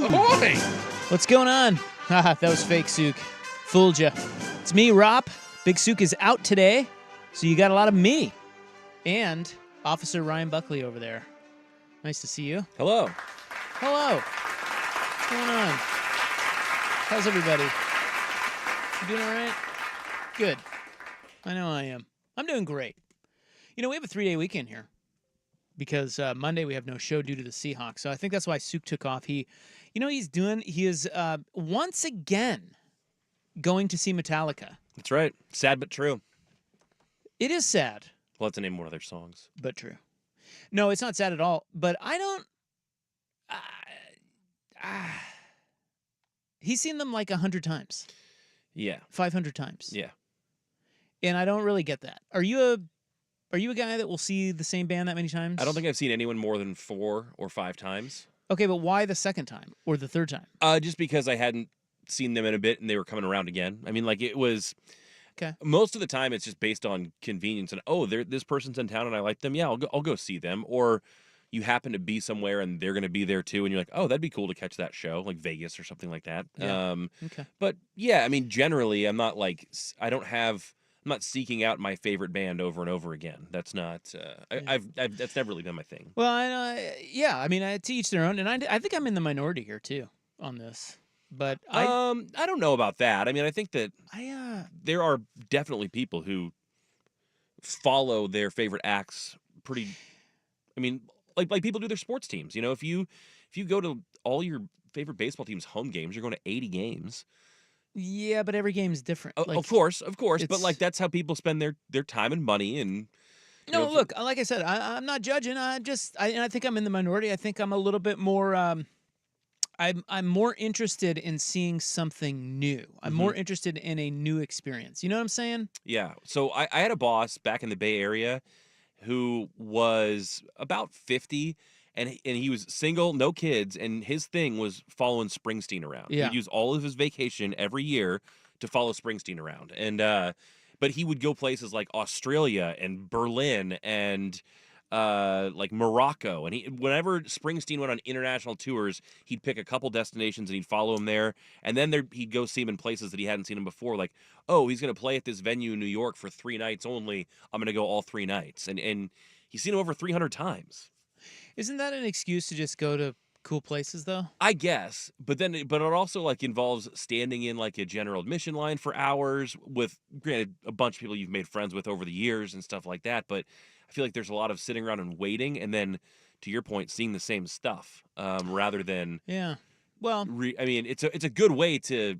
Ahoy! What's going on? Haha, that was fake, Sook. Fooled ya. It's me, Rop. Big Sook is out today, so you got a lot of me. And Officer Ryan Buckley over there. Nice to see you. Hello. Hello. What's going on? How's everybody? You doing all right? Good. I know I am. I'm doing great. You know, we have a 3-day weekend here because Monday we have no show due to the Seahawks. So I think that's why Sook took off. He is once again going to see Metallica. That's right. Sad but true. It is sad. Well, that's the name of one of their songs. But true. No, it's not sad at all. But I don't... he's seen them like 100 times. Yeah. 500 times. Yeah. And I don't really get that. Are you a guy that will see the same band that many times? I don't think I've seen anyone more than 4 or 5 times. Okay, but why the second time or the third time? Just because I hadn't seen them in a bit and they were coming around again. I mean, like, it was... Okay. Most of the time, it's just based on convenience and, oh, this person's in town and I like them. Yeah, I'll go see them. Or you happen to be somewhere and they're going to be there too, and you're like, oh, that'd be cool to catch that show, like Vegas or something like that. Yeah. Okay. But yeah, I mean, generally, I'm not seeking out my favorite band over and over again. That's not. That's never really been my thing. Well, I mean, to each their own, and I think I'm in the minority here too on this. But I don't know about that. I mean, I think that there are definitely people who follow their favorite acts pretty. I mean, like people do their sports teams. You know, if you go to all your favorite baseball teams' home games, you're going to 80 games. Yeah, but every game is different. Of course. But like that's how people spend their time and money. And no, look, like I said, I'm not judging. I think I'm in the minority. I think I'm a little bit more. I'm more interested in seeing something new. I'm more interested in a new experience. You know what I'm saying? Yeah. So I had a boss back in the Bay Area who was about 50, and he was single, no kids, and his thing was following Springsteen around. Yeah. He'd use all of his vacation every year to follow Springsteen around. And but he would go places like Australia and Berlin and like Morocco, and whenever Springsteen went on international tours, he'd pick a couple destinations and he'd follow him there, and then he'd go see him in places that he hadn't seen him before. Like, oh, he's going to play at this venue in New York for 3 nights only. I'm going to go all 3 nights, and he's seen him over 300 times. Isn't that an excuse to just go to cool places, though? I guess, but it also like involves standing in like a general admission line for hours with, granted, a bunch of people you've made friends with over the years and stuff like that, but I feel like there's a lot of sitting around and waiting, and then, to your point, seeing the same stuff rather than. Yeah. Well, I mean, it's a good way to,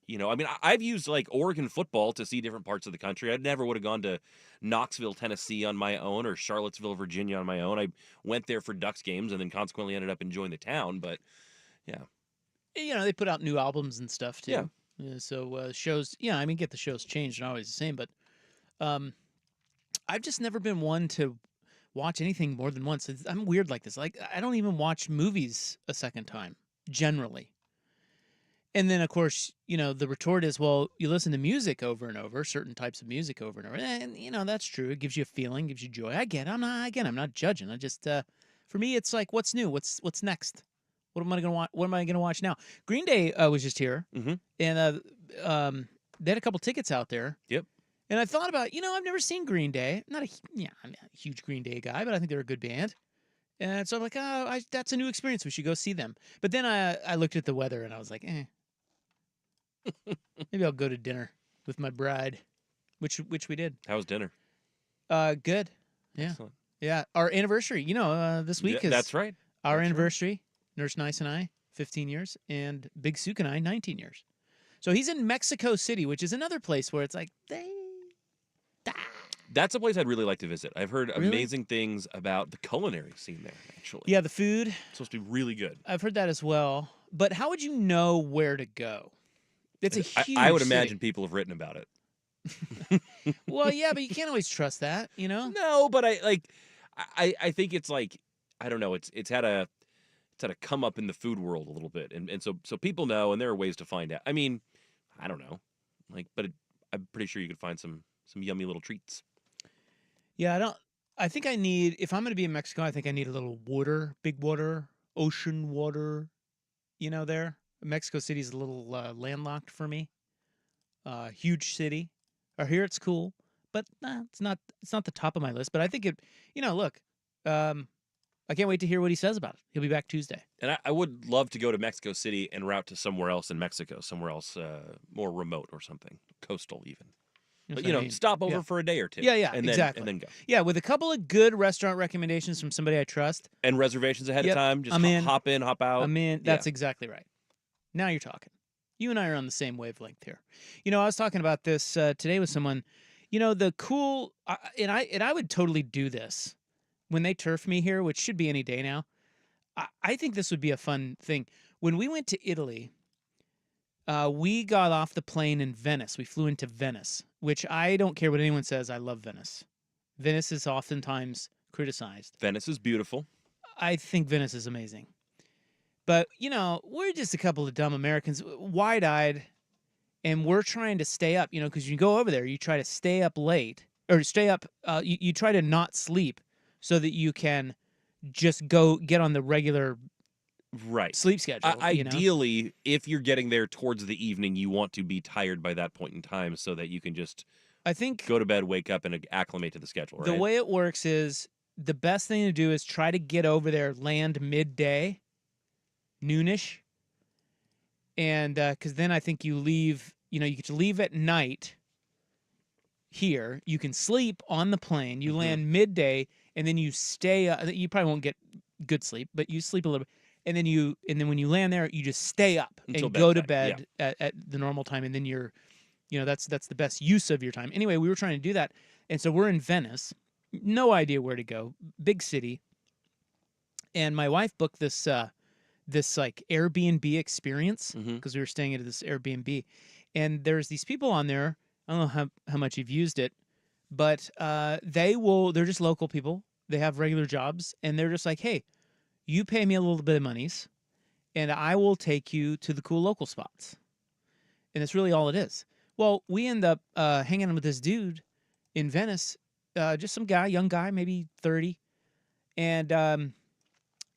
you know. I mean, I've used like Oregon football to see different parts of the country. I never would have gone to Knoxville, Tennessee on my own, or Charlottesville, Virginia on my own. I went there for Ducks games, and then consequently ended up enjoying the town. But yeah, you know, they put out new albums and stuff too. Yeah. So shows. Yeah, I mean, get the shows changed and always the same, but. I've just never been one to watch anything more than once. I'm weird like this. Like, I don't even watch movies a second time, generally. And then, of course, you know, the retort is, well, you listen to music over and over, certain types of music over and over. And, you know, that's true. It gives you a feeling, gives you joy. I get it. I'm not judging. I just, for me, it's like, what's new? What's next? What am I going to watch? What am I going to watch now? Green Day was just here. Mm-hmm. And they had a couple tickets out there. Yep. And I thought about, you know, I've never seen Green Day. I'm a huge Green Day guy, but I think they're a good band. And so I'm like, that's a new experience. We should go see them. But then I looked at the weather and I was like, maybe I'll go to dinner with my bride, which we did. How was dinner? Good. Yeah. Excellent. Yeah. Our anniversary, you know, this week is that's right. Our anniversary. Right. Nurse Nice and I, 15 years, and Big Sook and I, 19 years. So he's in Mexico City, which is another place where it's like That's a place I'd really like to visit. I've heard amazing things about the culinary scene there, actually. Yeah, the food. It's supposed to be really good. I've heard that as well. But how would you know where to go? It's a huge I would city. imagine people have written about it. Well, yeah, but you can't always trust that, you know? No, but I think it's like, I don't know, it's had a come up in the food world a little bit. And so people know, and there are ways to find out. I mean, I don't know. But I'm pretty sure you could find some yummy little treats. Yeah, I think I need, if I'm going to be in Mexico, I think I need a little water, big water, ocean water, there. Mexico City's a little landlocked for me. Huge city. Or here it's cool, but it's not. It's not the top of my list. But I think it. Look. I can't wait to hear what he says about it. He'll be back Tuesday. And I would love to go to Mexico City and route to somewhere else in Mexico, somewhere else more remote or something, coastal even. That's But what I mean. stop over for a day or two. Yeah, and exactly. And then go. Yeah, with a couple of good restaurant recommendations from somebody I trust. And reservations ahead of time. Just hop in, hop out. I'm in. That's exactly right. Now you're talking. You and I are on the same wavelength here. I was talking about this today with someone. The cool, and I would totally do this when they turf me here, which should be any day now. I think this would be a fun thing. When we went to Italy, we got off the plane in Venice. We flew into Venice, which I don't care what anyone says. I love Venice. Venice is oftentimes criticized. Venice is beautiful. I think Venice is amazing. But, we're just a couple of dumb Americans, wide-eyed, and we're trying to stay up, because you go over there, you try to stay up late, or stay up, you try to not sleep so that you can just go get on the regular sleep schedule. Ideally, if you're getting there towards the evening, you want to be tired by that point in time so that you can just go to bed, wake up, and acclimate to the schedule, right? The way it works is the best thing to do is try to get over there, land midday, noonish, and because then I think you leave, you get to leave at night here. You can sleep on the plane. You land midday, and then you stay. You probably won't get good sleep, but you sleep a little bit, and then when you land there, you just stay up until and go to bedtime. bed at the normal time, and then you're, that's the best use of your time. Anyway, we were trying to do that, and so we're in Venice. No idea where to go. Big city, and my wife booked this like Airbnb experience because we were staying at this Airbnb, and there's these people on there. I don't know how much you've used it, but they're just local people. They have regular jobs, and they're just like, hey, you pay me a little bit of monies, and I will take you to the cool local spots. And that's really all it is. Well, we end up hanging with this dude in Venice, just some guy, young guy, maybe 30, and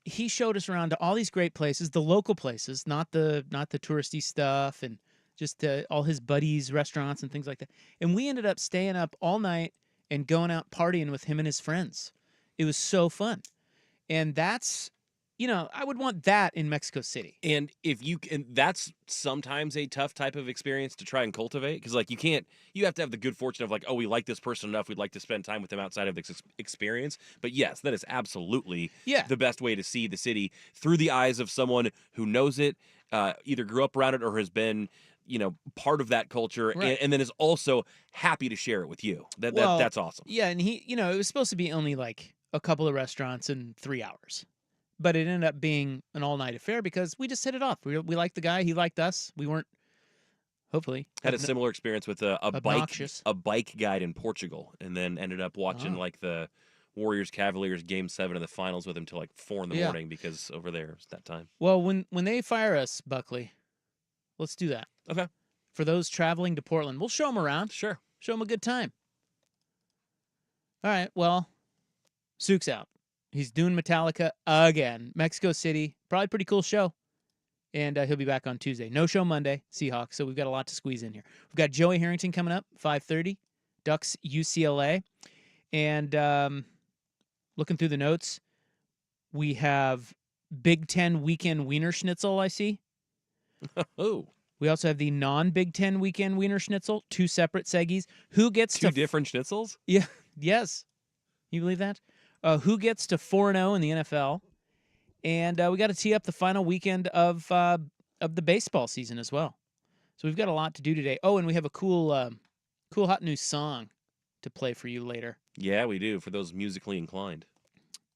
he showed us around to all these great places, the local places, not the touristy stuff, and just all his buddies' restaurants and things like that. And we ended up staying up all night and going out partying with him and his friends. It was so fun. And that's, I would want that in Mexico City. And that's sometimes a tough type of experience to try and cultivate, because you have to have the good fortune of we like this person enough, we'd like to spend time with them outside of this experience. But yes, that is absolutely the best way to see the city through the eyes of someone who knows it, either grew up around it or has been, part of that culture, right. and then is also happy to share it with you. That's awesome. Yeah, and he, it was supposed to be only like a couple of restaurants in 3 hours. But it ended up being an all-night affair because we just hit it off. We liked the guy. He liked us. We weren't, hopefully. Had a similar experience with a bike guide in Portugal, and then ended up watching the Warriors-Cavaliers Game 7 of the finals with him till 4 in the morning, because over there it's that time. Well, when they fire us, Buckley, let's do that. Okay. For those traveling to Portland, we'll show them around. Sure. Show them a good time. All right, well, Sook's out. He's doing Metallica again. Mexico City, probably pretty cool show. And he'll be back on Tuesday. No show Monday, Seahawks, so we've got a lot to squeeze in here. We've got Joey Harrington coming up, 5:30, Ducks UCLA. And looking through the notes, we have Big Ten weekend Wiener Schnitzel, I see. Oh. We also have the non-Big Ten weekend Wiener Schnitzel, 2 separate seggies. Who gets two different schnitzels? Yeah, yes. You believe that? Who gets to 4-0 in the NFL? And we got to tee up the final weekend of the baseball season as well. So we've got a lot to do today. Oh, and we have a cool hot new song to play for you later. Yeah, we do, for those musically inclined.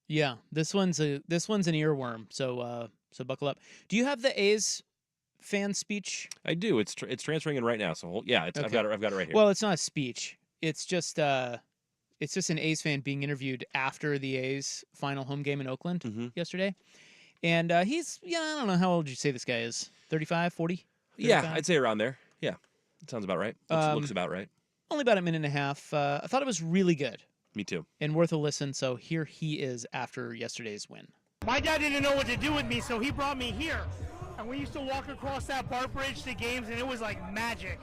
Yeah, this one's an earworm. So buckle up. Do you have the A's fan speech? I do. It's transferring in right now. So okay. I've got it right here. Well, it's not a speech. It's just an A's fan being interviewed after the A's final home game in Oakland yesterday. And he's, I don't know, how old you say this guy is? 35, 40? 35? Yeah, I'd say around there. Yeah, that sounds about right. Looks about right. Only about a minute and a half. I thought it was really good. Me too. And worth a listen. So here he is after yesterday's win. My dad didn't know what to do with me, so he brought me here. And we used to walk across that BART bridge to games, and it was like magic.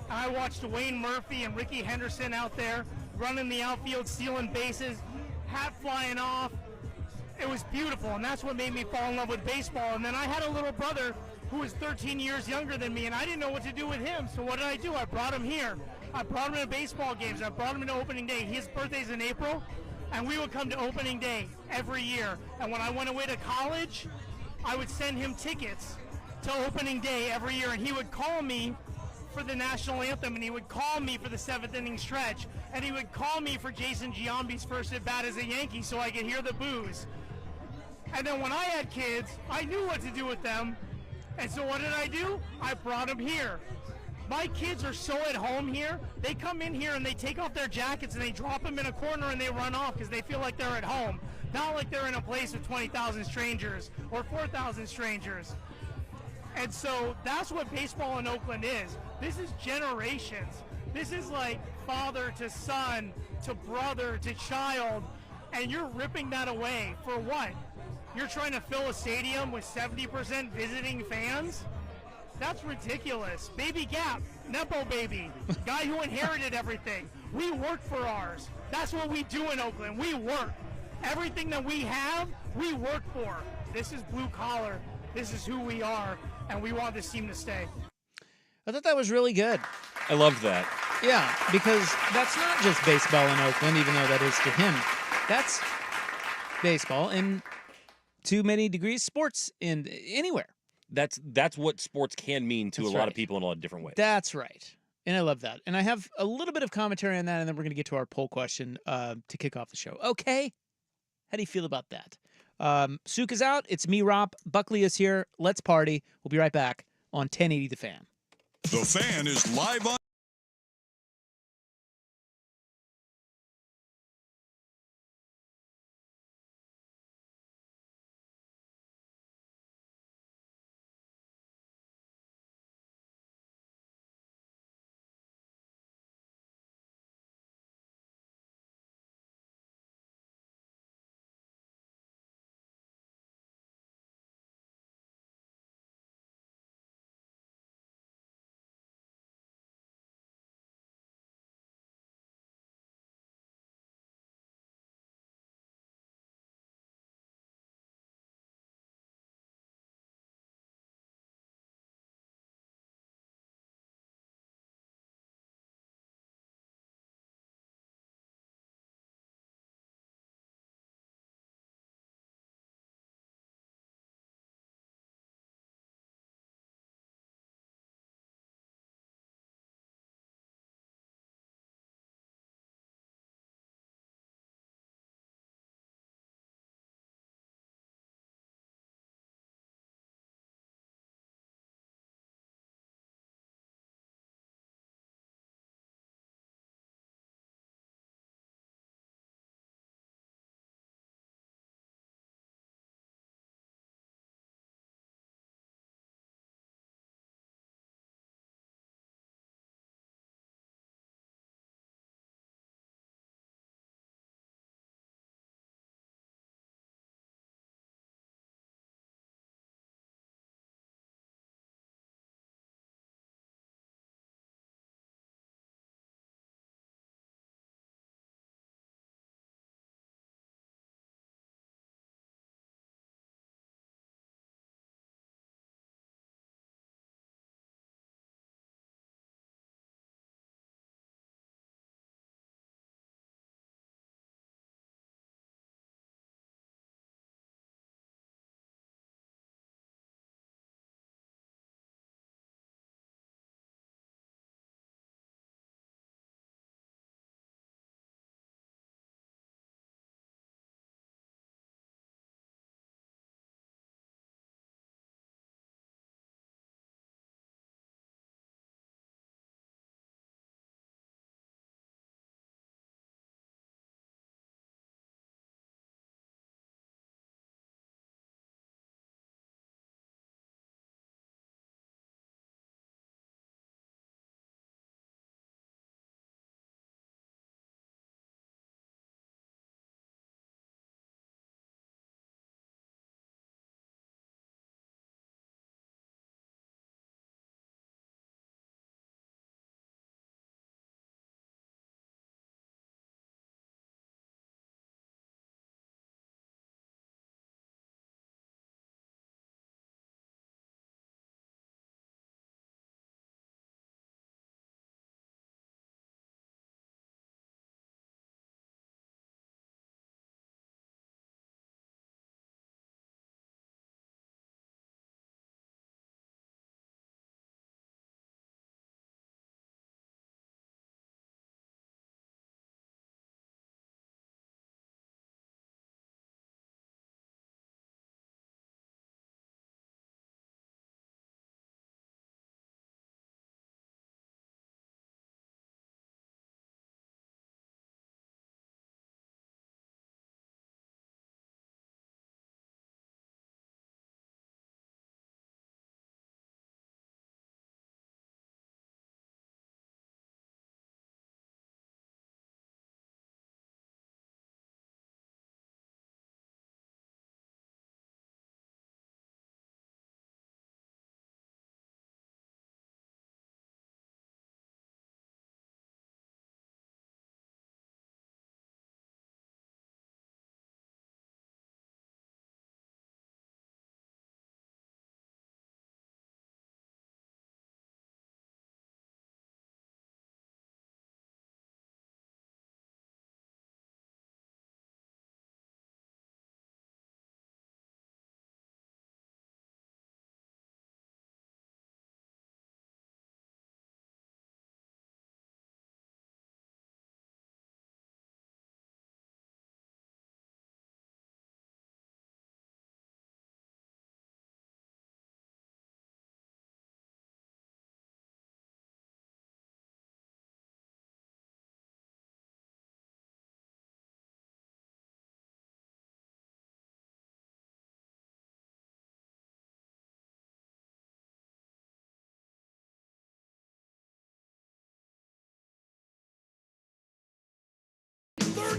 And I watched Dwayne Murphy and Ricky Henderson out there running the outfield, stealing bases, hat flying off. It was beautiful, and that's what made me fall in love with baseball. And then I had a little brother who was 13 years younger than me, and I didn't know what to do with him. So what did I do? I brought him here. I brought him to baseball games. I brought him to opening day. His birthday's in April, and we would come to opening day every year. And when I went away to college, I would send him tickets to opening day every year, and he would call me for the national anthem, and he would call me for the seventh inning stretch, and he would call me for Jason Giambi's first at bat as a Yankee so I could hear the boos. And then when I had kids, I knew what to do with them. And so what did I do? I brought them here. My kids are so at home here, they come in here and they take off their jackets and they drop them in a corner and they run off because they feel like they're at home. Not like they're in a place of 20,000 strangers or 4,000 strangers. And so that's what baseball in Oakland is. This is generations. This is like father to son to brother to child, and you're ripping that away for what? You're trying to fill a stadium with 70% visiting fans? That's ridiculous. Baby Gap, Nepo baby, guy who inherited everything. We work for ours. That's what we do in Oakland. We work. Everything that we have, we work for. This is blue collar. This is who we are, and we want this team to stay. I thought that was really good. I loved that. Yeah, because that's not just baseball in Oakland, even though that is to him. That's baseball in too many degrees, sports in anywhere. That's what sports can mean to That's a lot right. of people in a lot of different ways. That's right. And I love that. And I have a little bit of commentary on that, and then we're going to get to our poll question to kick off the show. Okay? How do you feel about that? Souk is out. It's me, Rob. Buckley is here. Let's party. We'll be right back on 1080 The Fan. The Fan is live on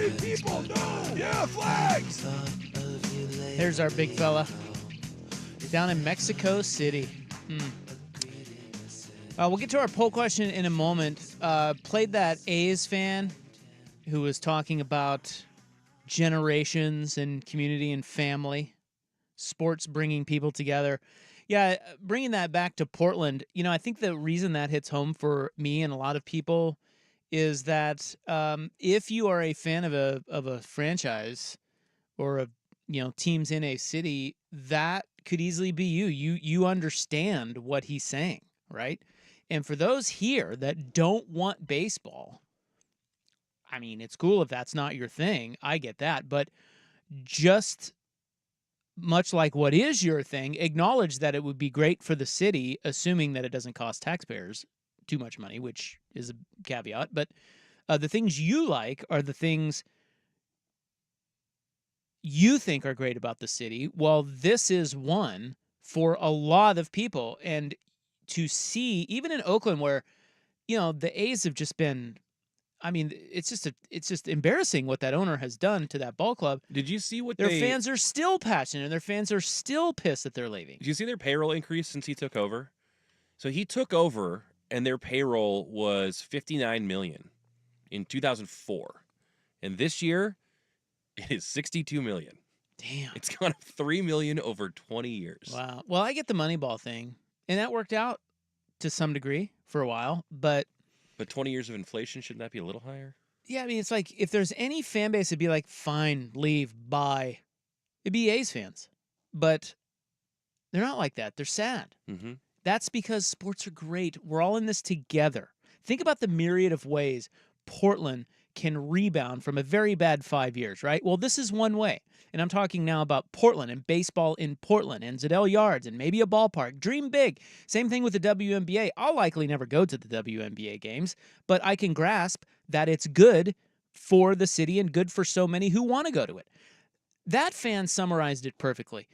many people know? Yeah, flags! There's our big fella down in Mexico City. We'll get to our poll question in a moment. Played that A's fan who was talking about generations and community and family, sports bringing people together. Yeah, bringing that back to Portland, I think the reason that hits home for me and a lot of people is that if you are a fan of a franchise or of teams in a city, that could easily be you. You understand what he's saying, right? And for those here that don't want baseball, I mean, it's cool if that's not your thing. I get that, but just much like what is your thing, acknowledge that it would be great for the city, assuming that it doesn't cost taxpayers too much money, which is a caveat. But the things you like are the things you think are great about the city. Well, this is one for a lot of people. And to see, even in Oakland, where, the A's have just been, I mean, it's just embarrassing what that owner has done to that ball club. Did you see what their fans are still passionate, and their fans are still pissed that they're leaving? Did you see their payroll increase since he took over? So he took over, and their payroll was $59 million in 2004, and this year it is $62 million. Damn, it's gone up $3 million over 20 years. Wow. Well, I get the Moneyball thing, and that worked out to some degree for a while, but 20 years of inflation, shouldn't that be a little higher? Yeah, I mean, it's like if there's any fan base, it'd be like, fine, leave, bye. It'd be A's fans. But they're not like that. They're sad. Mm-hmm. That's because sports are great. We're all in this together. Think about the myriad of ways Portland can rebound from a very bad 5 years, right? Well, this is one way. And I'm talking now about Portland and baseball in Portland and Zedell Yards and maybe a ballpark. Dream big. Same thing with the WNBA. I'll likely never go to the WNBA games, but I can grasp that it's good for the city and good for so many who want to go to it. That fan summarized it perfectly.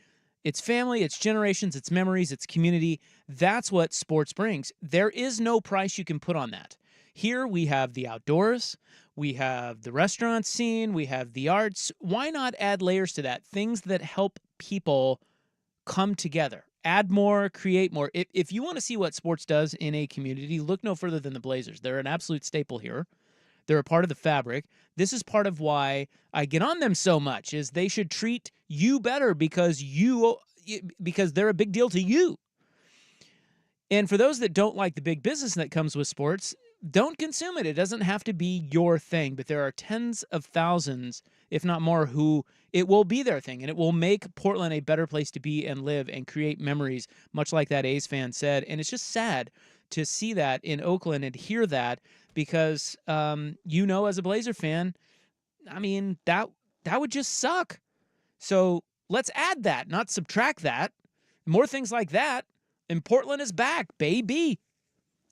It's family, it's generations, it's memories, it's community. That's what sports brings. There is no price you can put on that. Here we have the outdoors, we have the restaurant scene, we have the arts. Why not add layers to that? Things that help people come together. Add more, create more. If you want to see what sports does in a community, look no further than the Blazers. They're an absolute staple here. They're a part of the fabric. This is part of why I get on them so much, is they should treat you better because they're a big deal to you. And for those that don't like the big business that comes with sports, don't consume it. It doesn't have to be your thing, but there are tens of thousands, if not more, who it will be their thing, and it will make Portland a better place to be and live and create memories, much like that A's fan said. And it's just sad to see that in Oakland and hear that because, as a Blazer fan, I mean, that would just suck. So let's add that, not subtract that. More things like that, and Portland is back, baby.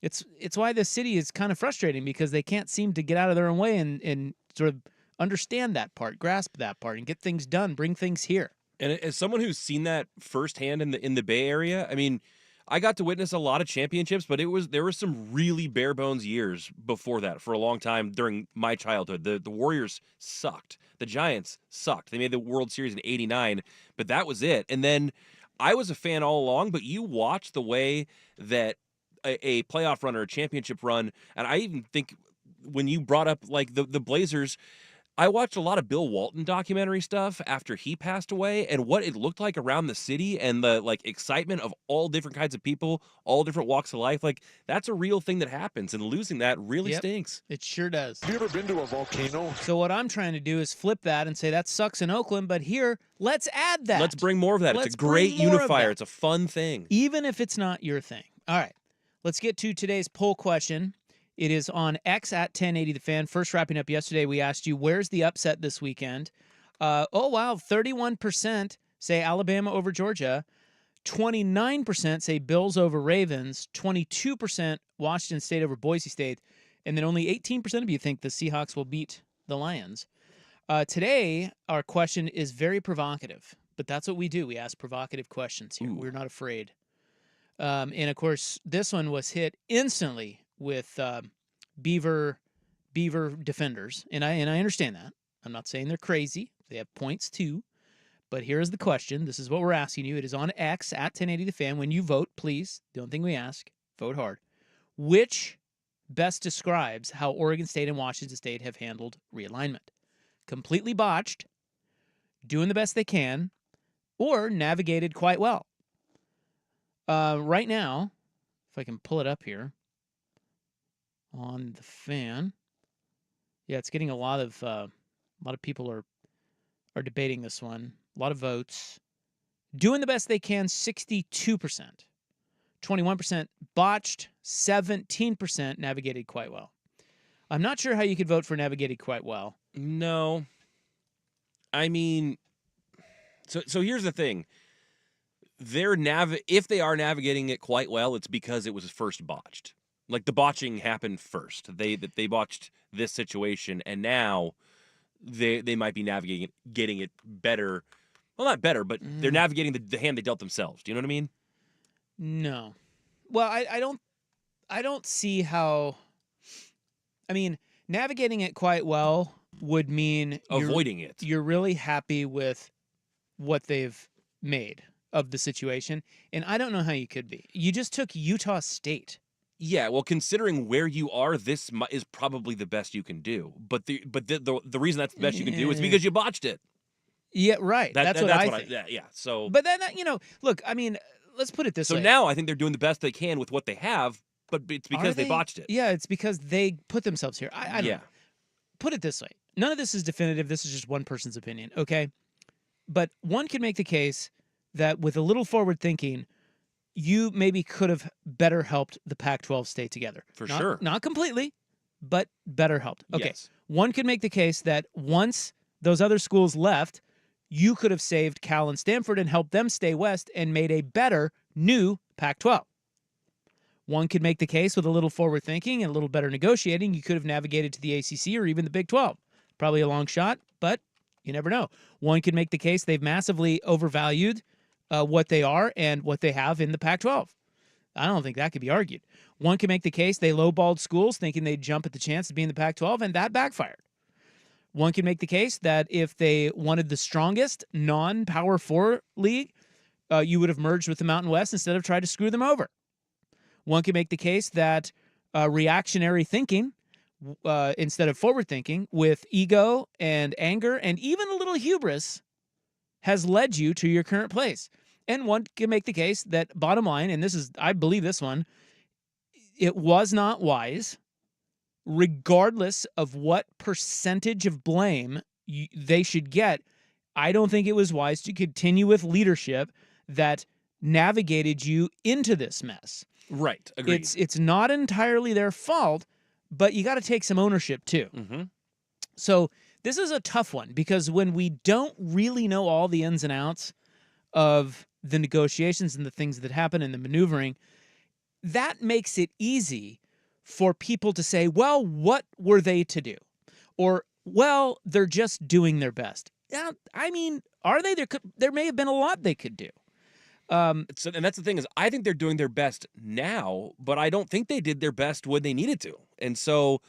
It's why the city is kind of frustrating because they can't seem to get out of their own way and sort of understand that part, grasp that part, and get things done, bring things here. And as someone who's seen that firsthand in the Bay Area, I mean, I got to witness a lot of championships, but there were some really bare bones years before that for a long time during my childhood. The Warriors sucked. The Giants sucked. They made the World Series in '89, but that was it. And then I was a fan all along, but you watch the way that a playoff run or a championship run, and I even think when you brought up like the Blazers, I watched a lot of Bill Walton documentary stuff after he passed away and what it looked like around the city and the like excitement of all different kinds of people, all different walks of life. Like that's a real thing that happens, and losing that really stinks. It sure does. Have you ever been to a volcano? So what I'm trying to do is flip that and say that sucks in Oakland, but here, let's add that. Let's bring more of that. It's a great unifier. It's a fun thing. Even if it's not your thing. All right. Let's get to today's poll question. It is on X at 1080 The Fan. First, wrapping up yesterday, we asked you, where's the upset this weekend? 31% say Alabama over Georgia. 29% say Bills over Ravens. 22% Washington State over Boise State. And then only 18% of you think the Seahawks will beat the Lions. Today, our question is very provocative, but that's what we do. We ask provocative questions here. Ooh. We're not afraid. And, of course, this one was hit instantly with Beaver defenders, and I understand that. I'm not saying they're crazy. They have points too. But here is the question. This is what we're asking you. It is on X at 1080 The Fan. When you vote, please, the only thing we ask, vote hard. Which best describes how Oregon State and Washington State have handled realignment? Completely botched, doing the best they can, or navigated quite well? Right now, if I can pull it up here on the Fan, yeah, it's getting a lot of people are debating this one. A lot of votes. Doing the best they can, 62%. 21% botched, 17% navigated quite well. I'm not sure how you could vote for navigated quite well. No. I mean, so here's the thing. If they are navigating it quite well, it's because it was first botched. Like the botching happened first. They botched this situation, and now they might be navigating it, getting it better. Well, not better, but they're navigating the hand they dealt themselves. Do you know what I mean? No. Well, I don't see how. I mean, navigating it quite well would mean Avoiding it. You're really happy with what they've made of the situation, and I don't know how you could be. You just took Utah State. Yeah, well, considering where you are, this is probably the best you can do. But the reason that's the best you can do is because you botched it. Yeah, right. That's what I think. Yeah. So, but then look, I mean, let's put it this way. So now I think they're doing the best they can with what they have, but it's because they botched it. Yeah, it's because they put themselves here. I don't know. Put it this way. None of this is definitive. This is just one person's opinion, okay? But one can make the case that with a little forward thinking, you maybe could have better helped the Pac-12 stay together. Sure. Not completely, but better helped. Okay. Yes. One could make the case that once those other schools left, you could have saved Cal and Stanford and helped them stay west and made a better new Pac-12. One could make the case with a little forward thinking and a little better negotiating, you could have navigated to the ACC or even the Big 12. Probably a long shot, but you never know. One could make the case they've massively overvalued what they are and what they have in the Pac-12. I don't think that could be argued. One could make the case they lowballed schools thinking they'd jump at the chance to be in the Pac-12, and that backfired. One can make the case that if they wanted the strongest non-Power 4 league, you would have merged with the Mountain West instead of tried to screw them over. One can make the case that reactionary thinking instead of forward thinking with ego and anger and even a little hubris has led you to your current place. And one can make the case that bottom line, and I believe this one, it was not wise, regardless of what percentage of blame they should get. I don't think it was wise to continue with leadership that navigated you into this mess. Right. Agreed. It's not entirely their fault, but you got to take some ownership too. Mm-hmm. So this is a tough one because when we don't really know all the ins and outs of the negotiations and the things that happen and the maneuvering, that makes it easy for people to say, well, what were they to do? Or, well, they're just doing their best. Yeah, I mean, are they? There may have been a lot they could do. And that's the thing is, I think they're doing their best now, but I don't think they did their best when they needed to. And so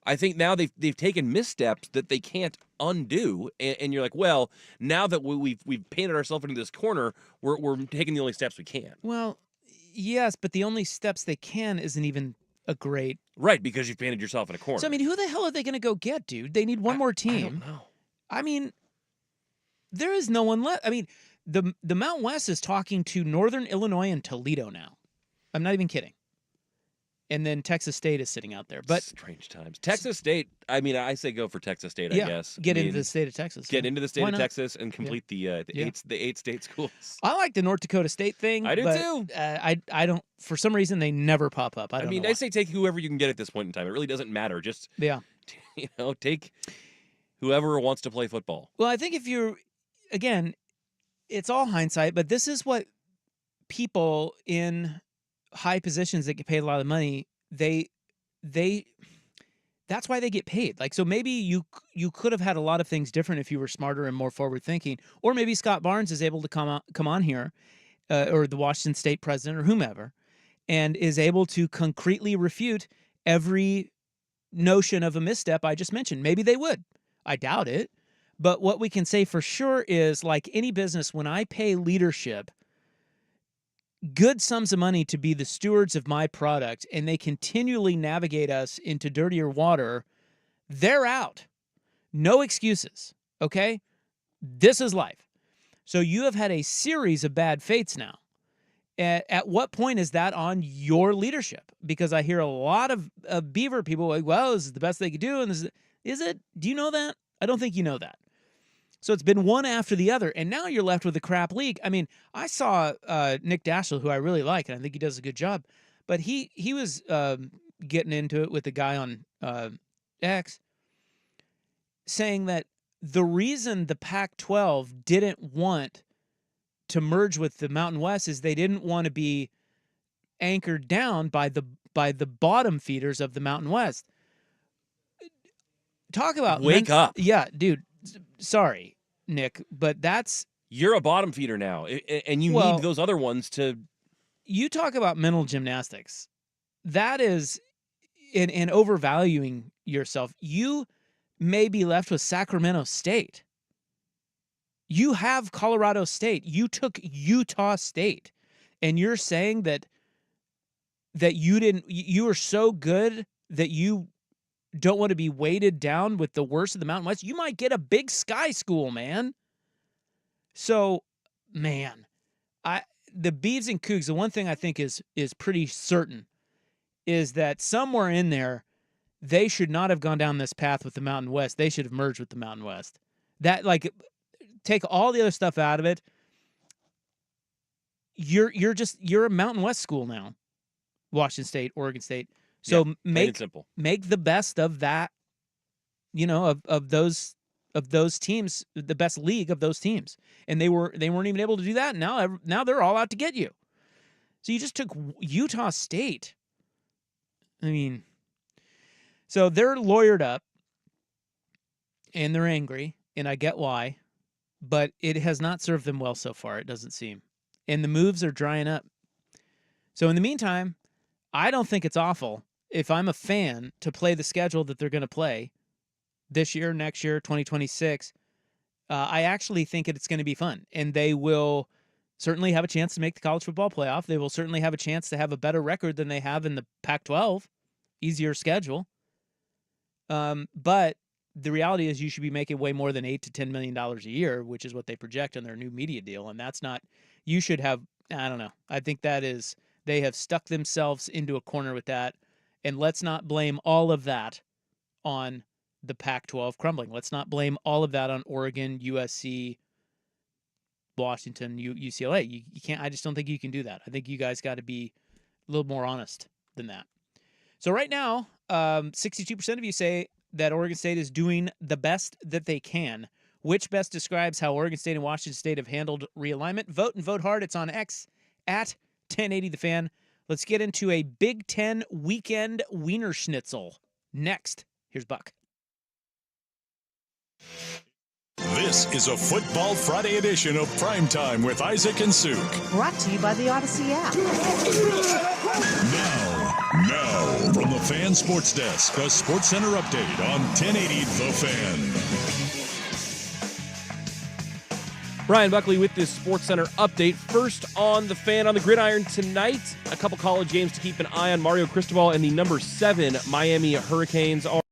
I think now they've taken missteps that they can't undo. And you're like, well, now that we've painted ourselves into this corner, we're taking the only steps we can. Well, yes, but the only steps they can isn't even a great... Right, because you've painted yourself in a corner. So, I mean, who the hell are they going to go get, dude? They need one more team. I don't know. I mean, there is no one left. I mean, the Mountain West is talking to Northern Illinois and Toledo now. I'm not even kidding. And then Texas State is sitting out there. But strange times. Texas State, I mean, I say go for Texas State, I guess. Get into the state of Texas. Get into the state of Texas and complete the eight state schools. I like the North Dakota State thing. I do too. I don't, for some reason, they never pop up. I mean, I say take whoever you can get at this point in time. It really doesn't matter. Just, take whoever wants to play football. Well, I think if you're, again, it's all hindsight, but this is what people in high positions that get paid a lot of money, that's why they get paid. Like, so maybe you could have had a lot of things different if you were smarter and more forward thinking, or maybe Scott Barnes is able to come on here, or the Washington State president or whomever, and is able to concretely refute every notion of a misstep I just mentioned. Maybe they would. I doubt it, But what we can say for sure is, like any business, when I pay leadership good sums of money to be the stewards of my product and they continually navigate us into dirtier water, they're out. No excuses. Okay? This is life. So you have had a series of bad fates now. At what point is that on your leadership? Because I hear a lot of Beaver people like, well, this is the best they could do. And is it? Do you know that? I don't think you know that. So it's been one after the other, and now you're left with a crap league. I mean, I saw Nick Daschle, who I really like, and I think he does a good job, but he was getting into it with the guy on X, saying that the reason the Pac-12 didn't want to merge with the Mountain West is they didn't want to be anchored down by the bottom feeders of the Mountain West. Talk about Wake up. Yeah, dude. Sorry, Nick, but you're a bottom feeder now, and you need those other ones to. You talk about mental gymnastics. That is in overvaluing yourself. You may be left with Sacramento State. You have Colorado State. You took Utah State, and you're saying that you were so good that you don't want to be weighted down with the worst of the Mountain West. You might get a Big Sky school, man. So, man, the Beavs and Cougs, the one thing I think is pretty certain is that somewhere in there, they should not have gone down this path with the Mountain West. They should have merged with the Mountain West. That, like, take all the other stuff out of it. You're a Mountain West school now. Washington State, Oregon State. So make the best of that, of those teams, the best league of those teams. And they weren't even able to do that. Now they're all out to get you. So you just took Utah State. I mean, so they're lawyered up and they're angry, and I get why, but it has not served them well so far, it doesn't seem. And the moves are drying up. So in the meantime, I don't think it's awful if I'm a fan to play the schedule that they're going to play this year, next year, 2026. I actually think it's going to be fun, and they will certainly have a chance to make the college football playoff. They will certainly have a chance to have a better record than they have in the Pac-12, easier schedule. But the reality is you should be making way more than $8 to $10 million a year, which is what they project on their new media deal. And that's not, you should have, I don't know. I think that is, they have stuck themselves into a corner with that. And let's not blame all of that on the Pac-12 crumbling. Let's not blame all of that on Oregon, USC, Washington, UCLA. You can't, I just don't think you can do that. I think you guys got to be a little more honest than that. So right now, 62% of you say that Oregon State is doing the best that they can. Which best describes how Oregon State and Washington State have handled realignment? Vote and vote hard. It's on X at 1080 The Fan. Let's get into a Big Ten weekend Wiener Schnitzel. Next, here's Buck. This is a Football Friday edition of Primetime with Isaac and Suk. Brought to you by the Odyssey app. Now, from the Fan Sports Desk, a Sports Center update on 1080 The Fan. Brian Buckley with this Sports Center update. First on the Fan on the Gridiron tonight, a couple college games to keep an eye on. Mario Cristobal and the number 7 Miami Hurricanes are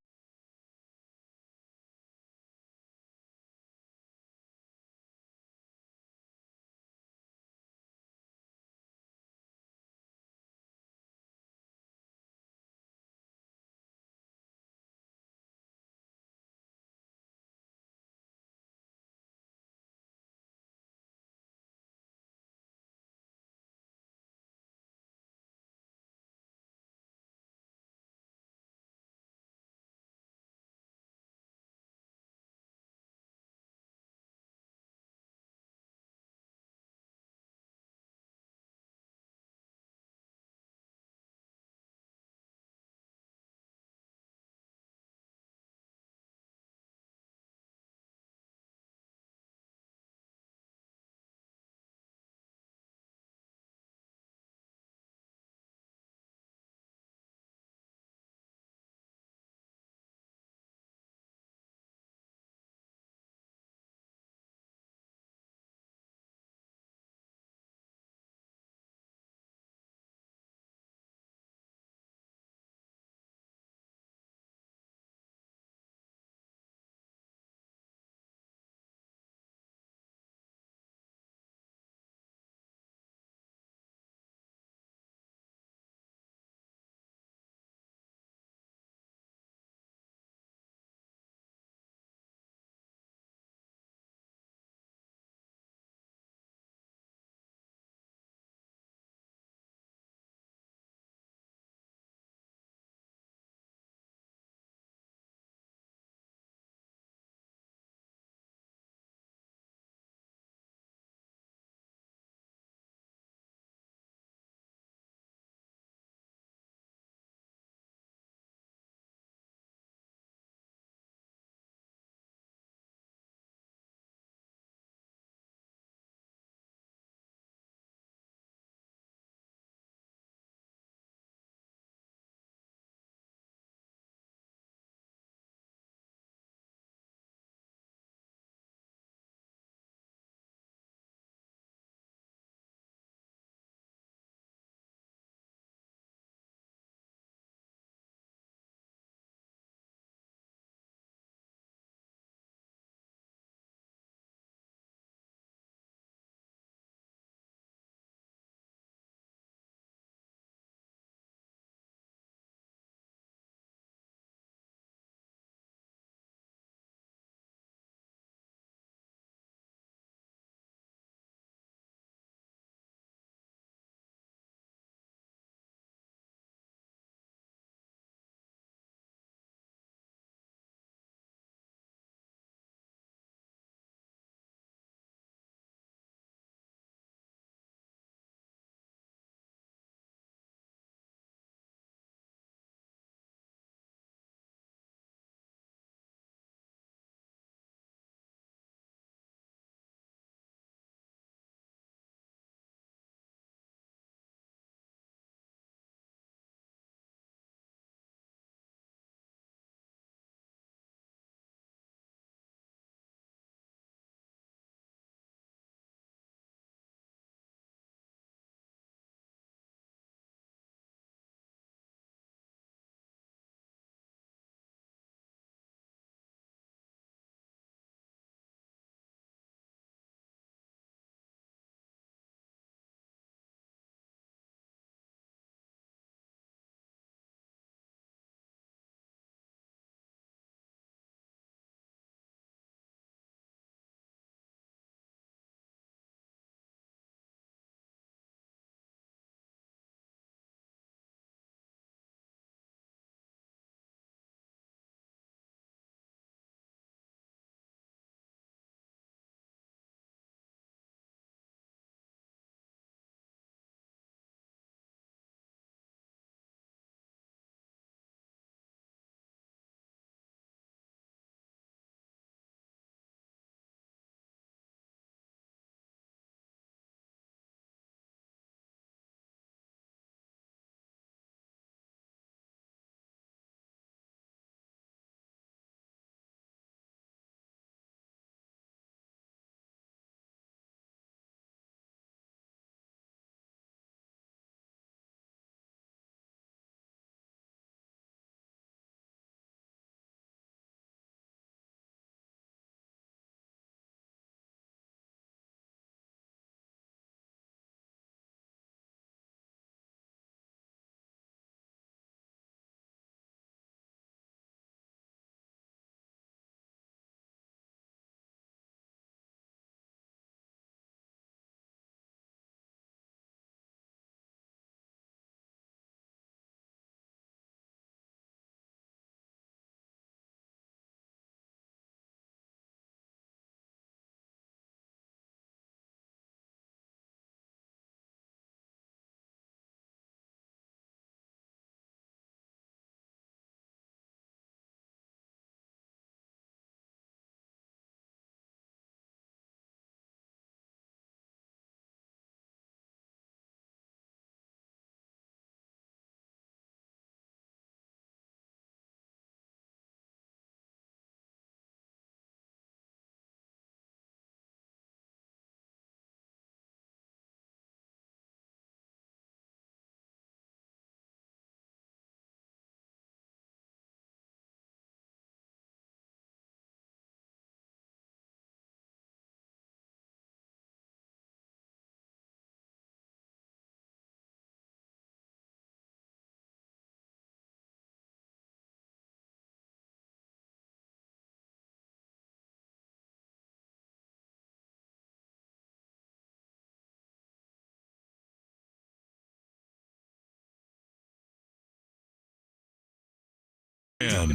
Yeah,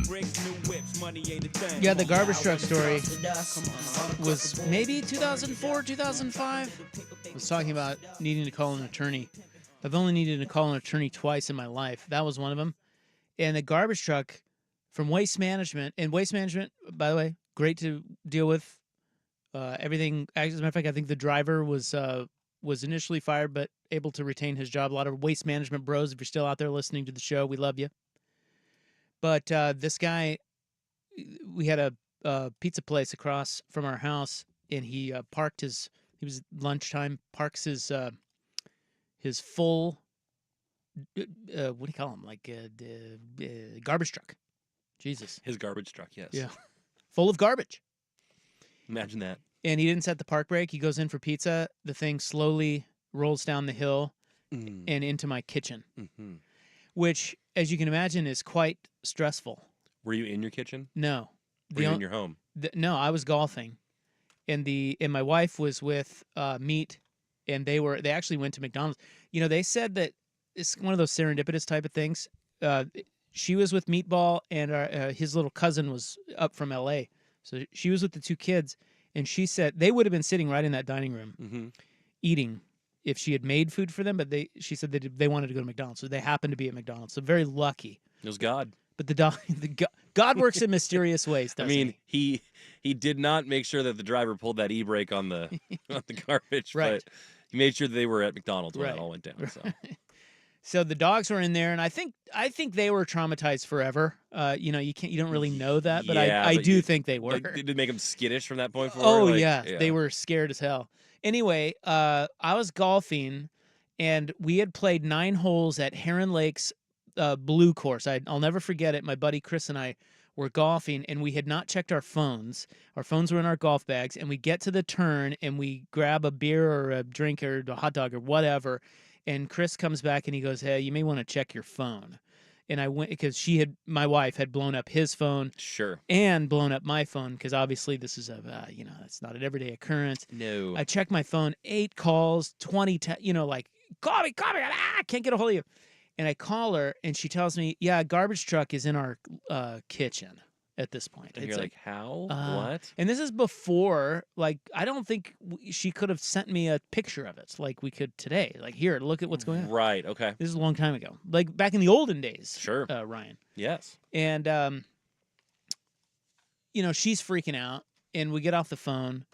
the garbage truck story was maybe 2004, 2005. I was talking about needing to call an attorney. I've only needed to call an attorney twice in my life. That was one of them. And the garbage truck from Waste Management, and Waste Management, by the way, great to deal with. Everything. As a matter of fact, I think the driver was initially fired, but able to retain his job. A lot of Waste Management bros, if you're still out there listening to the show, we love you. But this guy, we had a pizza place across from our house, and he parked his. He was lunchtime. Parks his full. What do you call him? Like garbage truck. Jesus. His garbage truck, yes. Yeah. Full of garbage. Imagine that. And he didn't set the park brake. He goes in for pizza. The thing slowly rolls down the hill and into my kitchen, which, as you can imagine, is quite stressful. Were you in your kitchen? No. Were you in your home? No, I was golfing, and my wife was with Meat, and they actually went to McDonald's. You know, they said that it's one of those serendipitous type of things. She was with Meatball, and his little cousin was up from L.A., so she was with the two kids, and she said they would have been sitting right in that dining room eating if she had made food for them, but she said they wanted to go to McDonald's, so they happened to be at McDonald's. So very lucky. It was God. But God works in mysterious ways, doesn't he did not make sure that the driver pulled that e-brake on the on the garbage, right. But he made sure that they were at McDonald's when right. it all went down. So. So the dogs were in there, and I think they were traumatized forever. You don't really know that, but yeah, I do think they were. Like, did it make them skittish from that point forward? Oh like, yeah, they were scared as hell. Anyway, I was golfing, and we had played 9 holes at Heron Lake's blue course. I'll never forget it. My buddy Chris and I were golfing, and we had not checked our phones. Our phones were in our golf bags, and we get to the turn, and we grab a beer or a drink or a hot dog or whatever. And Chris comes back and he goes, "Hey, you may want to check your phone." And I went because my wife had blown up his phone, sure, and blown up my phone because obviously this is it's not an everyday occurrence. No, I checked my phone, 8 calls, 20, like call me, I can't get a hold of you. And I call her and she tells me, "Yeah, a garbage truck is in our kitchen." At this point, and you're like, how? What? And this is before, like, I don't think she could have sent me a picture of it like we could today. Like, here, look at what's going on. Right, okay. This is a long time ago. Like, back in the olden days. Sure. Ryan. Yes. And, she's freaking out, and we get off the phone,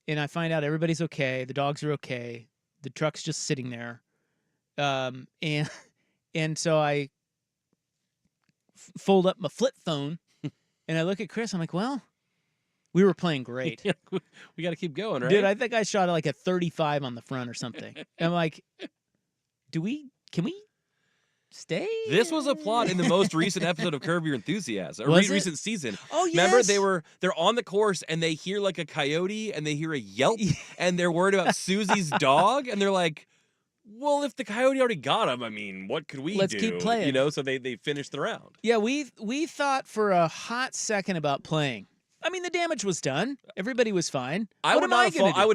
and I find out everybody's okay. The dogs are okay. The truck's just sitting there. And so I fold up my flip phone, and I look at Chris. I'm like, well, we were playing great. We got to keep going, right? Dude, I think I shot like a 35 on the front or something. And I'm like, can we stay? This was a plot in the most recent episode of Curb Your Enthusiasm, or recent season. Oh, yes. Remember, they're on the course, and they hear like a coyote, and they hear a yelp, and they're worried about Susie's dog, and they're like, well, if the coyote already got him, I mean, what could we do? Let's keep playing. So they finished the round. Yeah, we thought for a hot second about playing. I mean, the damage was done. Everybody was fine. I would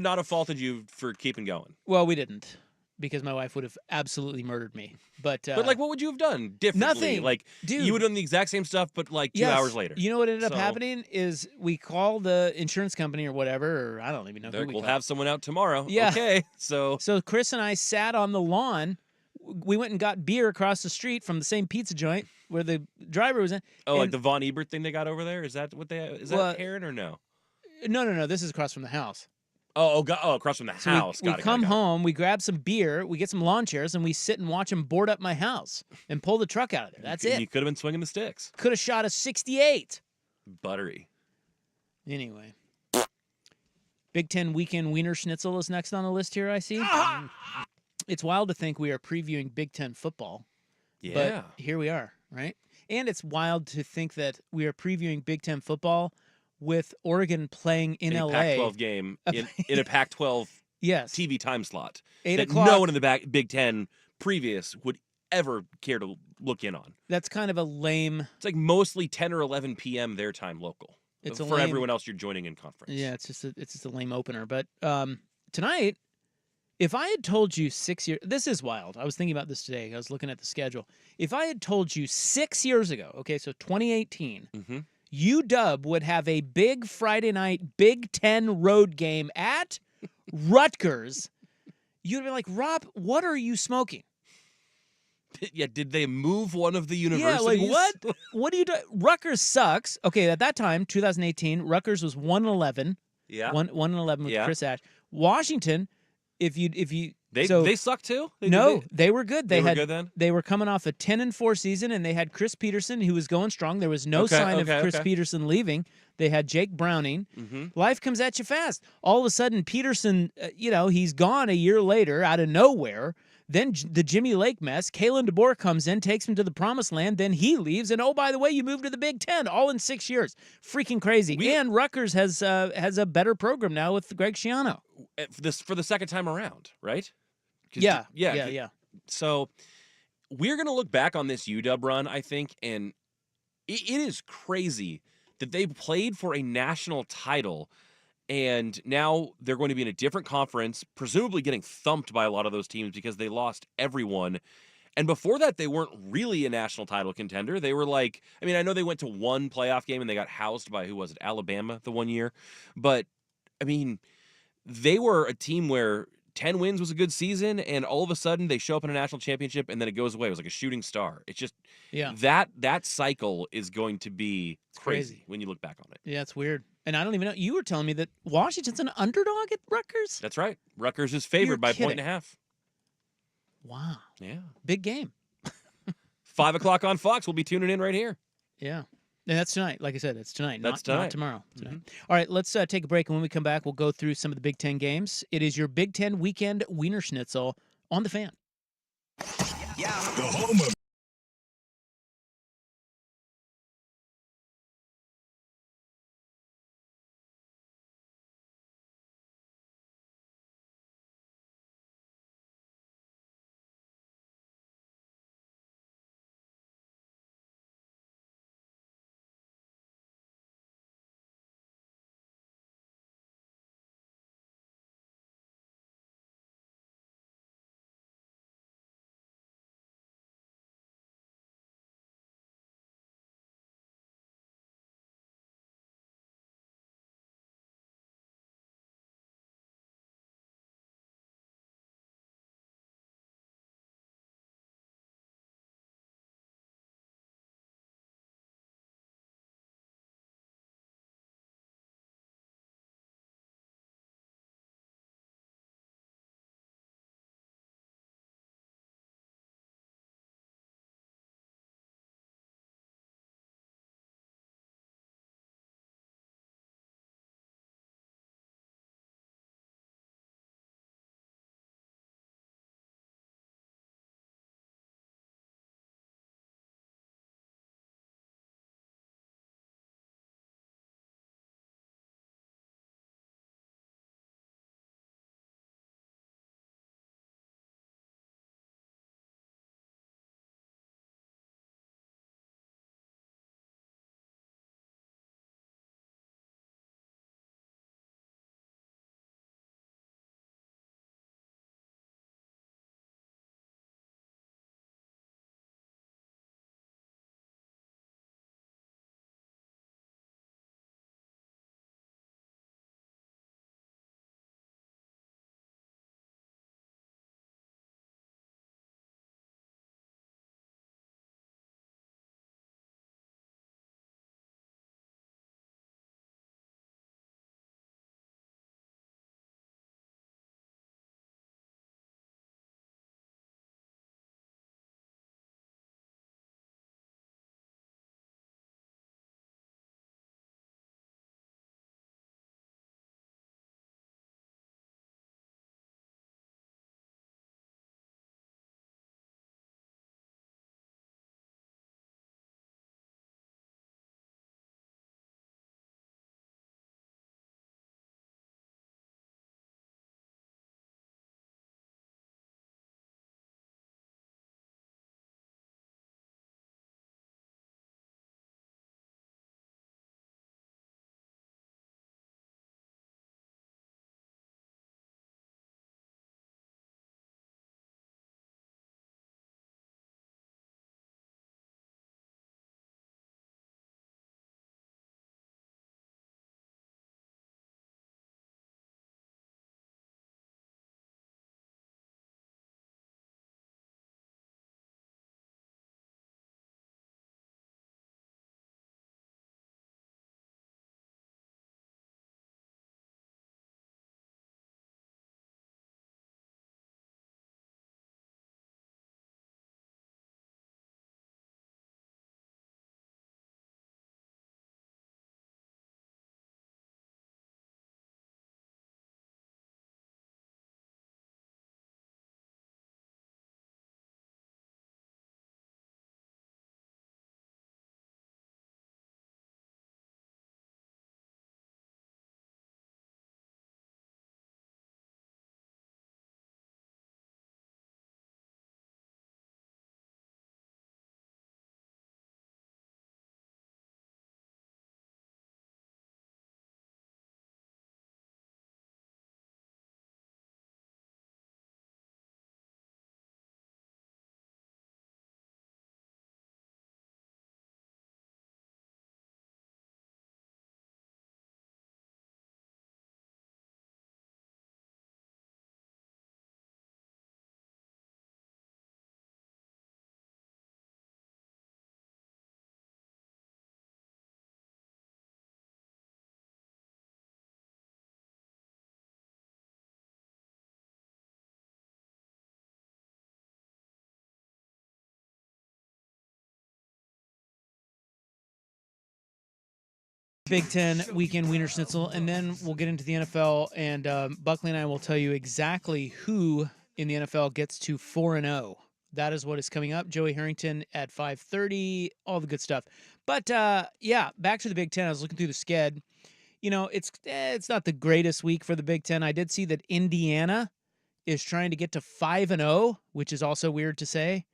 not have faulted you for keeping going. Well, we didn't, because my wife would have absolutely murdered me. But like, what would you have done differently? Nothing. Like, dude, you would have done the exact same stuff, but like 2 hours later. You know what ended up happening is we called the insurance company or whatever, or I don't even know who we We'll called. have someone out tomorrow. Yeah. Okay. So Chris and I sat on the lawn. We went and got beer across the street from the same pizza joint where the driver was in. Oh, like the Von Ebert thing they got over there? Is that what is that Aaron or no? No. This is across from the house. Across from the house. We come home, we grab some beer, we get some lawn chairs, and we sit and watch them board up my house and pull the truck out of there. That's it. You could have been swinging the sticks. Could have shot a 68. Buttery. Anyway. Big Ten Weekend Wiener Schnitzel is next on the list here, I see. It's wild to think we are previewing Big Ten football. Yeah. But here we are, right? And it's wild to think that we are previewing Big Ten football with Oregon playing in LA. Pac-12 game in a Pac-12 yes. TV time slot. 8 that o'clock. No one in the Big Ten previous would ever care to look in on. That's kind of a lame... It's like mostly 10 or 11 p.m. their time local. It's for everyone else you're joining in conference. Yeah, it's just a lame opener. But tonight, If I had told you 6 years, this is wild. I was thinking about this today. I was looking at the schedule. If I had told you 6 years ago, okay, so 2018, Mm-hmm. UW would have a big Friday night Big Ten road game at Rutgers, you'd be like, Rob, what are you smoking? Yeah, did they move one of the Yeah, universities? like what? What do you do? Rutgers sucks. Okay, at that time, 2018, Rutgers was 1-11. Yeah. 1-11 with Yeah. Chris Ash. Washington, if you They suck too? no, they were good. They were had good then? They were coming off a 10-4 season, and they had Chris Peterson, who was going strong. There was no Okay, sign of okay, Chris okay. Peterson leaving. They had Jake Browning. Mm-hmm. Life comes at you fast. All of a sudden, Peterson, he's gone a year later out of nowhere. Then the Jimmy Lake mess. Kalen DeBoer comes in, takes him to the promised land. Then he leaves, and oh, by the way, you moved to the Big Ten, all in 6 years. Freaking crazy. And Rutgers has a better program now with Greg Schiano. For the second time around, right? Yeah. So we're going to look back on this UW run, I think, and it is crazy that they played for a national title, and now they're going to be in a different conference, presumably getting thumped by a lot of those teams because they lost everyone. And before that, they weren't really a national title contender. They were like, I mean, I know they went to one playoff game and they got housed by, who was it, Alabama the one year. But, I mean, they were a team where 10 wins was a good season, and all of a sudden they show up in a national championship and then it goes away. It was like a shooting star. It's just that cycle is going to be crazy when you look back on it. Yeah, it's weird. And I don't even know. You were telling me that Washington's an underdog at Rutgers? That's right. Rutgers is favored by a point and a half. Wow. Yeah. Big game. 5 o'clock on Fox. We'll be tuning in right here. Yeah. And that's tonight. Like I said, it's tonight. That's not tonight. Tomorrow. Tonight. All right, let's take a break. And when we come back, we'll go through some of the Big Ten games. It is your Big Ten weekend Wiener Schnitzel on the Fan. The home of Big Ten weekend Wiener Schnitzel, and then we'll get into the NFL, and Buckley and I will tell you exactly who in the NFL gets to 4-0. That is what is coming up. Joey Harrington at 5:30, all the good stuff. But, yeah, back to the Big Ten. I was looking through the sched. You know, it's not the greatest week for the Big Ten. I did see that Indiana is trying to get to 5-0, which is also weird to say.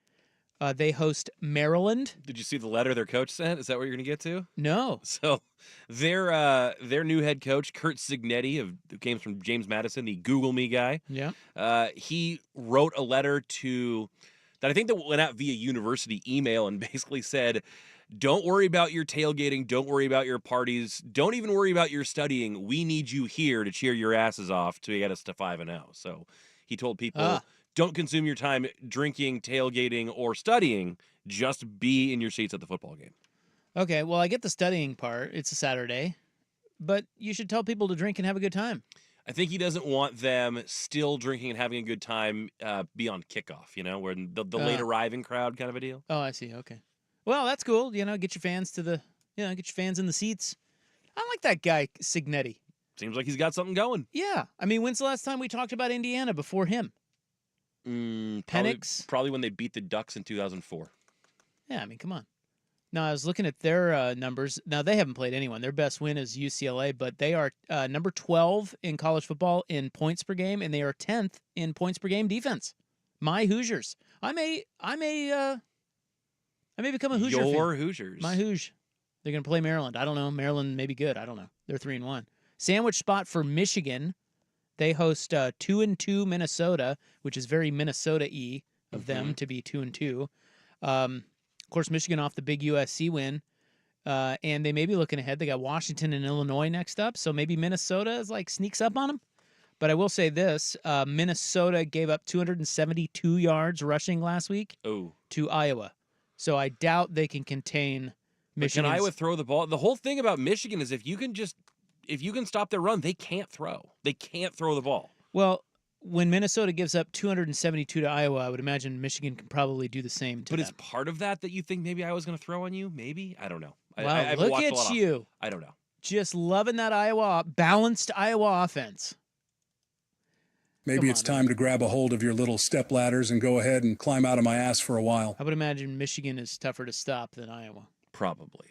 They host Maryland. Did you see the letter their coach sent? Is that what you're going to get to? No. So their new head coach, Kurt Signetti, who came from James Madison, the Google Me guy. Yeah. He wrote a letter that I think that went out via university email and basically said, don't worry about your tailgating. Don't worry about your parties. Don't even worry about your studying. We need you here to cheer your asses off to get us to 5-0. So he told people, don't consume your time drinking, tailgating, or studying. Just be in your seats at the football game. Okay, well, I get the studying part. It's a Saturday. But you should tell people to drink and have a good time. I think he doesn't want them still drinking and having a good time beyond kickoff, where the late arriving crowd kind of a deal. Oh, I see. Okay. Well, that's cool. Get your fans get your fans in the seats. I like that guy, Signetti. Seems like he's got something going. Yeah. I mean, when's the last time we talked about Indiana before him? Penix? Probably when they beat the Ducks in 2004. Yeah, I mean, come on. Now, I was looking at their numbers. Now, they haven't played anyone. Their best win is UCLA, but they are number 12 in college football in points per game, and they are 10th in points per game defense. My Hoosiers. I may become a Hoosier Your fan. Hoosiers. My Hoosiers. They're going to play Maryland. I don't know. Maryland may be good. I don't know. They're 3-1. Sandwich spot for Michigan. They host 2-2 Minnesota, which is very Minnesota-y of them to be 2-2. Of course, Michigan off the big USC win, and they may be looking ahead. They got Washington and Illinois next up, so maybe Minnesota is sneaks up on them. But I will say this: Minnesota gave up 272 yards rushing last week to Iowa, so I doubt they can contain Michigan. Can Iowa throw the ball? The whole thing about Michigan is if you can stop their run, they can't throw. They can't throw the ball. Well, when Minnesota gives up 272 to Iowa, I would imagine Michigan can probably do the same to But them. is part of that you think maybe Iowa's going to throw on you? Maybe? I don't know. Wow, look at you. I don't know. Just loving that balanced Iowa offense. Maybe it's time to grab a hold of your little step ladders and go ahead and climb out of my ass for a while. I would imagine Michigan is tougher to stop than Iowa. Probably.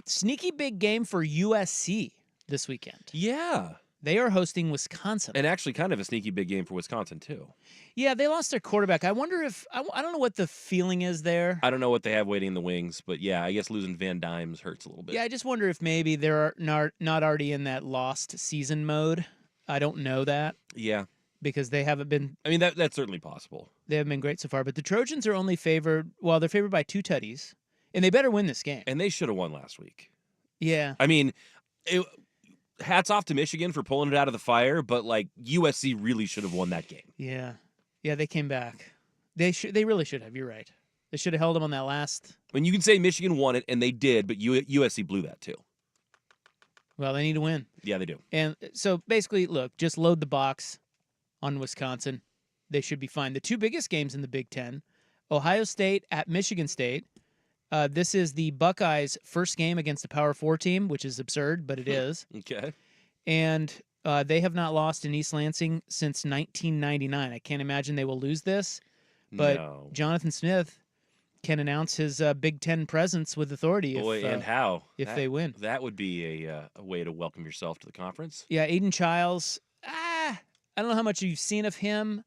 Sneaky big game for USC this weekend. Yeah. They are hosting Wisconsin. And actually kind of a sneaky big game for Wisconsin, too. Yeah, they lost their quarterback. I wonder if – I don't know what the feeling is there. I don't know what they have waiting in the wings, but yeah, I guess losing Van Dymes hurts a little bit. Yeah, I just wonder if maybe they're not already in that lost season mode. I don't know that. Yeah. Because they haven't been – I mean, that's certainly possible. They haven't been great so far. But the Trojans are only favored – well, they're favored by 2 tutties. And they better win this game. And they should have won last week. Yeah. I mean, hats off to Michigan for pulling it out of the fire, but USC really should have won that game. Yeah. Yeah, they came back. They really should have. You're right. They should have held them on that last. When you can say Michigan won it, and they did, but USC blew that too. Well, they need to win. Yeah, they do. And so basically, look, just load the box on Wisconsin. They should be fine. The 2 biggest games in the Big Ten, Ohio State at Michigan State. This is the Buckeyes' first game against a Power 4 team, which is absurd, but it is. Okay. And they have not lost in East Lansing since 1999. I can't imagine they will lose this. But no. Jonathan Smith can announce his Big Ten presence with authority. And how? If they win. That would be a way to welcome yourself to the conference. Yeah, Aiden Childs. I don't know how much you've seen of him.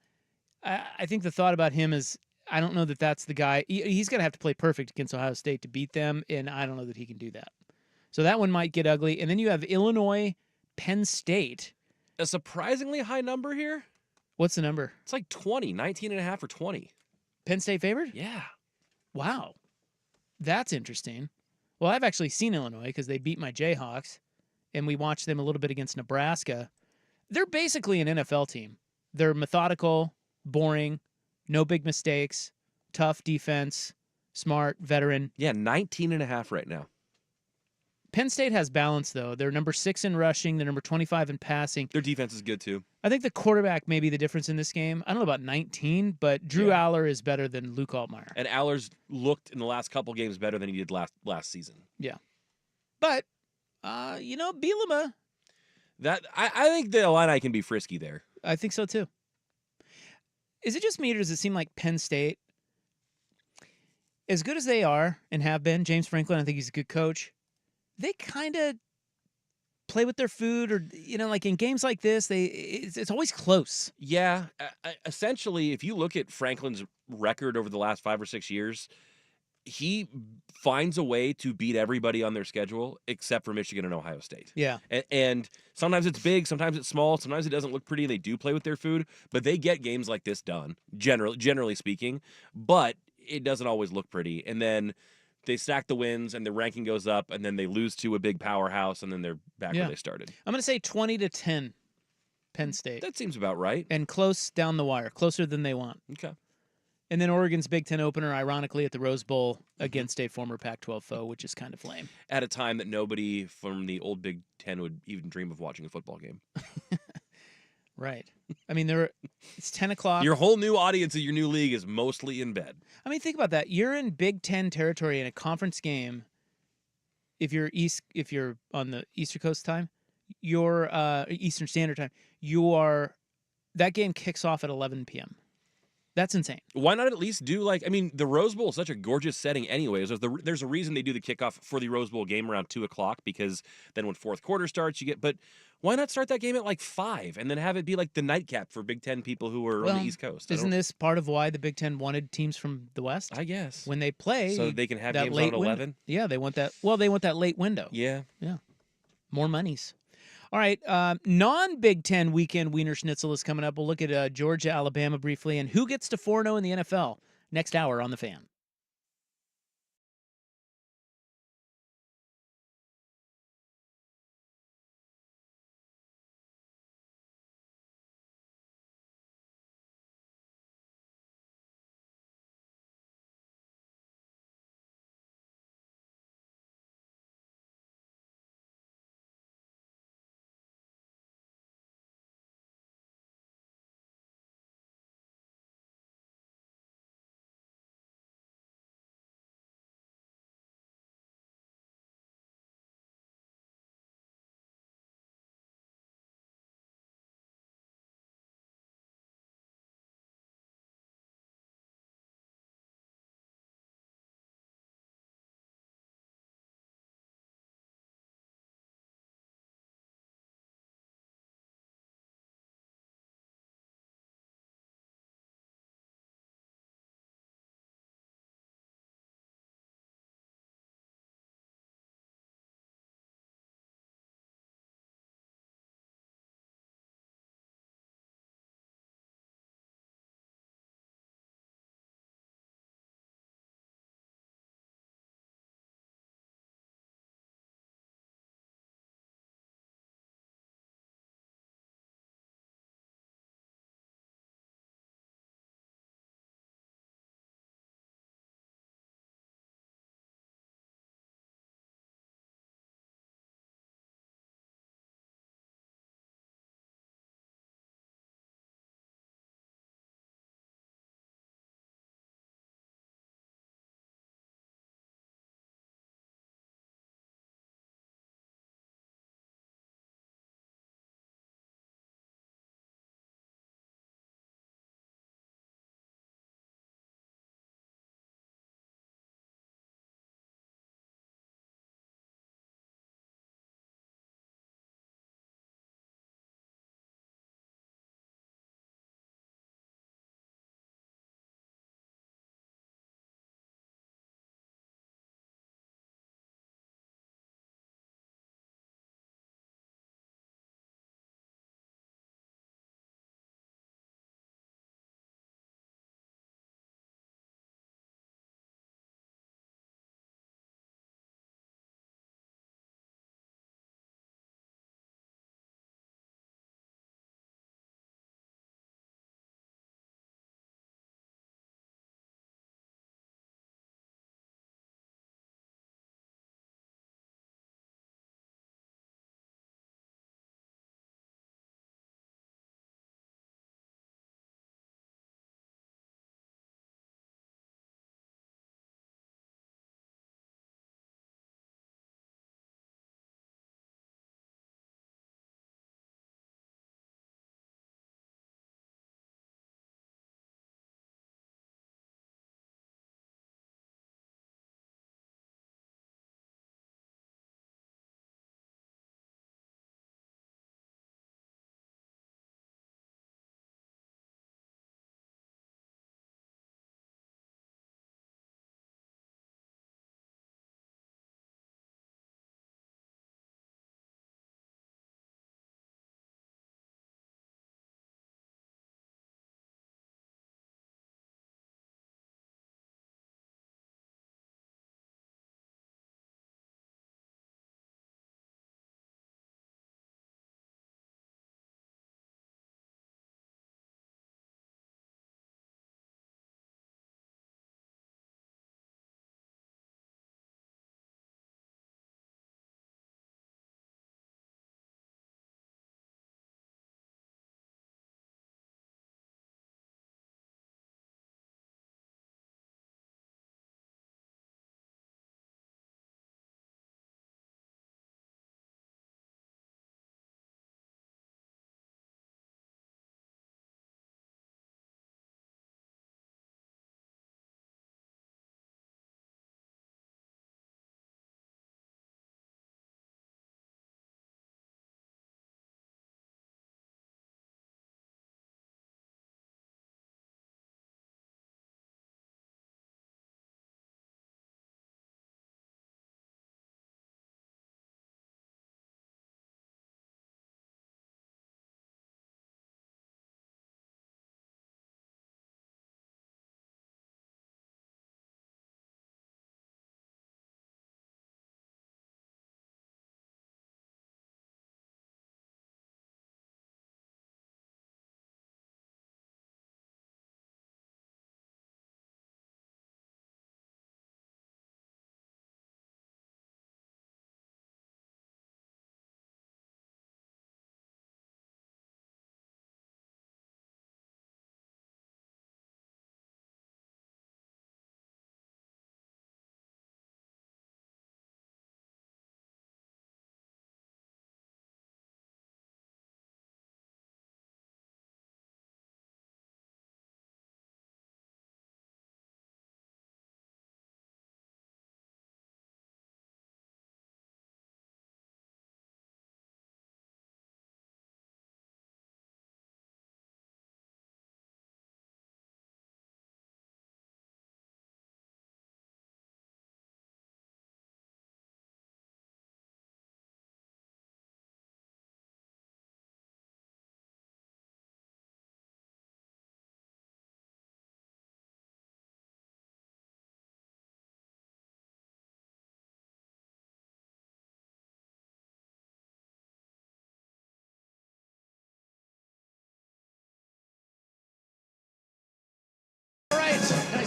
I think the thought about him is, I don't know that that's the guy. He's going to have to play perfect against Ohio State to beat them, and I don't know that he can do that. So that one might get ugly. And then you have Illinois, Penn State. A surprisingly high number here. What's the number? It's 20, 19.5 or 20. Penn State favored? Yeah. Wow. That's interesting. Well, I've actually seen Illinois because they beat my Jayhawks, and we watched them a little bit against Nebraska. They're basically an NFL team. They're methodical, boring, no big mistakes, tough defense, smart, veteran. Yeah, 19.5 right now. Penn State has balance, though. They're number 6 in rushing. They're number 25 in passing. Their defense is good, too. I think the quarterback may be the difference in this game. I don't know about 19, but Drew Aller is better than Luke Altmaier. And Aller's looked in the last couple games better than he did last season. Yeah. But Bielema. I think the Illini can be frisky there. I think so too. Is it just me, or does it seem like Penn State, as good as they are and have been, James Franklin, I think he's a good coach, they kind of play with their food, or like in games like this, it's always close. Yeah, essentially, if you look at Franklin's record over the last 5 or 6 years, he finds a way to beat everybody on their schedule except for Michigan and Ohio State. Yeah. And sometimes it's big, sometimes it's small, sometimes it doesn't look pretty. They do play with their food, but they get games like this done, generally speaking. But it doesn't always look pretty. And then they stack the wins and the ranking goes up, and then they lose to a big powerhouse, and then they're back where they started. I'm going to say 20-10 Penn State. That seems about right. And close down the wire, closer than they want. Okay. And then Oregon's Big Ten opener, ironically, at the Rose Bowl against a former Pac-12 foe, which is kind of lame. At a time that nobody from the old Big Ten would even dream of watching a football game. Right. I mean, it's 10 o'clock. Your whole new audience of your new league is mostly in bed. I mean, think about that. You're in Big Ten territory in a conference game. If you're on the Eastern Coast time, you're Eastern Standard Time. That game kicks off at 11 p.m. That's insane. Why not at least do the Rose Bowl is such a gorgeous setting anyways. There's a reason they do the kickoff for the Rose Bowl game around 2 o'clock, because then when fourth quarter starts, but why not start that game at 5 and then have it be like the nightcap for Big Ten people who are on the East Coast? Isn't this part of why the Big Ten wanted teams from the West? I guess. When they play. So they can have that games late on at 11? Yeah, they want that. Well, they want that late window. Yeah. Yeah. More monies. All right, non-Big Ten weekend Wiener Schnitzel is coming up. We'll look at Georgia, Alabama briefly, and who gets to 4-0 in the NFL next hour on The Fan.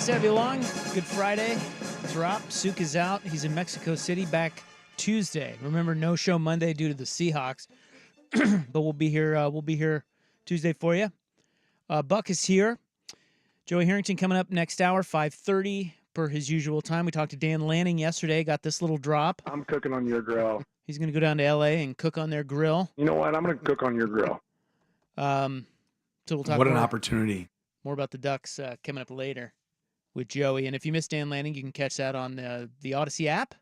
to have you along. Good Friday. Drop. Suk is out. He's in Mexico City. Back Tuesday. Remember, no show Monday due to the Seahawks. But we'll be here. We'll be here Tuesday for you. Buck is here. Joey Harrington coming up next hour, 5:30 per his usual time. We talked to Dan Lanning yesterday. Got this little drop. I'm cooking on your grill. He's going to go down to L.A. and cook on their grill. You know what? I'm going to cook on your grill. So we'll talk. What an more, opportunity. More about the Ducks coming up later with Joey. And if you missed Dan Lanning, you can catch that on the Odyssey app,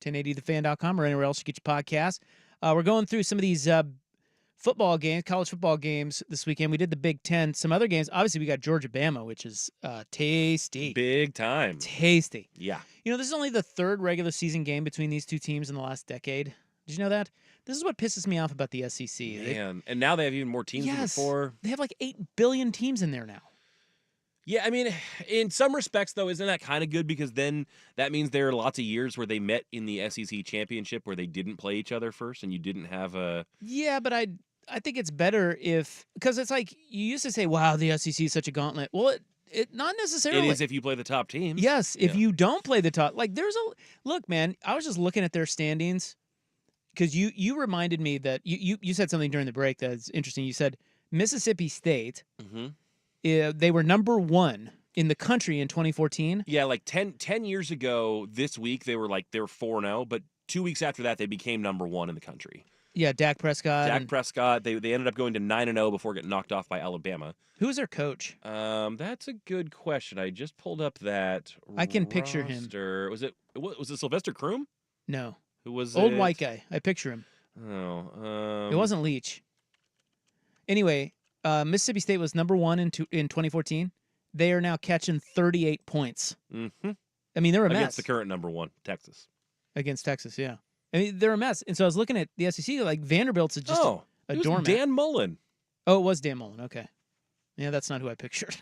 1080thefan.com, or anywhere else you get your podcast. We're going through some of these football games, college football games this weekend. We did the Big Ten. Some other games. Obviously, we got Georgia-Bama, which is tasty. Big time. Tasty. Yeah. You know, this is only the third regular season game between these two teams in the last decade. Did you know that? This is what pisses me off about the SEC. Man, and now they have even more teams than before. They have like 8 billion teams in there now. Yeah, I mean, in some respects, though, isn't that kind of good? Because then that means there are lots of years where they met in the SEC championship where they didn't play each other first, and you didn't have a... Yeah, but I think it's better if... Because it's like, you used to say, wow, the SEC is such a gauntlet. Well, it not necessarily. It is if you play the top teams. Yes, if you don't play the top... Like, there's a... Look, man, I was just looking at their standings, because you reminded me that... You said something during the break that's interesting. You said Mississippi State... Mm-hmm. They were number 1 in the country in 2014. Yeah, like 10 years ago this week, they were 4-0, but 2 weeks after that, they became number 1 in the country. Yeah, Dak Prescott. Prescott, they ended up going to 9-0 before getting knocked off by Alabama. Who was their coach? That's a good question. I just pulled up that I can picture him. Was it Sylvester Croom? No. Who was Old it? white guy. I picture him. Oh. It wasn't Leach. Anyway, Mississippi State was number 1 in 2014. They are now catching 38 points. Mm-hmm. I mean, they're a mess. Against the current number 1, Texas. Against Texas, yeah. I mean, they're a mess. And so I was looking at the SEC, like Vanderbilt's just a it was doormat. Dan Mullen. Oh, it was Dan Mullen. Okay. Yeah, that's not who I pictured.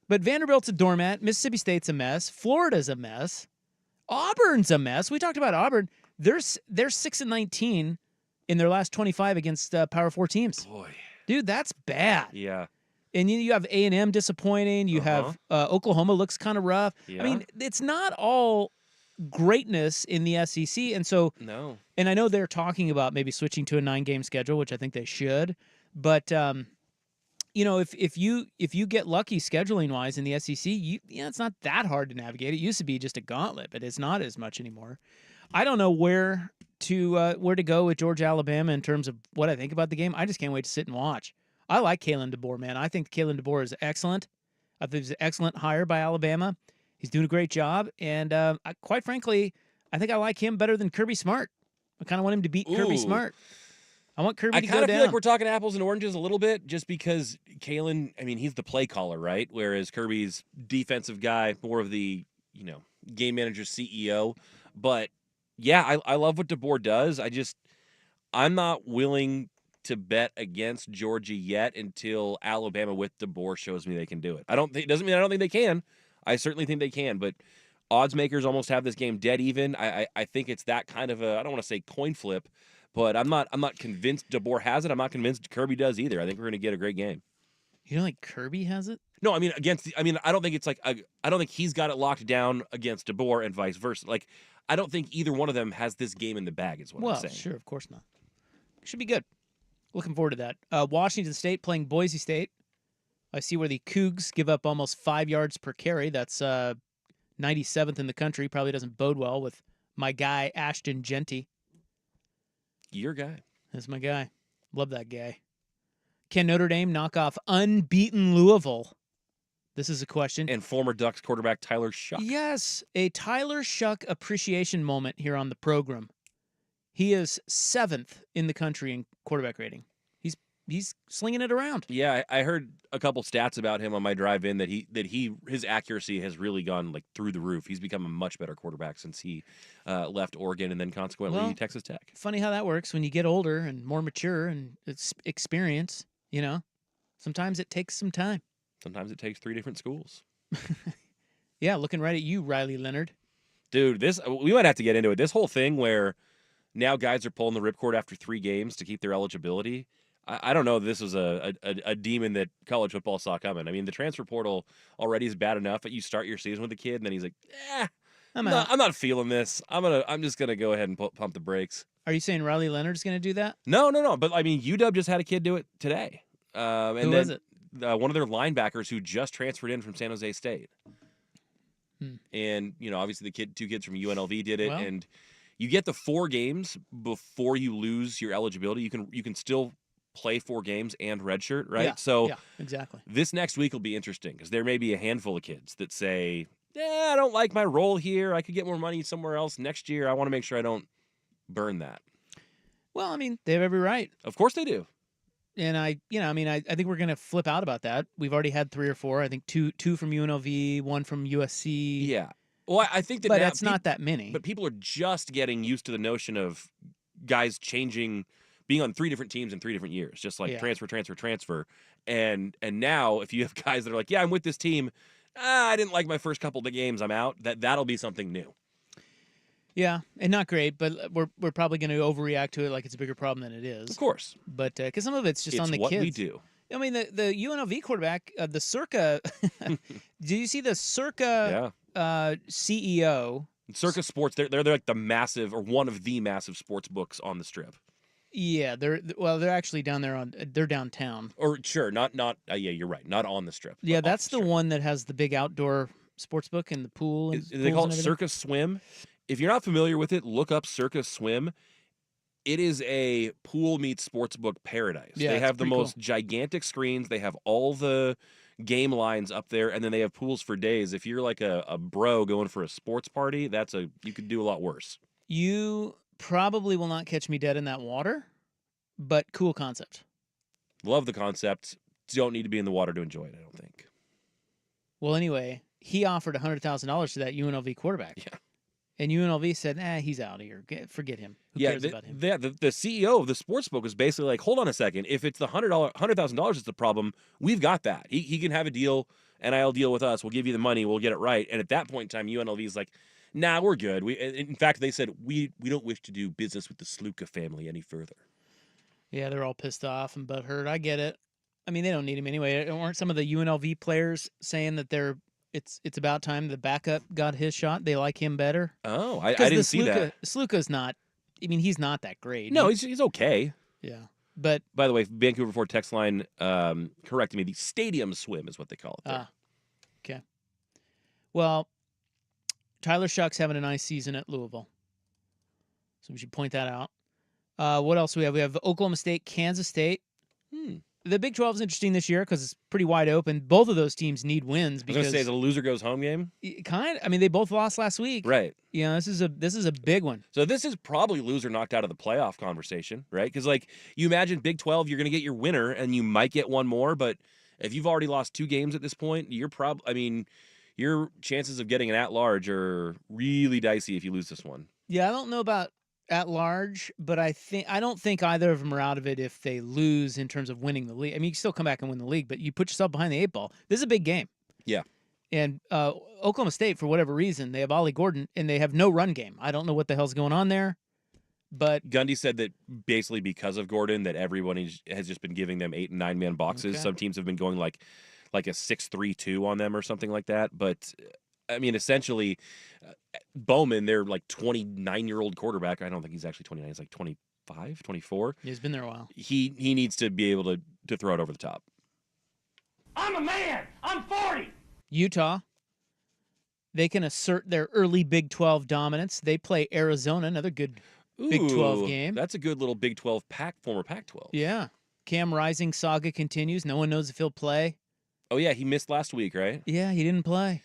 But Vanderbilt's a doormat. Mississippi State's a mess. Florida's a mess. Auburn's a mess. We talked about Auburn. They're 6-19 in their last 25 against Power 4 teams. Boy. Dude, that's bad. Yeah. And you have A&M disappointing. You have Oklahoma looks kind of rough. Yeah. I mean, it's not all greatness in the SEC. And so, no. And I know they're talking about maybe switching to a 9-game schedule, which I think they should. But, you know, if you get lucky scheduling wise in the SEC, it's not that hard to navigate. It used to be just a gauntlet, but it's not as much anymore. I don't know where to go with Georgia, Alabama in terms of what I think about the game. I just can't wait to sit and watch. I like Kalen DeBoer, man. I think Kalen DeBoer is excellent. I think he's an excellent hire by Alabama. He's doing a great job, and quite frankly, I think I like him better than Kirby Smart. I kind of want him to beat Kirby Smart. I want Kirby to go down. I kind of feel like we're talking apples and oranges a little bit, just because Kalen, I mean, he's the play caller, right? Whereas Kirby's defensive guy, more of the, game manager, CEO. But yeah, I love what DeBoer does. I'm not willing to bet against Georgia yet until Alabama with DeBoer shows me they can do it. Doesn't mean I don't think they can. I certainly think they can, but odds makers almost have this game dead even. I think it's that kind of I don't want to say coin flip, but I'm not convinced DeBoer has it. I'm not convinced Kirby does either. I think we're going to get a great game. You don't think Kirby has it? No, I mean I don't think it's I don't think he's got it locked down against DeBoer and vice versa. I don't think either one of them has this game in the bag is what I'm saying. Well, sure, of course not. Should be good. Looking forward to that. Washington State playing Boise State. I see where the Cougs give up almost 5 yards per carry. That's 97th in the country. Probably doesn't bode well with my guy, Ashton Genty. Your guy. That's my guy. Love that guy. Can Notre Dame knock off unbeaten Louisville? This is a question. And former Ducks quarterback Tyler Shuck. Yes, a Tyler Shuck appreciation moment here on the program. He is 7th in the country in quarterback rating. He's slinging it around. Yeah, I heard a couple stats about him on my drive in that his accuracy has really gone through the roof. He's become a much better quarterback since he left Oregon and then consequently Texas Tech. Funny how that works when you get older and more mature and it's experience. Sometimes it takes some time. Sometimes it takes 3 different schools. Yeah, looking right at you, Riley Leonard. Dude, we might have to get into it. This whole thing where now guys are pulling the ripcord after 3 games to keep their eligibility. I don't know if this was a demon that college football saw coming. I mean, the transfer portal already is bad enough, but you start your season with a kid, and then he's like, I'm not feeling this. I'm just gonna go ahead and pump the brakes. Are you saying Riley Leonard's going to do that? No. But I mean, UW just had a kid do it today. And Who then, was it? One of their linebackers who just transferred in from San Jose State. Hmm. And obviously the two kids from UNLV did it, Well, and you get the 4 games before you lose your eligibility. You can still play 4 games and redshirt, right? Yeah, So yeah, exactly. this next week will be interesting because there may be a handful of kids that say, I don't like my role here. I could get more money somewhere else next year. I want to make sure I don't burn that. Well, I mean, they have every right. Of course they do. And I think we're going to flip out about that. We've already had 3 or 4. I think two from UNLV, 1 from USC. Yeah. Well, I think that But now that's not that many. But people are just getting used to the notion of guys being on 3 different teams in 3 different years, just like transfer. And now if you have guys that are like, I'm with this team, I didn't like my first couple of games, I'm out, that'll be something new. Yeah, and not great, but we're probably going to overreact to it like it's a bigger problem than it is. Of course. But because some of it's just on the what kids. we do. I mean, the UNLV quarterback, the Circa. Do you see the Circa CEO? Circa Sports, they're like the massive, or one of the massive sports books on the Strip. Yeah, they're actually down there they're downtown. Or sure, not you're right, not on the Strip. Yeah, that's the one that has the big outdoor sports book and the pool. And they call it everything. Circa Swim. If you're not familiar with it, look up Circa Swim. It is a pool meets sportsbook paradise. Yeah, they have the most cool. gigantic screens. They have all the game lines up there, and then they have pools for days. If you're like a bro going for a sports party, you could do a lot worse. You probably will not catch me dead in that water, but cool concept. Love the concept. Don't need to be in the water to enjoy it, I don't think. Well, anyway, he offered $100,000 to that UNLV quarterback. Yeah. And UNLV said, he's out of here. Forget him. Who cares about him? The CEO of the sportsbook was basically like, hold on a second. If it's the $100,000 is the problem, we've got that. He can have a deal, NIL deal with us. We'll give you the money. We'll get it right. And at that point in time, UNLV is like, nah, we're good. In fact, they said, we don't wish to do business with the Sluka family any further. Yeah, they're all pissed off and butthurt. I get it. I mean, they don't need him anyway. Weren't some of the UNLV players saying that it's about time the backup got his shot? They like him better. Oh, I didn't see that. Sluka's not. I mean, he's not that great. No, he's okay. Yeah, but by the way, Vancouver Ford text line corrected me. The stadium swim is what they call it there. Okay. Well, Tyler Shuck's having a nice season at Louisville, so we should point that out. What else do we have? We have Oklahoma State, Kansas State. The Big 12 is interesting this year because it's pretty wide open. Both of those teams need wins. Because I was going to say, the loser goes home game? I mean, they both lost last week. Right. Yeah, this is a big one. So this is probably loser knocked out of the playoff conversation, right? Because, you imagine Big 12, you're going to get your winner, and you might get one more. But if you've already lost 2 games at this point, your chances of getting an at-large are really dicey if you lose this one. Yeah, I don't know about at large, but I don't think either of them are out of it if they lose in terms of winning the league. I mean, you can still come back and win the league, but you put yourself behind the 8 ball. This is a big game. Yeah. And Oklahoma State, for whatever reason, they have Ollie Gordon, and they have no run game. I don't know what the hell's going on there, but Gundy said that basically because of Gordon, that everyone has just been giving them 8 and 9 man boxes. Okay. Some teams have been going like a 6-3-2 on them or something like that. But I mean, essentially, Bowman, their 29-year-old quarterback. I don't think he's actually 29. He's like 25, 24. He's been there a while. He needs to be able to throw it over the top. I'm a man. I'm 40. Utah, they can assert their early Big 12 dominance. They play Arizona, another good Big 12 game. That's a good little Big 12 former Pac-12. Yeah. Cam Rising saga continues. No one knows if he'll play. Oh, yeah, he missed last week, right? Yeah, he didn't play.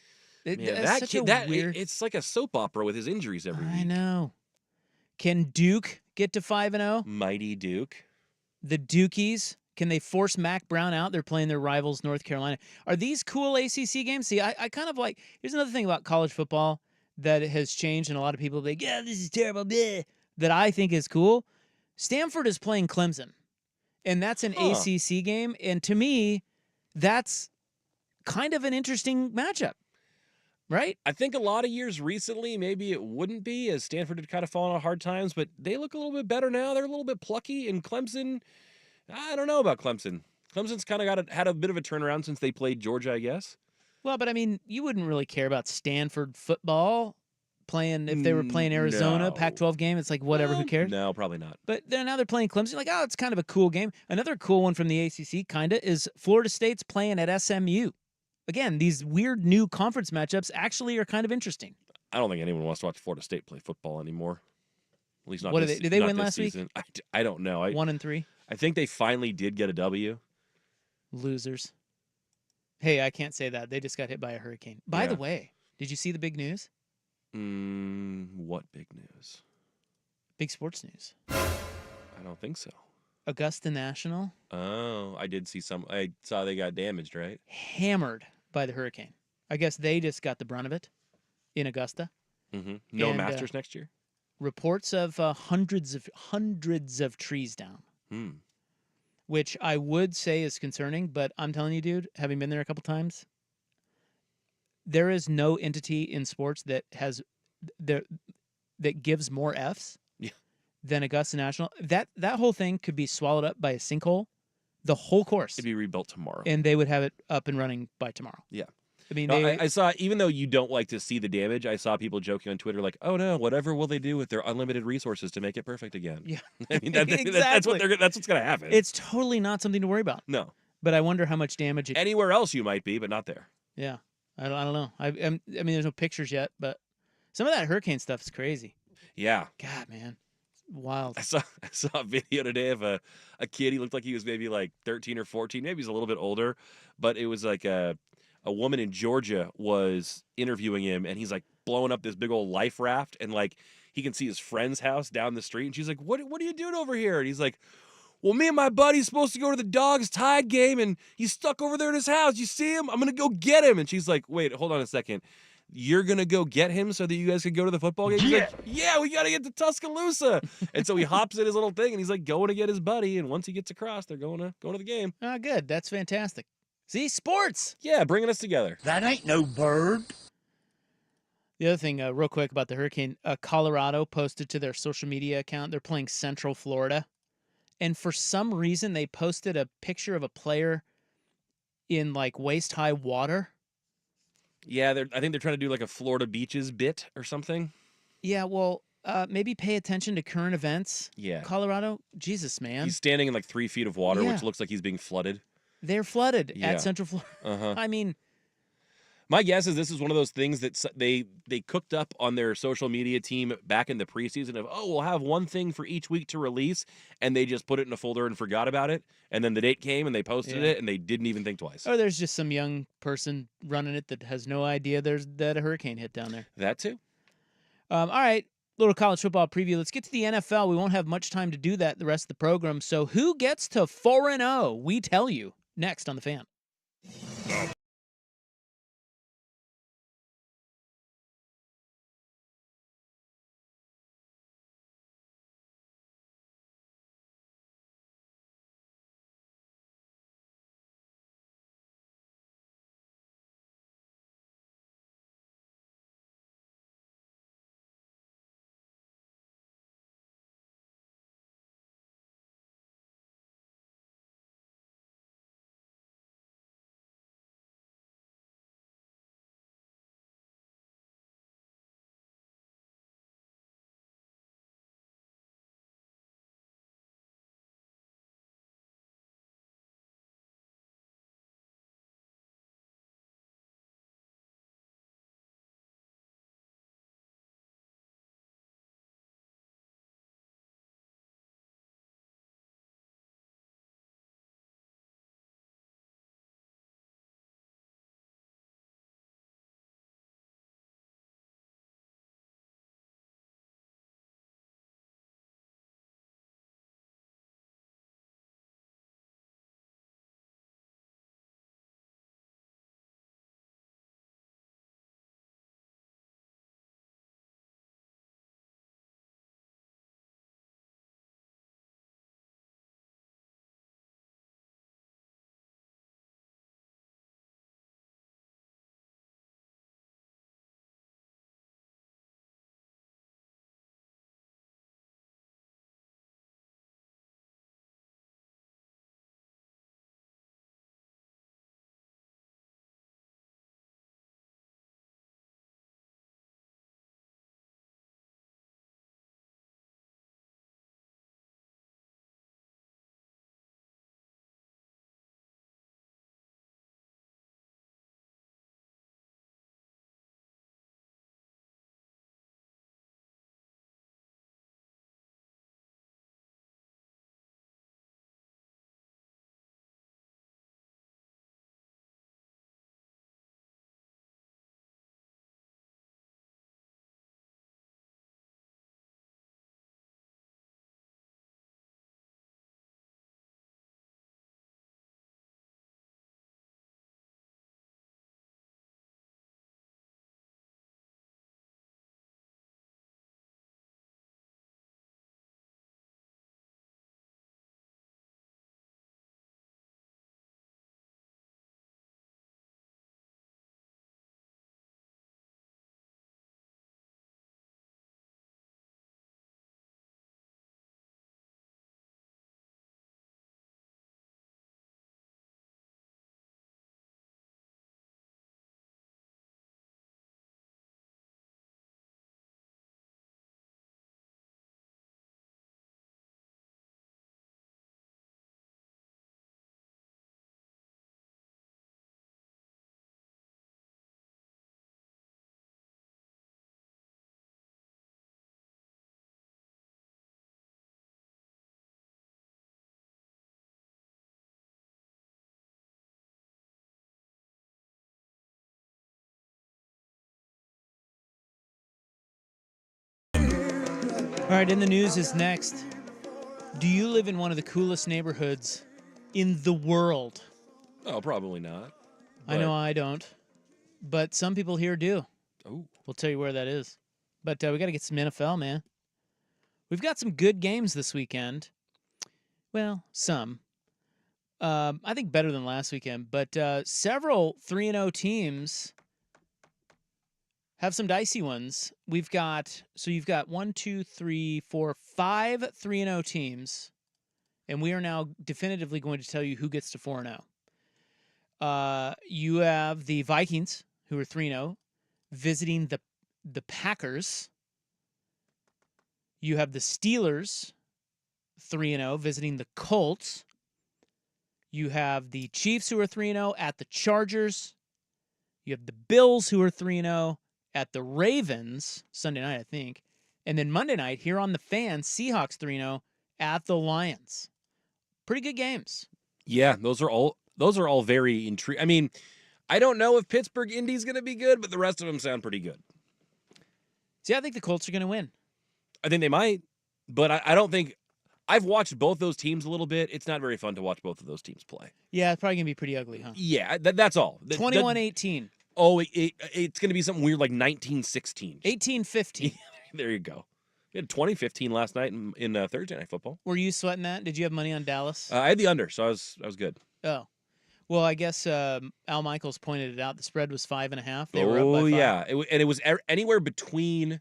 It's like a soap opera with his injuries every week. I know. Can Duke get to 5-0? Mighty Duke. The Dukies, can they force Mac Brown out? They're playing their rivals, North Carolina. Are these cool ACC games? See, I kind of like. Here's another thing about college football that has changed, and a lot of people are like, yeah, this is terrible. Bleh, that I think is cool. Stanford is playing Clemson, and that's an ACC game. And to me, that's kind of an interesting matchup. Right? I think a lot of years recently, maybe it wouldn't be, as Stanford had kind of fallen on hard times, but they look a little bit better now. They're a little bit plucky, and Clemson, I don't know about Clemson. Clemson's kind of had a bit of a turnaround since they played Georgia, I guess. Well, but I mean, you wouldn't really care about Stanford football playing if they were playing Arizona, No. Pac-12 game. It's like whatever, who Well, cares? No, probably not. But now they're playing Clemson. Like, oh, it's kind of a cool game. Another cool one from the ACC, kinda, is Florida State's playing at SMU. Again, these weird new conference matchups actually are kind of interesting. I don't think anyone wants to watch Florida State play football anymore. At least not What this, did they not win this last week? season. I don't know. 1-3. I think they finally did get a W. Losers. Hey, I can't say that. They just got hit by a hurricane. By the Yeah. way, did you see the big news? What big news? Big sports news. I don't think so. Augusta National Oh, I did see some. I saw they got damaged, right? hammered by the hurricane. I guess they just got the brunt of it in Augusta. Mm-hmm. No And, Masters next year? Reports of hundreds of trees down, Hmm. which I would say is concerning. But I'm telling you, dude, having been there a couple times, there is no entity in sports that has that gives more Fs Yeah. than Augusta National. That whole thing could be swallowed up by a sinkhole, the whole course, It'd be rebuilt tomorrow. and they would have it up and running by tomorrow. Yeah. I mean, No, they, I saw, even though you don't like to see the damage, I saw people joking on Twitter like, "Oh no, whatever will they do with their unlimited resources to make it perfect again?" Yeah. I mean Exactly. that's what's gonna happen. It's totally not something to worry about. no. But I wonder how much damage it. Anywhere else you might be, but not there. Yeah, I don't know. I mean, there's no pictures yet, but some of that hurricane stuff is crazy. Yeah. God, man, it's wild. I saw a video today of a kid. He looked like he was maybe like 13 or 14. Maybe he's a little bit older, but it was like a woman in Georgia was interviewing him, and he's like blowing up this big old life raft, and like he can see his friend's house down the street, and she's like, "What are you doing over here?" And he's like, "Well, me and my buddy's supposed to go to the Dogs Tide game, and he's stuck over there in his house. You see him? I'm gonna go get him." And she's like, "Wait, hold on a second. You're gonna go get him so that you guys can go to the football game?" He's like, "Yeah, we gotta get to Tuscaloosa." And so he hops in his little thing, and he's like going to get his buddy. And once he gets across, they're going to the game. Ah, good. That's fantastic. See, sports. Yeah, bringing us together. That ain't no bird. The other thing, real quick about the hurricane, Colorado posted to their social media account. They're playing Central Florida, and for some reason, they posted a picture of a player in like waist high water. Yeah, I think they're trying to do like a Florida beaches bit or something. Yeah, well, maybe pay attention to current events. Yeah. Colorado, Jesus, man, He's standing in like 3 feet of water, Yeah. which looks like he's being flooded. they're flooded Yeah. at Central Florida. Uh-huh. I mean, My guess is this is one of those things that they cooked up on their social media team back in the preseason of, oh, we'll have one thing for each week to release, and they just put it in a folder and forgot about it. And then the date came and they posted Yeah. it, and they didn't even think twice. or there's just some young person running it that has no idea that a hurricane hit down there. That too. All right, little college football preview. Let's get to the NFL. We won't have much time to do that the rest of the program. So who gets to 4-0? We tell you next on The Fan. All right, in the news is next. Do you live in one of the coolest neighborhoods in the world? Oh, probably not. I know I don't, but some people here do. Oh, We'll tell you where that is. But we got to get some NFL, man. We've got some good games this weekend. Well, some. I think better than last weekend, but several 3-0 teams have some dicey ones. You've got 1, 2, 3, 4, 5 3-0 teams, and we are now definitively going to tell you who gets to 4-0. You have the Vikings, who are 3-0, visiting the Packers. You have the Steelers, 3-0, visiting the Colts. You have the Chiefs, who are 3-0, at the Chargers. You have the Bills, who are 3-0, at the Ravens, Sunday night, I think. And then Monday night, here on the Fan, Seahawks 3-0 at the Lions. Pretty good games. yeah, those are all very intriguing. I mean, I don't know if Pittsburgh Indy's going to be good, but the rest of them sound pretty good. See, I think the Colts are going to win. I think they might, but I don't think I've watched both those teams a little bit. It's not very fun to watch both of those teams play. Yeah, it's probably going to be pretty ugly, huh? Yeah, that's all. 21-18. Oh, it's going to be something weird like 1916. 18-15. There you go. We had 2015 last night in Thursday Night Football. Were you sweating that? Did you have money on Dallas? I had the under, so I was good. Oh. Well, I guess Al Michaels pointed it out. The spread was 5.5. They were up by 5. Yeah. And it was anywhere between,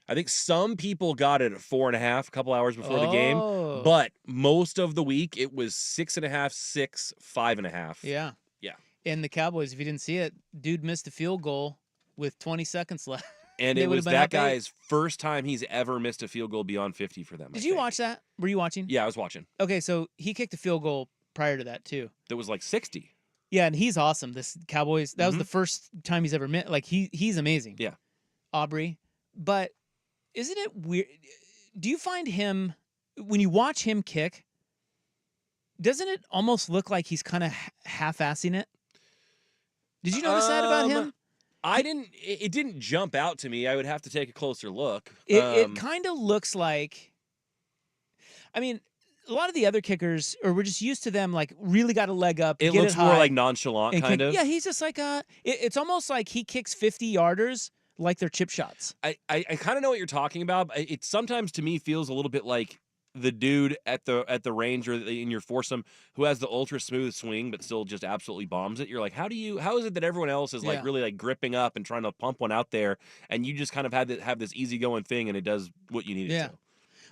I think some people got it at 4.5 a couple hours before the game. But most of the week, it was 6.5, 6, 5.5. Yeah. Yeah. And the Cowboys, if you didn't see it, dude missed a field goal with 20 seconds left. And They it would've was been that up 8. guy's first time he's ever missed a field goal beyond 50 for them. Did you watch that? Were you watching? Yeah, I was watching. Okay, so he kicked a field goal prior to that, too. That was like 60. Yeah, and he's awesome. This Cowboys, that was the first time he's ever met. Like, he's amazing. Yeah. Aubrey. But isn't it weird? Do you find him, when you watch him kick, doesn't it almost look like he's kind of half-assing it? Did you notice that about him? I didn't. It didn't jump out to me. I would have to take a closer look. It kind of looks like, I mean, a lot of the other kickers, or we're just used to them, like, really got a leg up. It get looks it more high like nonchalant, kind of. Yeah, he's just like, it's almost like he kicks 50-yarders like they're chip shots. I kind of know what you're talking about. It sometimes to me feels a little bit like the dude at the range or in your foursome who has the ultra smooth swing but still just absolutely bombs it. You're like, how is it that everyone else is like really like gripping up and trying to pump one out there, and you just kind of have this easygoing thing and it does what you need it to?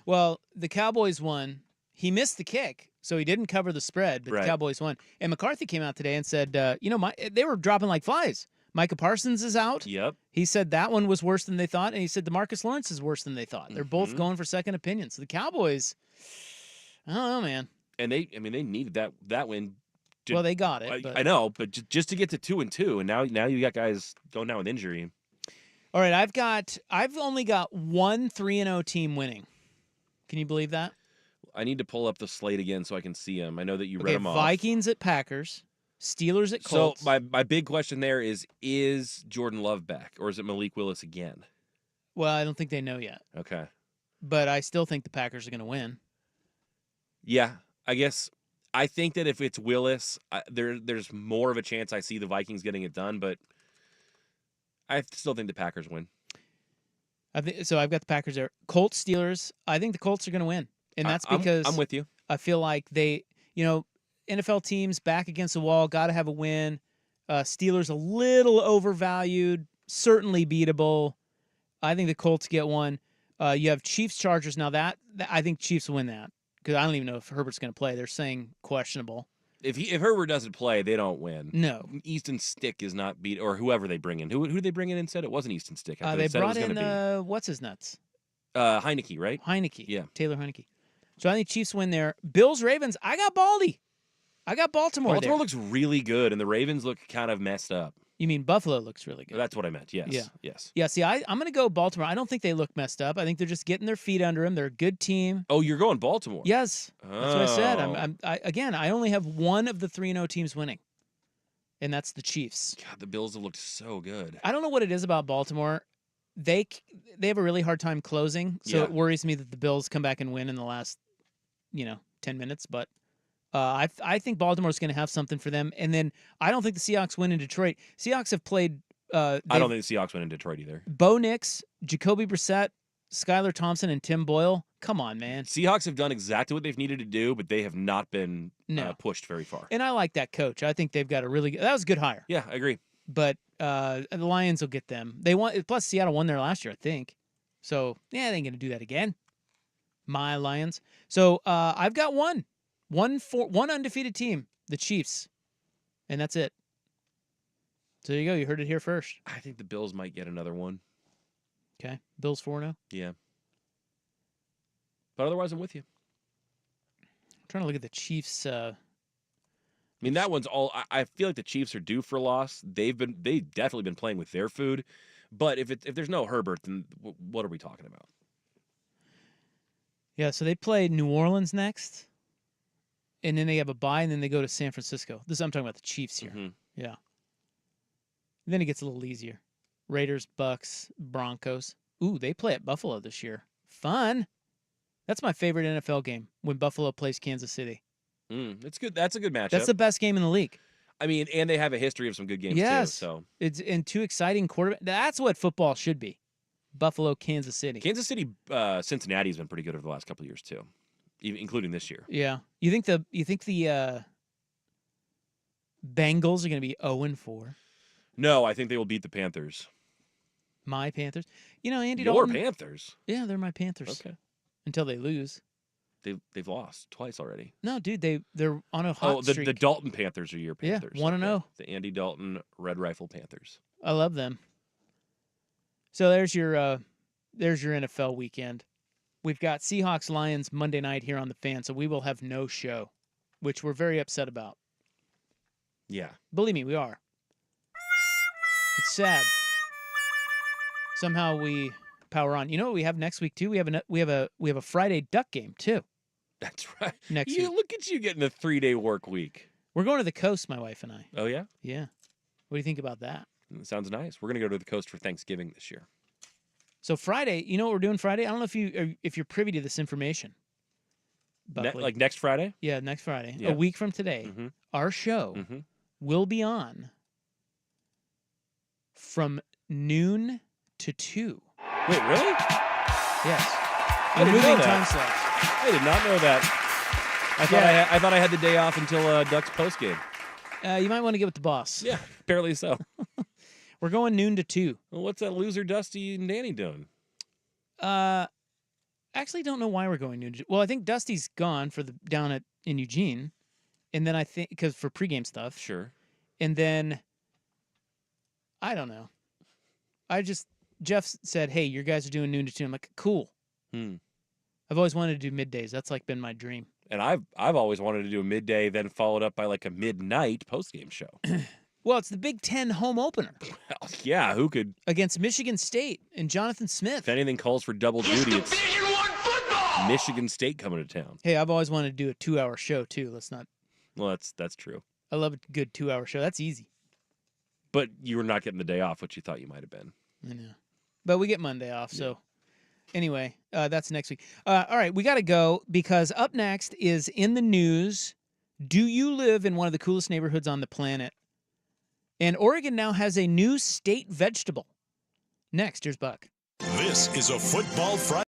Well, the Cowboys won. He missed the kick, so he didn't cover the spread, but the Cowboys won. And McCarthy came out today and said, they were dropping like flies. Micah Parsons is out. Yep. He said that one was worse than they thought, and he said DeMarcus Lawrence is worse than they thought. They're both going for second opinions. So the Cowboys, I don't know, man. And they needed that win. Well, they got it. I know, but just to get to 2-2, and now you got guys going down with injury. All right, I've only got one 3-0 team winning. Can you believe that? I need to pull up the slate again so I can see them. I know that you read them off. Vikings at Packers. Steelers at Colts. So my big question there is Jordan Love back, or is it Malik Willis again? Well, I don't think they know yet. Okay. But I still think the Packers are going to win. Yeah, I guess I think that if it's Willis, there's more of a chance I see the Vikings getting it done, but I still think the Packers win. So I've got the Packers there. Colts, Steelers. I think the Colts are going to win. And that's because I'm with you. I feel like NFL teams back against the wall, got to have a win. Steelers a little overvalued, certainly beatable. I think the Colts get one. You have Chiefs, Chargers. Now that I think Chiefs win that because I don't even know if Herbert's going to play. They're saying questionable. If Herbert doesn't play, they don't win. No. Easton Stick is not beat, or whoever they bring in. Who did they bring in instead? It wasn't Easton Stick. They brought in what's his nuts? Heineke, right? Heineke. Yeah. Taylor Heineke. So I think Chiefs win there. Bills, Ravens. I got Baldy. I got Baltimore there. Baltimore looks really good, and the Ravens look kind of messed up. You mean Buffalo looks really good? That's what I meant. Yes. Yeah. Yes. Yeah. See, I'm going to go Baltimore. I don't think they look messed up. I think they're just getting their feet under them. They're a good team. Oh, you're going Baltimore? Yes. That's what I said. Oh. I only have one of the 3-0 teams winning, and that's the Chiefs. God, the Bills have looked so good. I don't know what it is about Baltimore. they have a really hard time closing, so Yeah. it worries me that the Bills come back and win in the last 10 minutes. But I think Baltimore's going to have something for them, and then I don't think the Seahawks win in Detroit. Seahawks have played. I don't think the Seahawks win in Detroit either. Bo Nix, Jacoby Brissett, Skylar Thompson, and Tim Boyle. Come on, man. Seahawks have done exactly what they've needed to do, but they have not been pushed very far. And I like that coach. I think they've got a really good. That was a good hire. Yeah, I agree. But the Lions will get them. They want. Plus, Seattle won there last year, I think. So yeah, they ain't gonna do that again. My Lions. So I've got one undefeated team, the Chiefs, and that's it. So there you go. You heard it here first. I think the Bills might get another one. Okay, Bills 4-0. Yeah. But otherwise, I'm with you. I'm trying to look at the Chiefs. I mean, that one's all. I feel like the Chiefs are due for a loss. They've definitely been playing with their food. But if there's no Herbert, then what are we talking about? Yeah, so they play New Orleans next, and then they have a bye, and then they go to San Francisco. I'm talking about the Chiefs here. Mm-hmm. Yeah. Then it gets a little easier. Raiders, Bucks, Broncos. Ooh, they play at Buffalo this year. Fun. That's my favorite NFL game, when Buffalo plays Kansas City. It's good. That's a good matchup. That's the best game in the league. I mean, and they have a history of some good games too. So It's in two exciting quarterbacks. That's what football should be. Buffalo, Kansas City. Kansas City, Cincinnati's been pretty good over the last couple of years too, even including this year. Yeah. You think the Bengals are going to be 0-4? No, I think they will beat the Panthers. My Panthers. Andy Your Dalton. Panthers. Yeah, they're my Panthers. Okay. Until they lose. They've lost twice already. No, dude, they're on a hot streak. The Dalton Panthers are your Panthers. Yeah, 1-0. The Andy Dalton Red Rifle Panthers. I love them. So there's your NFL weekend. We've got Seahawks Lions Monday night here on the Fan, so we will have no show, which we're very upset about. Yeah. Believe me, we are. It's sad. Somehow we power on. You know what we have next week too? We have a Friday Duck game too. That's right. Next week. Look at you getting a 3-day work week. We're going to the coast, my wife and I. Oh yeah? Yeah. What do you think about that? Sounds nice. We're gonna go to the coast for Thanksgiving this year. So Friday, you know what we're doing Friday? I don't know if you're privy to this information. Like next Friday? Yeah, next Friday. Yeah. A week from today, our show will be on from noon to 2. Wait, really? Yes. I didn't know Moving that. time slots. I did not know that. I thought I had the day off until Ducks post game. You might want to get with the boss. Yeah, apparently so. We're going noon to 2. Well, what's that loser Dusty and Danny doing? Actually don't know why we're going noon. Well, I think Dusty's gone for down in Eugene, and then I think because for pregame stuff. Sure. And then I don't know. Jeff said, "Hey, your guys are doing noon to 2." I'm like, "Cool." I've always wanted to do middays. That's like been my dream. And I've always wanted to do a midday, then followed up by like a midnight post game show. Well, it's the Big Ten home opener Well, yeah, who could? against Michigan State and Jonathan Smith. If anything calls for double duty, it's Michigan State coming to town. Hey, I've always wanted to do a 2-hour show too. Let's not. Well, that's true. I love a good 2-hour show. That's easy. But you were not getting the day off, which you thought you might have been. I know. But we get Monday off, so anyway, that's next week. All right, we got to go because up next is In the News. Do you live in one of the coolest neighborhoods on the planet? And Oregon now has a new state vegetable. Next, here's Buck. This is a Football Friday.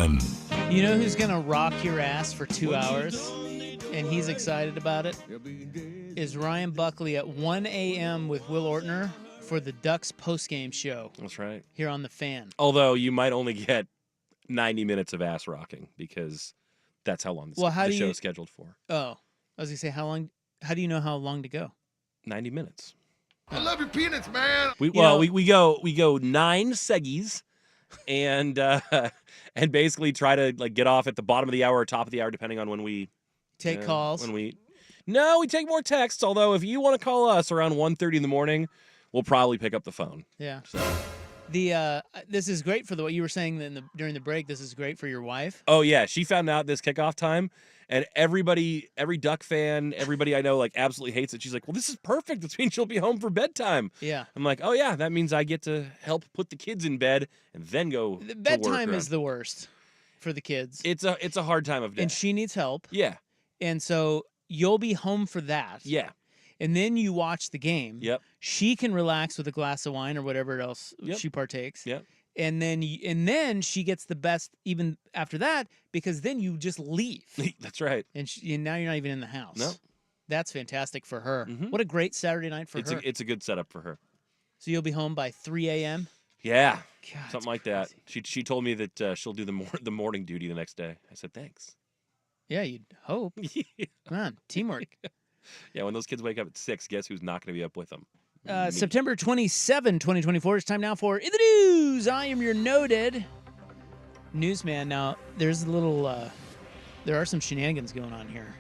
Fan. You know who's going to rock your ass for 2 hours, and he's excited about it, is Ryan Buckley at 1 a.m. with Will Ortner for the Ducks postgame show. That's right. Here on The Fan. Although you might only get 90 minutes of ass rocking because that's how long the show is scheduled for. Oh, I was going to say, how do you know how long to go? 90 minutes. I love your peanuts, man. We go 9 seggies and basically try to like get off at the bottom of the hour or top of the hour depending on when we take calls. We take more texts, although if you want to call us around 1:30 in the morning, we'll probably pick up the phone. Yeah. So. This is great for what you were saying during the break. This is great for your wife. Oh yeah, she found out this kickoff time, and every Duck fan, everybody I know, like absolutely hates it. She's like, "Well, this is perfect. It means she'll be home for bedtime." Yeah. I'm like, "Oh yeah, that means I get to help put the kids in bed and then go." The bedtime is the worst for the kids. It's a hard time of day, and she needs help. Yeah. And so you'll be home for that. Yeah. And then you watch the game. Yep. She can relax with a glass of wine or whatever else she partakes. Yep. And then she gets the best even after that because then you just leave. That's right. And now you're not even in the house. No. That's fantastic for her. Mm-hmm. What a great Saturday night for her. It's a good setup for her. So you'll be home by 3 a.m.? Yeah. God, something like that. She told me that she'll do the morning duty the next day. I said, thanks. Yeah, you'd hope. Yeah. Come on, teamwork. Yeah, when those kids wake up at 6, guess who's not going to be up with them? September 27, 2024. It's time now for In the News. I am your noted newsman. Now, there's there are some shenanigans going on here.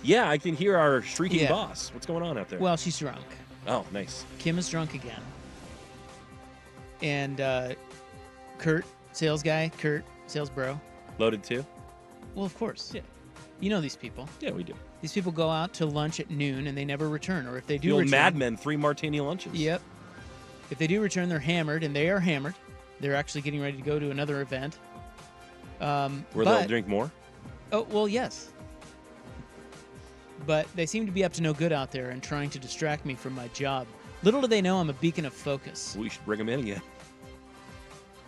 Yeah, I can hear our shrieking boss. What's going on out there? Well, she's drunk. Oh, nice. Kim is drunk again. And Kurt, sales bro. Loaded too? Well, of course. Yeah. You know these people. Yeah, we do. These people go out to lunch at noon and they never return. Or if they do the old return, Mad Men 3 martini lunches. Yep. If they do return, they're hammered, and they are hammered. They're actually getting ready to go to another event. Where they'll drink more? Oh, well, yes. But they seem to be up to no good out there and trying to distract me from my job. Little do they know I'm a beacon of focus. We should bring them in again.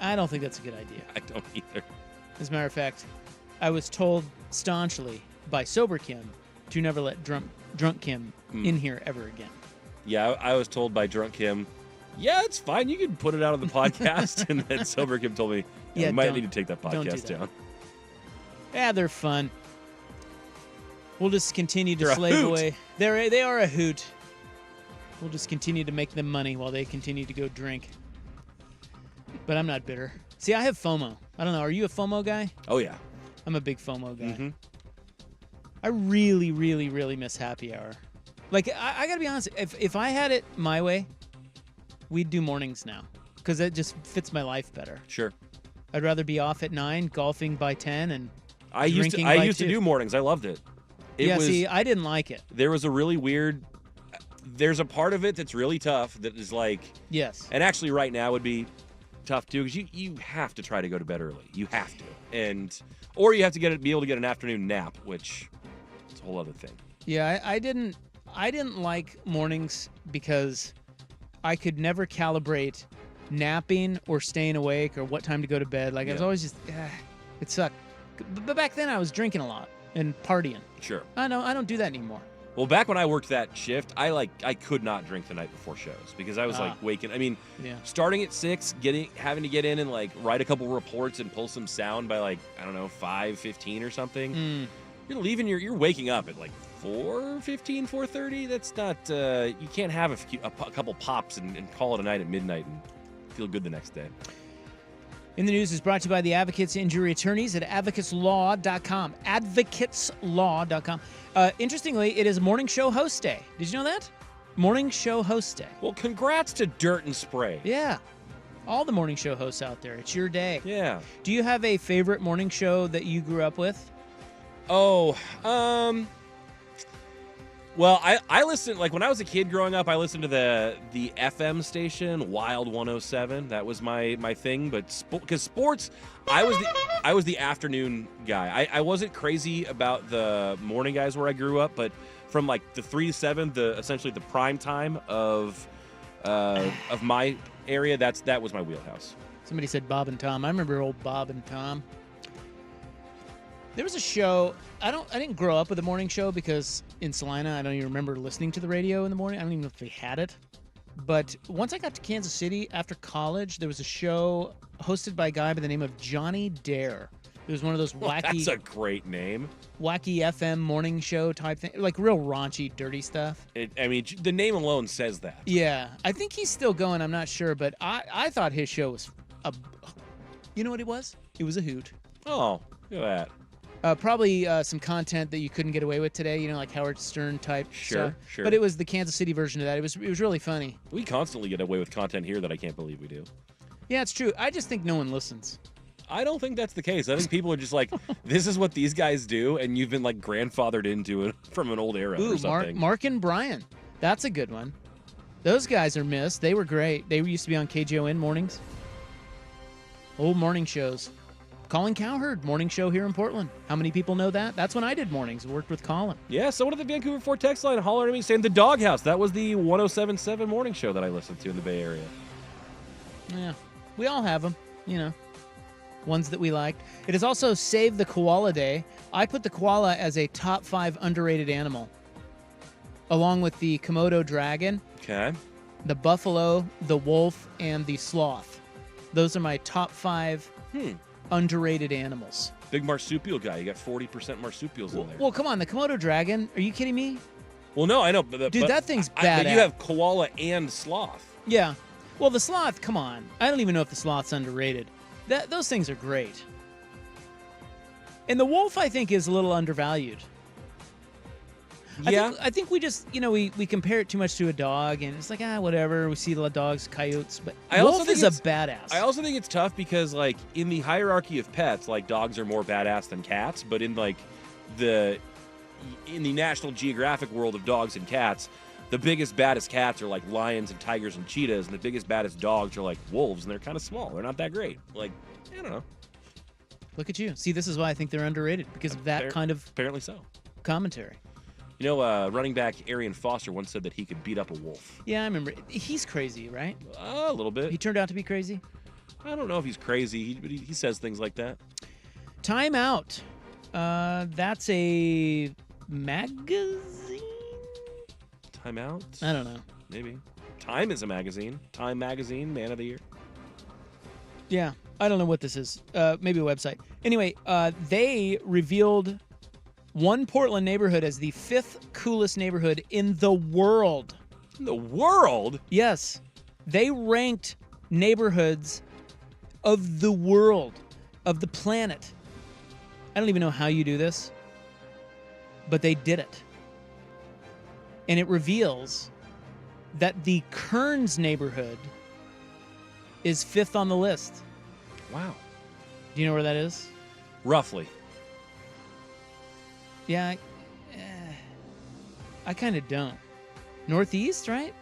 I don't think that's a good idea. I don't either. As a matter of fact, I was told staunchly by sober Kim to never let drunk Kim in here ever again. Yeah, I was told by drunk Kim, yeah, it's fine. You can put it out on the podcast. And then sober Kim told me, we might need to take that podcast down. Yeah, they're fun. We'll just continue to slave away. They are a hoot. We'll just continue to make them money while they continue to go drink. But I'm not bitter. See, I have FOMO. I don't know. Are you a FOMO guy? Oh, yeah. I'm a big FOMO guy. Mm-hmm. I really, really, really miss happy hour. Like, I got to be honest. If I had it my way, we'd do mornings now because it just fits my life better. Sure. I'd rather be off at 9, golfing by 10, and I used to do mornings. I loved it. See, I didn't like it. There was a really weird. There's a part of it that's really tough. That is like yes, and actually right now would be tough too because you have to try to go to bed early. You have to, or you have to be able to get an afternoon nap, which is a whole other thing. Yeah, I didn't like mornings because I could never calibrate napping or staying awake or what time to go to bed. Like I was always just, it sucked. But back then I was drinking a lot and partying. Sure. I don't do that anymore. Well, back when I worked that shift, I could not drink the night before shows because I was like waking. I mean, starting at 6, having to get in and like write a couple reports and pull some sound by like I don't know 5:15 or something. You're leaving. You're waking up at like 4:15, 4:30. That's not. You can't have a couple pops and call it a night at midnight and feel good the next day. In the News is brought to you by the Advocates Injury Attorneys at advocateslaw.com. Advocateslaw.com. Interestingly, it is Morning Show Host Day. Did you know that? Morning Show Host Day. Well, congrats to Dirt and Spray. Yeah. All the morning show hosts out there. It's your day. Yeah. Do you have a favorite morning show that you grew up with? Oh, well, I listened, like when I was a kid growing up, I listened to the FM station, Wild 107. That was my thing. But because sports, I was the afternoon guy. I wasn't crazy about the morning guys where I grew up, but from like the 3 to 7, essentially the prime time of my area, that was my wheelhouse. Somebody said Bob and Tom. I remember old Bob and Tom. There was a show. I didn't grow up with a morning show because in Salina, I don't even remember listening to the radio in the morning. I don't even know if they had it. But once I got to Kansas City after college, there was a show hosted by a guy by the name of Johnny Dare. It was one of those wacky, That's a great name. wacky FM morning show type thing, like real raunchy, dirty stuff. The name alone says that. Yeah, I think he's still going. I'm not sure, but I thought his show was you know what it was? It was a hoot. Oh, look at that. Probably some content that you couldn't get away with today, like Howard Stern type Sure, stuff. sure. But it was the Kansas City version of that. It was really funny. We constantly get away with content here that I can't believe we do. Yeah, it's true. I just think no one listens. I don't think that's the case. I think people are just like, this is what these guys do, and you've been like grandfathered into it from an old era or Ooh, something. Mark and Brian. That's a good one. Those guys are missed. They were great. They used to be on KGON mornings. Old morning shows. Colin Cowherd, morning show here in Portland. How many people know that? That's when I did mornings. Worked with Colin. Yeah, someone at the Vancouver 4 text line hollered at me saying the Doghouse. That was the 107.7 morning show that I listened to in the Bay Area. Yeah, we all have them, ones that we liked. It is also Save the Koala Day. I put the koala as a top 5 underrated animal, along with the Komodo dragon, Okay. the buffalo, the wolf, and the sloth. Those are my top 5 underrated animals. Big marsupial guy. You got 40% marsupials in there. Well, come on, the Komodo dragon. Are you kidding me? Well, no, I know. But, Dude, that thing's badass. But you have koala and sloth. Yeah. Well, the sloth, come on. I don't even know if the sloth's underrated. Those things are great. And the wolf, I think, is a little undervalued. Yeah. I think we just, we compare it too much to a dog, and it's like, whatever. We see the dogs, coyotes, but wolf is a badass. I also think it's tough because, in the hierarchy of pets, dogs are more badass than cats, but in the National Geographic world of dogs and cats, the biggest, baddest cats are lions and tigers and cheetahs, and the biggest, baddest dogs are wolves, and they're kind of small. They're not that great. I don't know. Look at you. See, this is why I think they're underrated, because of that kind of apparently so commentary. Running back Arian Foster once said that he could beat up a wolf. Yeah, I remember. He's crazy, right? A little bit. He turned out to be crazy? I don't know if he's crazy, but he says things like that. Time Out. That's a magazine? Time Out? I don't know. Maybe. Time is a magazine. Time Magazine, Man of the Year. Yeah, I don't know what this is. Maybe a website. Anyway, they revealed one Portland neighborhood as the 5th coolest neighborhood in the world. In the world? Yes. They ranked neighborhoods of the world, of the planet. I don't even know how you do this, but they did it. And it reveals that the Kearns neighborhood is 5th on the list. Wow. Do you know where that is? Roughly. Yeah, I kind of don't. Northeast, right?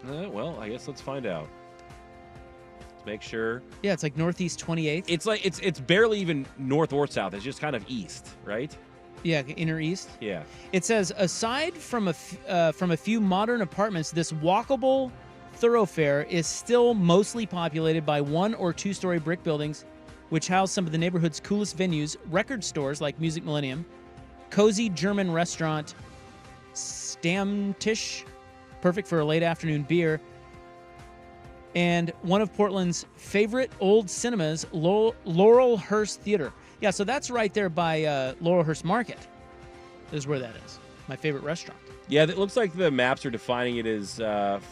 Well, I guess let's find out. Let's make sure. Yeah, it's Northeast 28th. It's barely even north or south. It's just kind of east, right? Yeah, inner east. Yeah. It says, aside from a few modern apartments, this walkable thoroughfare is still mostly populated by 1- or 2-story brick buildings, which house some of the neighborhood's coolest venues, record stores like Music Millennium, cozy German restaurant Stammtisch, perfect for a late afternoon beer, and one of Portland's favorite old cinemas, Laurelhurst Theater. Yeah, so that's right there by Laurelhurst Market. Is where that is. My favorite restaurant. Yeah, it looks like the maps are defining it as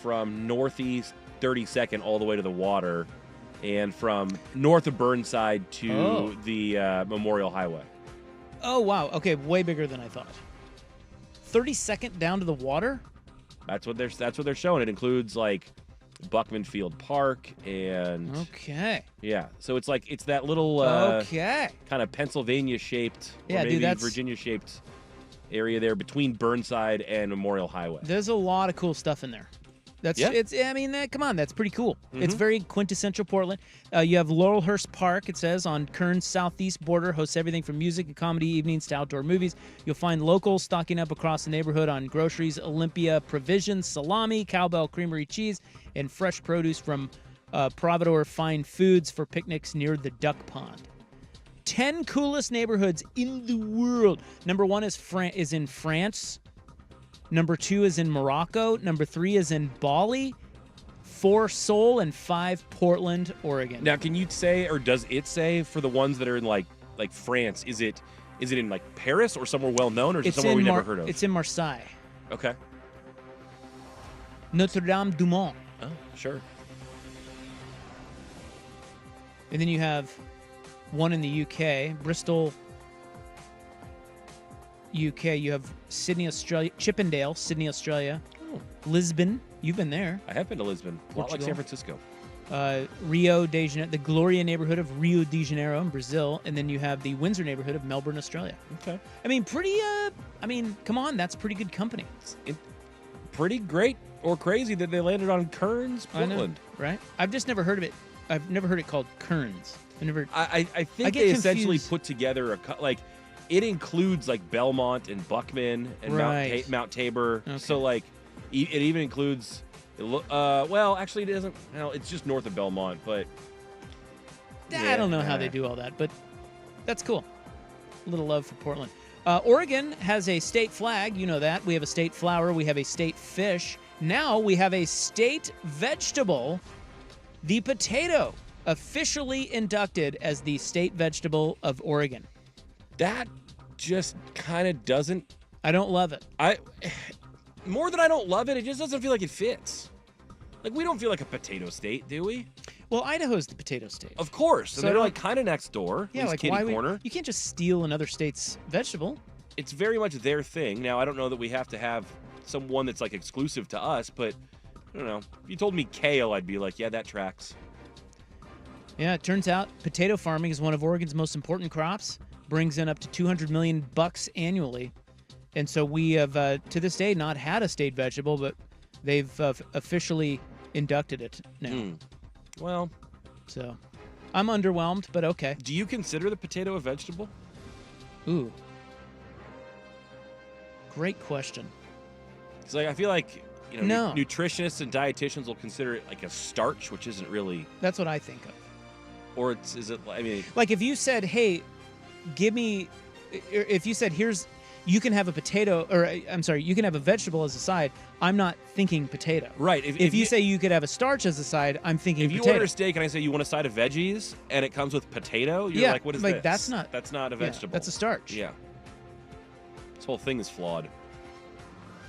from northeast 32nd all the way to the water, and from north of Burnside to the Memorial Highway. Oh, wow. Okay, way bigger than I thought. 32nd down to the water? That's what they're showing. It includes Buckman Field Park and okay. Yeah, so it's that little okay. kind of Pennsylvania shaped or maybe dude, that's Virginia shaped area there between Burnside and Memorial Highway. There's a lot of cool stuff in there. Come on, that's pretty cool. Mm-hmm. It's very quintessential Portland. You have Laurelhurst Park, it says, on Kearns' southeast border, hosts everything from music and comedy evenings to outdoor movies. You'll find locals stocking up across the neighborhood on groceries, Olympia provisions, salami, Cowbell creamery cheese, and fresh produce from Providore Fine Foods for picnics near the duck pond. 10 coolest neighborhoods in the world. Number 1 is in France. Number 2 is in Morocco. Number 3 is in Bali. 4 Seoul, and 5 Portland, Oregon. Now, can you say, or does it say for the ones that are in like France? Is it in like Paris or somewhere well known, or is it somewhere we never heard of? It's in Marseille. Okay. Notre Dame du Mont. Oh, sure. And then you have one in the UK, Bristol, UK. You have Sydney, Australia, Chippendale, Sydney, Australia. Oh. Lisbon. You've been there. I have been to Lisbon. A lot like San Francisco. Rio de Janeiro, the Gloria neighborhood of Rio de Janeiro in Brazil, and then you have the Windsor neighborhood of Melbourne, Australia. Okay. I mean, come on, that's pretty good company. Pretty great or crazy that they landed on Kearns, Portland. I know, right? I've just never heard of it. I've never heard it called Kearns. I think they essentially put together it includes like Belmont and Buckman and Mount Tabor. Okay. So like it even includes well, actually it doesn't. Well, it's just north of Belmont, but I don't know how they do all that, but that's cool. A little love for Portland. Oregon has a state flag. You know that. We have a state flower. We have a state fish. Now we have a state vegetable, the potato, officially inducted as the state vegetable of Oregon. That just kind of doesn't. I don't love it. More than I don't love it, it just doesn't feel like it fits. Like, we don't feel like a potato state, do we? Well, Idaho's the potato state. Of course. So they're like kind of next door. Yeah, like kitty corner. You can't just steal another state's vegetable. It's very much their thing. Now, I don't know that we have to have someone that's like exclusive to us, but I don't know. If you told me kale, I'd be like, yeah, that tracks. Yeah, it turns out potato farming is one of Oregon's most important crops. Brings in up to $200 million annually. And so we have, to this day, not had a state vegetable, but they've officially inducted it now. Well, so I'm underwhelmed, but okay. Do you consider the potato a vegetable? Ooh. Great question. It's like, I feel like, nutritionists and dietitians will consider it like a starch, which isn't really. That's what I think of. Or is it, I mean. Like if you said, hey, if you said, you can have a potato, or I'm sorry, you can have a vegetable as a side, I'm not thinking potato. Right. If you say you could have a starch as a side, I'm thinking potato. If you order a steak and I say you want a side of veggies and it comes with potato, you're like, what is this? That's not a vegetable. That's a starch. Yeah. This whole thing is flawed.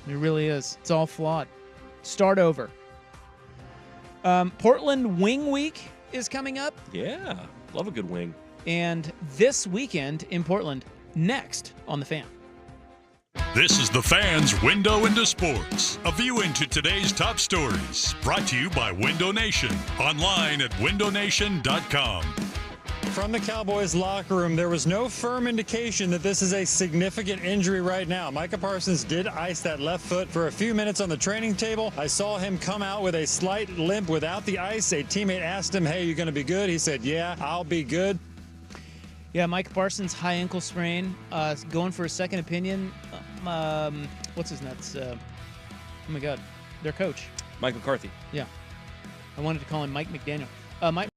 It really is. It's all flawed. Start over. Portland Wing Week is coming up. Yeah. Love a good wing. And this weekend in Portland, next on The Fan. This is The Fan's Window into Sports, a view into today's top stories, brought to you by Window Nation, online at windownation.com. From the Cowboys locker room, there was no firm indication that this is a significant injury right now. Micah Parsons did ice that left foot for a few minutes on the training table. I saw him come out with a slight limp without the ice. A teammate asked him, hey, you going to be good? He said, yeah, I'll be good. Yeah, Micah Parsons, high ankle sprain, going for a second opinion. What's his nuts? Oh, my God. Their coach. Mike McCarthy. Yeah. I wanted to call him Mike McDaniel. Mike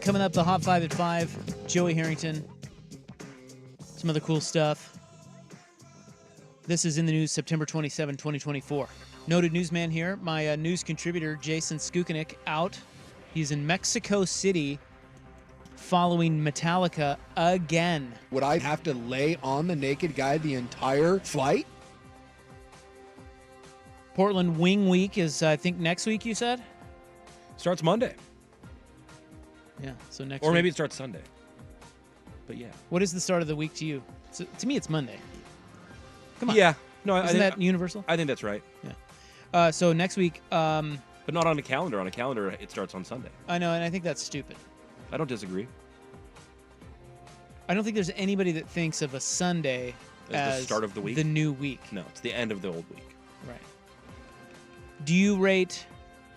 Coming up, the Hot 5 at 5, Joey Harrington, some other cool stuff. This is in the news, September 27, 2024. Noted newsman here, my news contributor, Jason Skukanik, out. He's in Mexico City following Metallica again. Would I have to lay on the naked guy the entire flight? Portland Wing Week is, I think, next week, you said? Starts Monday. Yeah, so next Or week. maybe it starts Sunday. But yeah. What is the start of the week to you? So, to me, it's Monday. Come on. Yeah. No, Isn't that universal? I think that's right. Yeah. So next week... but not on a calendar. On a calendar, it starts on Sunday. I know, and I think that's stupid. I don't disagree. I don't think there's anybody that thinks of a Sunday as the start of the week? the new week. No, it's the end of the old week. Right. Do you rate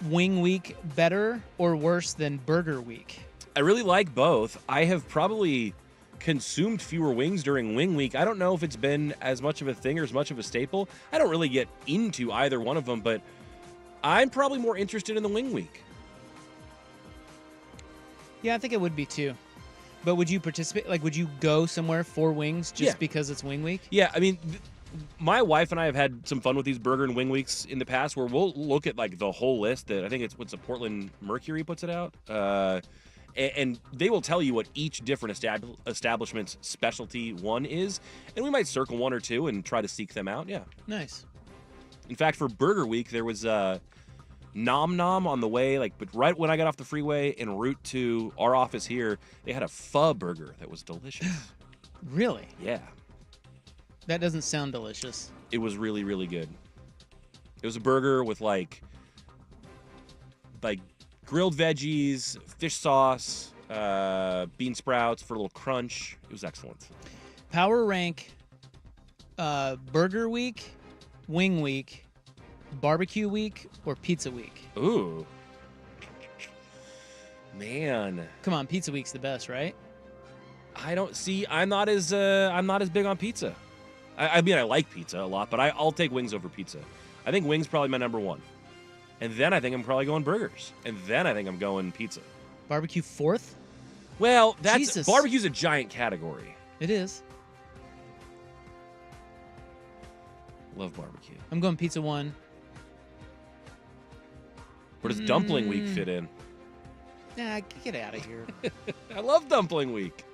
Wing Week better or worse than Burger Week? I really like both. I have probably consumed fewer wings during Wing Week. I don't know if it's been as much of a thing or as much of a staple. I don't really get into either one of them, but I'm probably more interested in the Wing Week. Yeah, I think it would be too. But would you participate? Like, would you go somewhere for wings just because it's Wing Week? Yeah, I mean, my wife and I have had some fun with these burger and wing weeks in the past where we'll look at, like, the whole list. That I think it's what's the Portland Mercury puts it out. And they will tell you what each different establishment's specialty one is. And we might circle one or two and try to seek them out. Yeah. Nice. In fact, for Burger Week, there was Nom Nom on the way, but right when I got off the freeway en route to our office here, they had a pho burger that was delicious. Really? Yeah. That doesn't sound delicious. It was really, really good. It was a burger with like grilled veggies, fish sauce, bean sprouts for a little crunch. It was excellent. Power rank Burger Week, Wing Week, Barbecue Week, or Pizza Week? Ooh. Man. Come on, Pizza Week's the best, right? I don't see. I'm not as big on pizza. I mean, I like pizza a lot, but I'll take wings over pizza. I think wings probably my number one, and then I think I'm probably going burgers, and then I think I'm going pizza. Barbecue fourth? Well, Jesus. Barbecue's a giant category. It is. Love barbecue. I'm going pizza one. Where does dumpling week fit in? Nah, get out of here. I love dumpling week.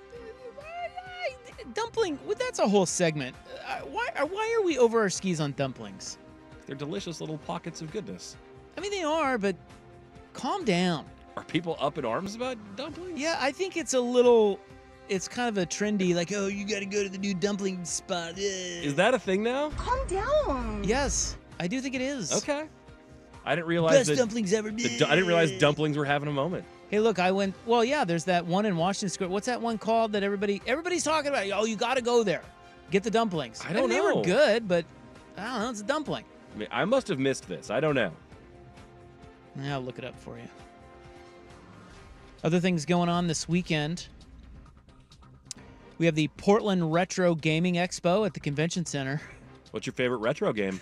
Dumpling, well, that's a whole segment. Why are we over our skis on dumplings? They're delicious little pockets of goodness. I mean, they are, but calm down. Are people up in arms about dumplings? Yeah, I think it's it's kind of a trendy, like, oh, you got to go to the new dumpling spot. Is that a thing now? Calm down. Yes, I do think it is. Okay. I didn't realize Best dumplings ever. I didn't realize dumplings were having a moment. Hey, look, I went. Well, yeah, there's that one in Washington Square. What's that one called that everybody's talking about? Oh, you got to go there, get the dumplings. I don't They know. were good, but I don't know. It's a dumpling. I mean, I must have missed this. I don't know. I'll look it up for you. Other things going on this weekend. We have the Portland Retro Gaming Expo at the Convention Center. What's your favorite retro game?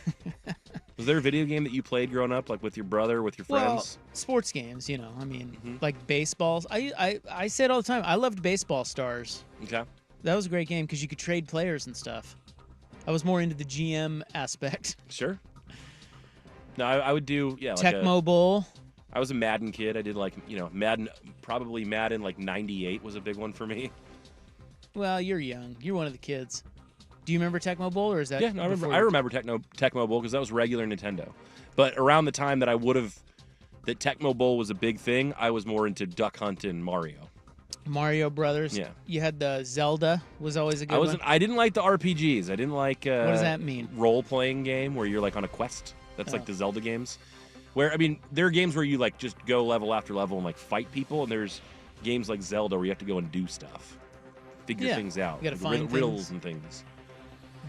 Was there a video game that you played growing up, like with your brother, with your friends? Well, sports games, I mean, like baseballs. I say it all the time. I loved Baseball Stars. Okay. That was a great game because you could trade players and stuff. I was more into the GM aspect. Sure. No, I would do, like Tecmo Bowl. I was a Madden kid. I did Madden, probably Madden 98 was a big one for me. Well, you're young. You're one of the kids. Do you remember Tecmo Bowl, or is that? Yeah, no, I remember Tecmo Bowl because that was regular Nintendo. But around the time that that Tecmo Bowl was a big thing, I was more into Duck Hunt and Mario. Mario Brothers. Yeah. You had the Zelda was always a good one. I didn't like the RPGs. I didn't like. What does that mean? Role-playing game where you're on a quest. That's like the Zelda games. Where, I mean, there are games where you just go level after level and fight people, and there's games like Zelda where you have to go and do stuff. Figure things out. You gotta find riddles and things.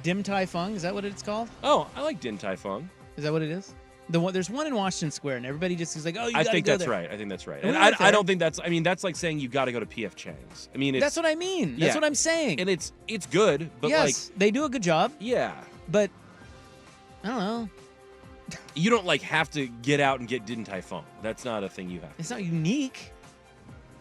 Dim Tai Fung, is that what it's called? Oh, I like Din Tai Fung. Is that what it is? There's one in Washington Square, and everybody just is like, "Oh, you gotta go there." I think that's right. I think that's right. And And I don't think that's. I mean, that's like saying you got to go to P.F. Chang's. I mean, that's what I mean. That's what I'm saying. And it's good, but yes, they do a good job. Yeah, but I don't know. You don't have to get out and get Din Tai Fung. That's not a thing you have. It's not unique.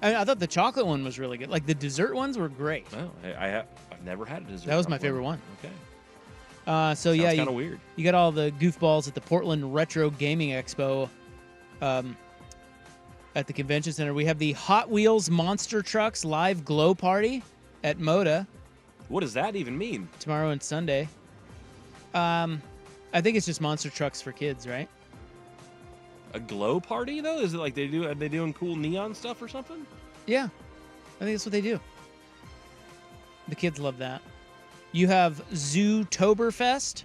I thought the chocolate one was really good. Like the dessert ones were great. Oh, I've never had a dessert. That was my chocolate favorite one. Okay. So yeah, kind of weird. You got all the goofballs at the Portland Retro Gaming Expo at the convention center. We have the Hot Wheels Monster Trucks live glow party at Moda What does that even mean? tomorrow and Sunday. I think it's just monster trucks for kids, right? A glow party though? Is it like are they doing cool neon stuff or something? Yeah, I think that's what they do. The kids love that. You have Zootoberfest,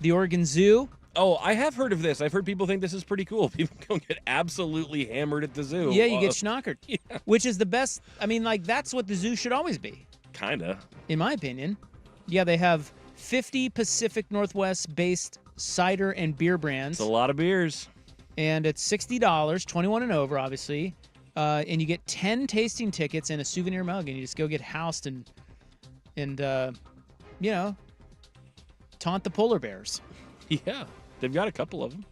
the Oregon Zoo. Oh, I have heard of this. I've heard people think this is pretty cool. People go get absolutely hammered at the zoo. Yeah, you get schnockered, which is the best. I mean, like, that's what the zoo should always be. Kinda. In my opinion. Yeah, they have 50 Pacific Northwest-based cider and beer brands. It's a lot of beers. And it's $60, 21 and over, obviously. And you get 10 tasting tickets and a souvenir mug, and you just go get housed and you know, taunt the polar bears. Yeah, they've got a couple of them.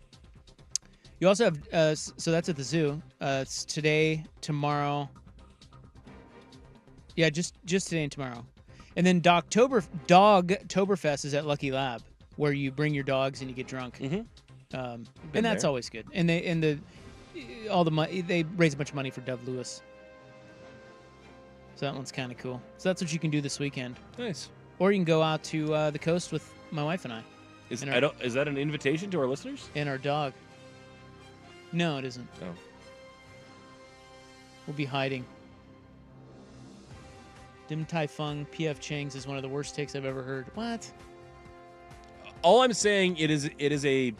You also have, so that's at the zoo. It's today, tomorrow. Yeah, just today and tomorrow. And then Dogtoberfest is at Lucky Lab, where you bring your dogs and you get drunk. Mm-hmm. And that's always good. And they raise a bunch of money for Dove Lewis. So that one's kind of cool. So that's what you can do this weekend. Nice. Or you can go out to the coast with my wife and I. Is that an invitation to our listeners? And our dog. No, it isn't. Oh. We'll be hiding. Dim Tai Fung P.F. Chang's is one of the worst takes I've ever heard. What? All I'm saying, it is a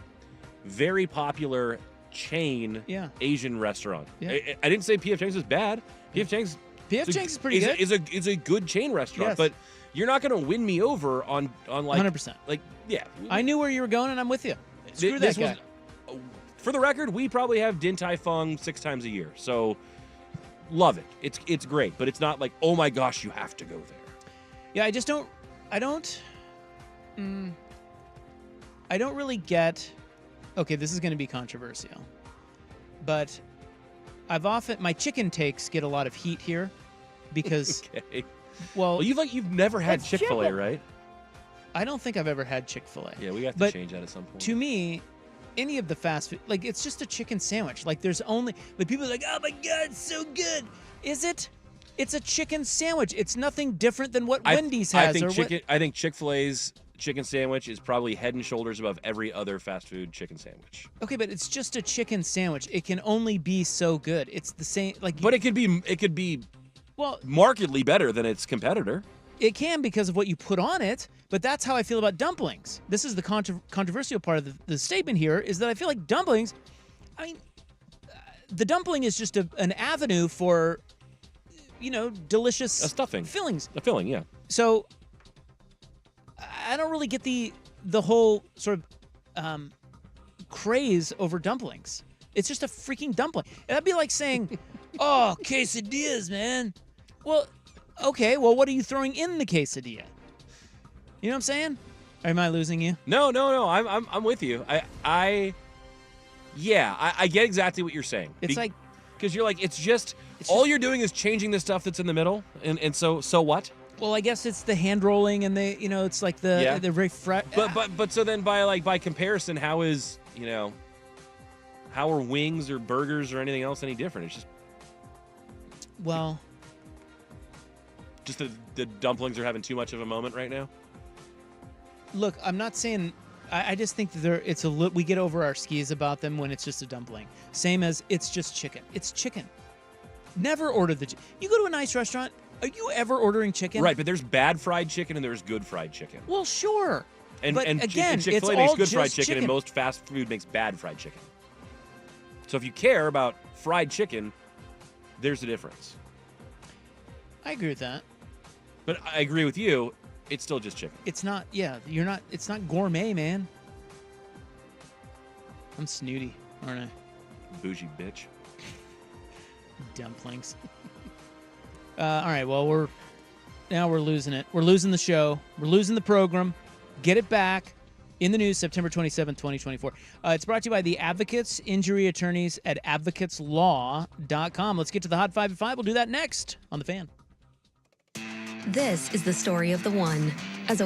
very popular chain Asian restaurant. Yeah. I didn't say P.F. Chang's is bad. P.F. Chang's is pretty good. Is a good chain restaurant, Yes. but you're not going to win me over on like 100%. Like, yeah. I knew where you were going, and I'm with you. Screw that guy. For the record, we probably have Din Tai Fung 6 times a year, so love it. It's great, but it's not like, oh my gosh, you have to go there. Yeah, I don't really get. Okay, this is going to be controversial, but my chicken takes get a lot of heat here because. Okay. Well, you've never had Chick-fil-A, right? I don't think I've ever had Chick-fil-A. Yeah, we have to change that at some point. To me, any of the fast food, like, it's just a chicken sandwich. Like, there's only, like, people are like, oh my God, it's so good. Is it? It's a chicken sandwich. It's nothing different than what Wendy's has. I think Chick-fil-A's chicken sandwich is probably head and shoulders above every other fast food chicken sandwich. Okay, but it's just a chicken sandwich. It can only be so good. It's the same, like. But it could be. Well, markedly better than its competitor. It can because of what you put on it, but that's how I feel about dumplings. This is the controversial part of the statement here, is that I feel like dumplings, I mean, the dumpling is just an avenue for, delicious stuffing. Fillings. A filling, yeah. So, I don't really get the whole sort of craze over dumplings. It's just a freaking dumpling. That'd be like saying, oh, quesadillas, man. Well, okay, what are you throwing in the quesadilla? You know what I'm saying? Or am I losing you? No. I'm with you. I get exactly what you're saying. It's like, because you're like, you're doing is changing the stuff that's in the middle, and so what? Well, I guess it's the hand rolling, and it's like they're very fresh. But so then by comparison, how are wings or burgers or anything else any different? It's just just the dumplings are having too much of a moment right now. Look, I'm not saying. I just think that we get over our skis about them when it's just a dumpling. Same as it's just chicken. It's chicken. Never order you go to a nice restaurant. Are you ever ordering chicken? Right, but there's bad fried chicken and there's good fried chicken. Well, sure. And again, Chick-fil-A makes good fried chicken, and most fast food makes bad fried chicken. So if you care about fried chicken, there's a difference. I agree with that. But I agree with you. It's still just chicken. It's not. Yeah, you're not. It's not gourmet, man. I'm snooty, aren't I? Bougie bitch. Dumplings. All right. Well, we're losing it. We're losing the show. We're losing the program. Get it back. In the news, September 27th, 2024. It's brought to you by the Advocates, injury attorneys at advocateslaw.com. Let's get to the Hot 5 at 5. We'll do that next on The Fan. This is the story of the one. As a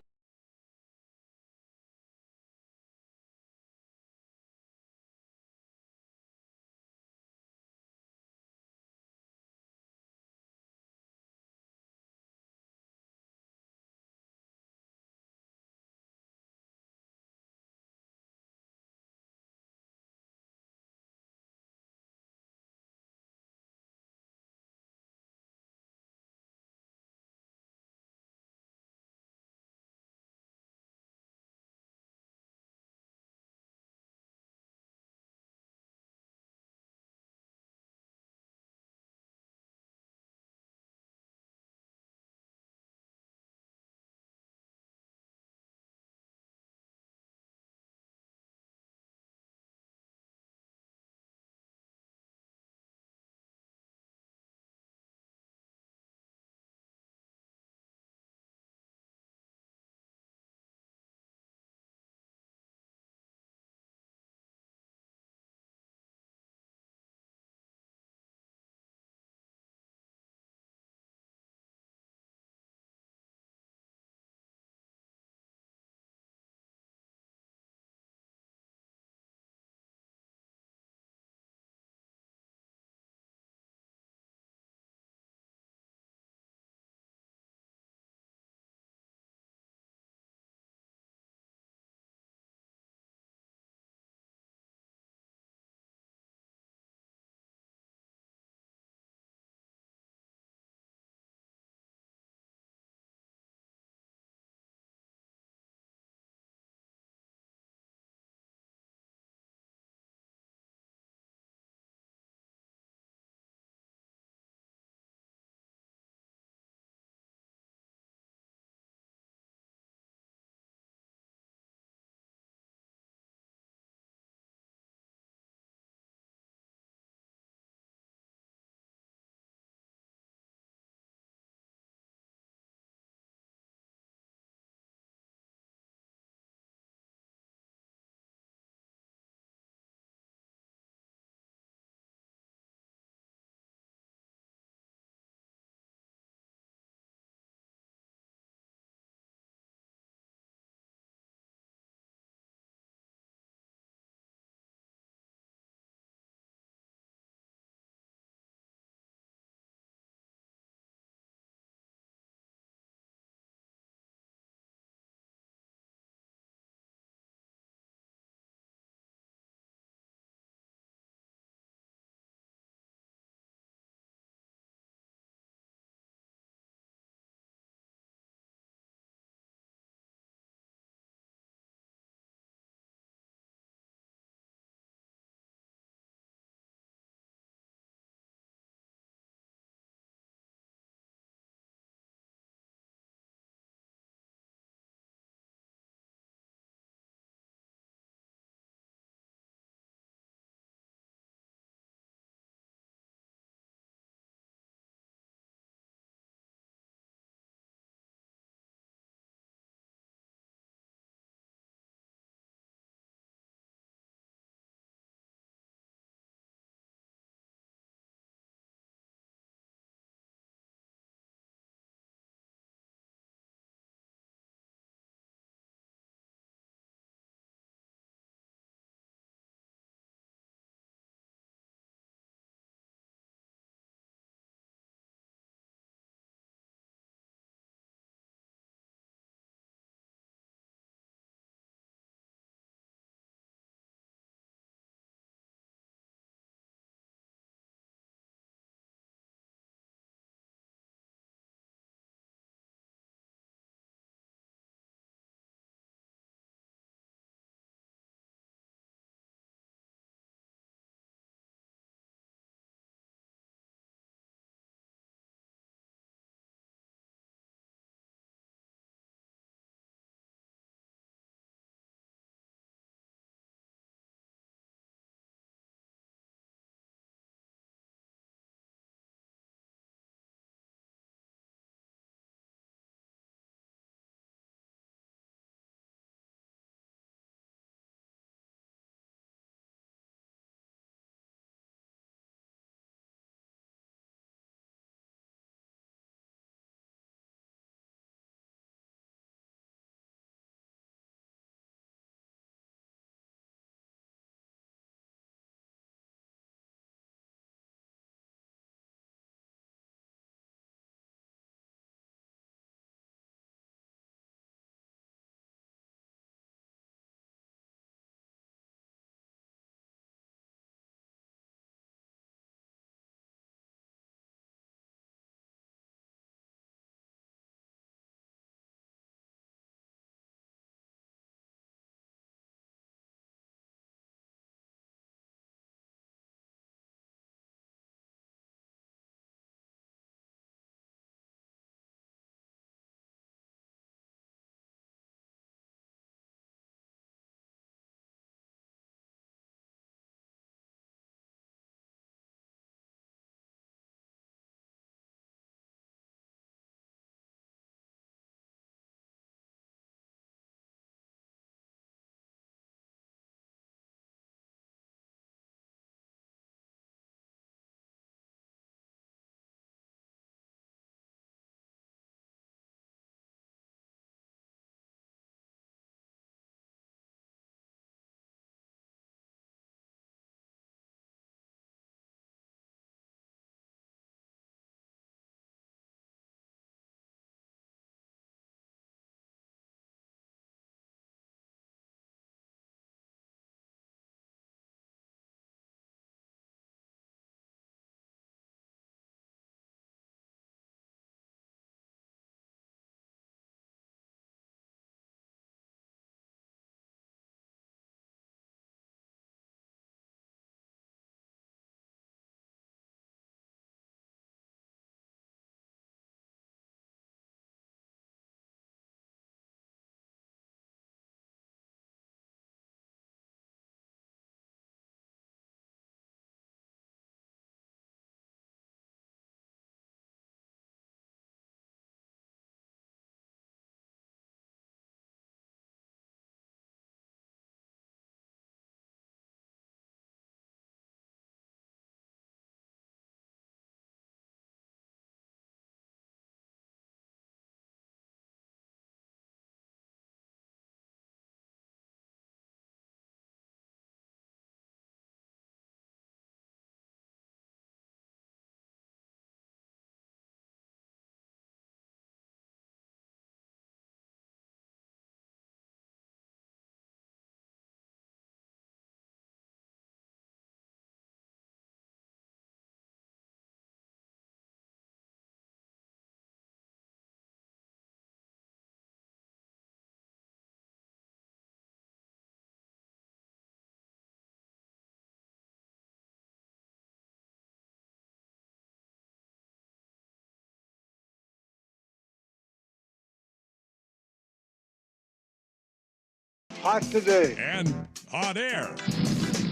hot today. And on air.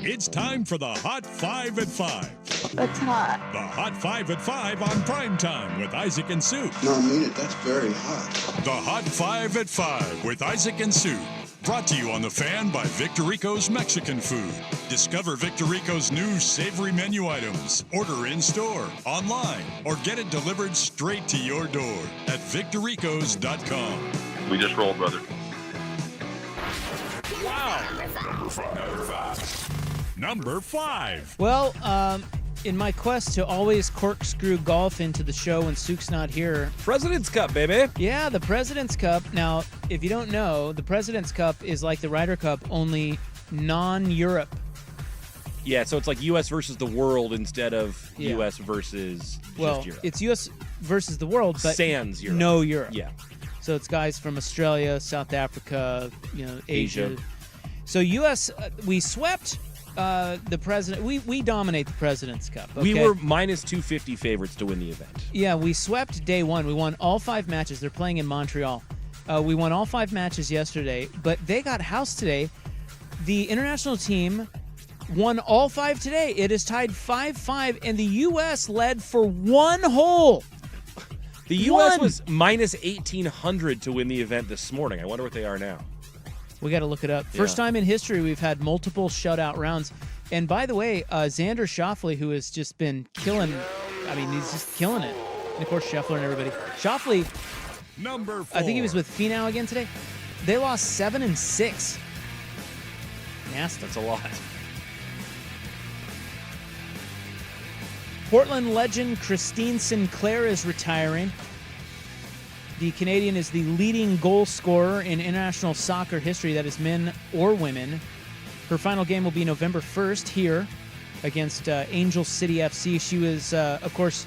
It's time for the Hot 5 at 5. That's hot. The Hot 5 at 5 on Primetime with Isaac and Sue. No, I mean it. That's very hot. The Hot 5 at 5 with Isaac and Sue. Brought to you on The Fan by Victorico's Mexican Food. Discover Victorico's new savory menu items. Order in-store, online, or get it delivered straight to your door at victoricos.com. We just rolled, brother. Wow. Number 5. Well, in my quest to always corkscrew golf into the show when Sook's not here. President's Cup, baby. Yeah, the President's Cup. Now, if you don't know, the President's Cup is like the Ryder Cup, only non-Europe. Yeah, so it's like U.S. versus the world instead of Yeah. U.S. versus Well, just Europe. it's U.S. versus the world, but Sans Europe. no Europe. Yeah. So it's guys from Australia, South Africa, Asia. Asia. So U.S., we swept the president. We dominate the President's Cup. We okay? were minus 250 favorites to win the event. Yeah, we swept day one. We won all 5 matches. They're playing in Montreal. We won all 5 matches yesterday, but they got housed today. The international team won all 5 today. It is tied 5-5, and the U.S. led for 1 hole. The U.S. was minus 1,800 to win the event this morning. I wonder what they are now. We got to look it up. First time in history we've had multiple shutout rounds. And by the way, Xander Schauffele, who has just been killing, he's just killing it. And of course, Scheffler and everybody. Schauffele, Number 4. I think he was with Finau again today. They lost 7-6. Nasty. That's a lot. Portland legend Christine Sinclair is retiring. The Canadian is the leading goal scorer in international soccer history, that is men or women. Her final game will be November 1st here against Angel City FC. She was, of course,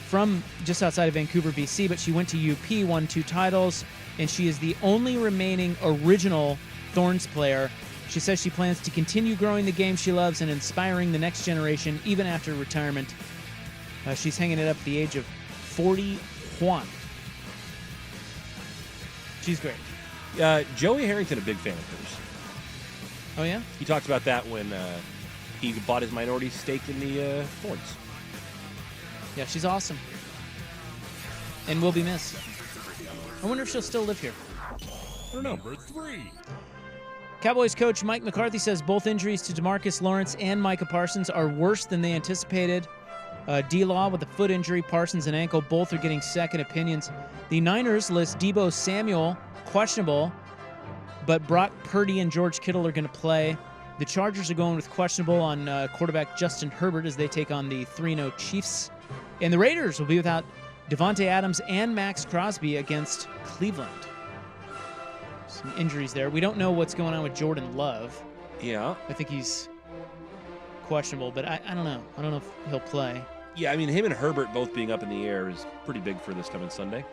from just outside of Vancouver, BC, but she went to UP, won 2 titles, and she is the only remaining original Thorns player. She says she plans to continue growing the game she loves and inspiring the next generation, even after retirement. She's hanging it up at the age of 41. She's great. Joey Harrington, a big fan of hers. Oh, yeah? He talked about that when he bought his minority stake in the Thorns. Yeah, she's awesome. And will be missed. I wonder if she'll still live here. I don't know. Number 3. Cowboys coach Mike McCarthy says both injuries to DeMarcus Lawrence and Micah Parsons are worse than they anticipated. D-Law with a foot injury, Parsons an ankle. Both are getting second opinions. The Niners list Deebo Samuel questionable, but Brock Purdy and George Kittle are going to play. The Chargers are going with questionable on quarterback Justin Herbert as they take on the 3-0 Chiefs. And the Raiders will be without Devontae Adams and Max Crosby against Cleveland. Some injuries there. We don't know what's going on with Jordan Love. Yeah. I think he's questionable, but I don't know. I don't know if he'll play. Yeah, I mean, him and Herbert both being up in the air is pretty big for this coming Sunday.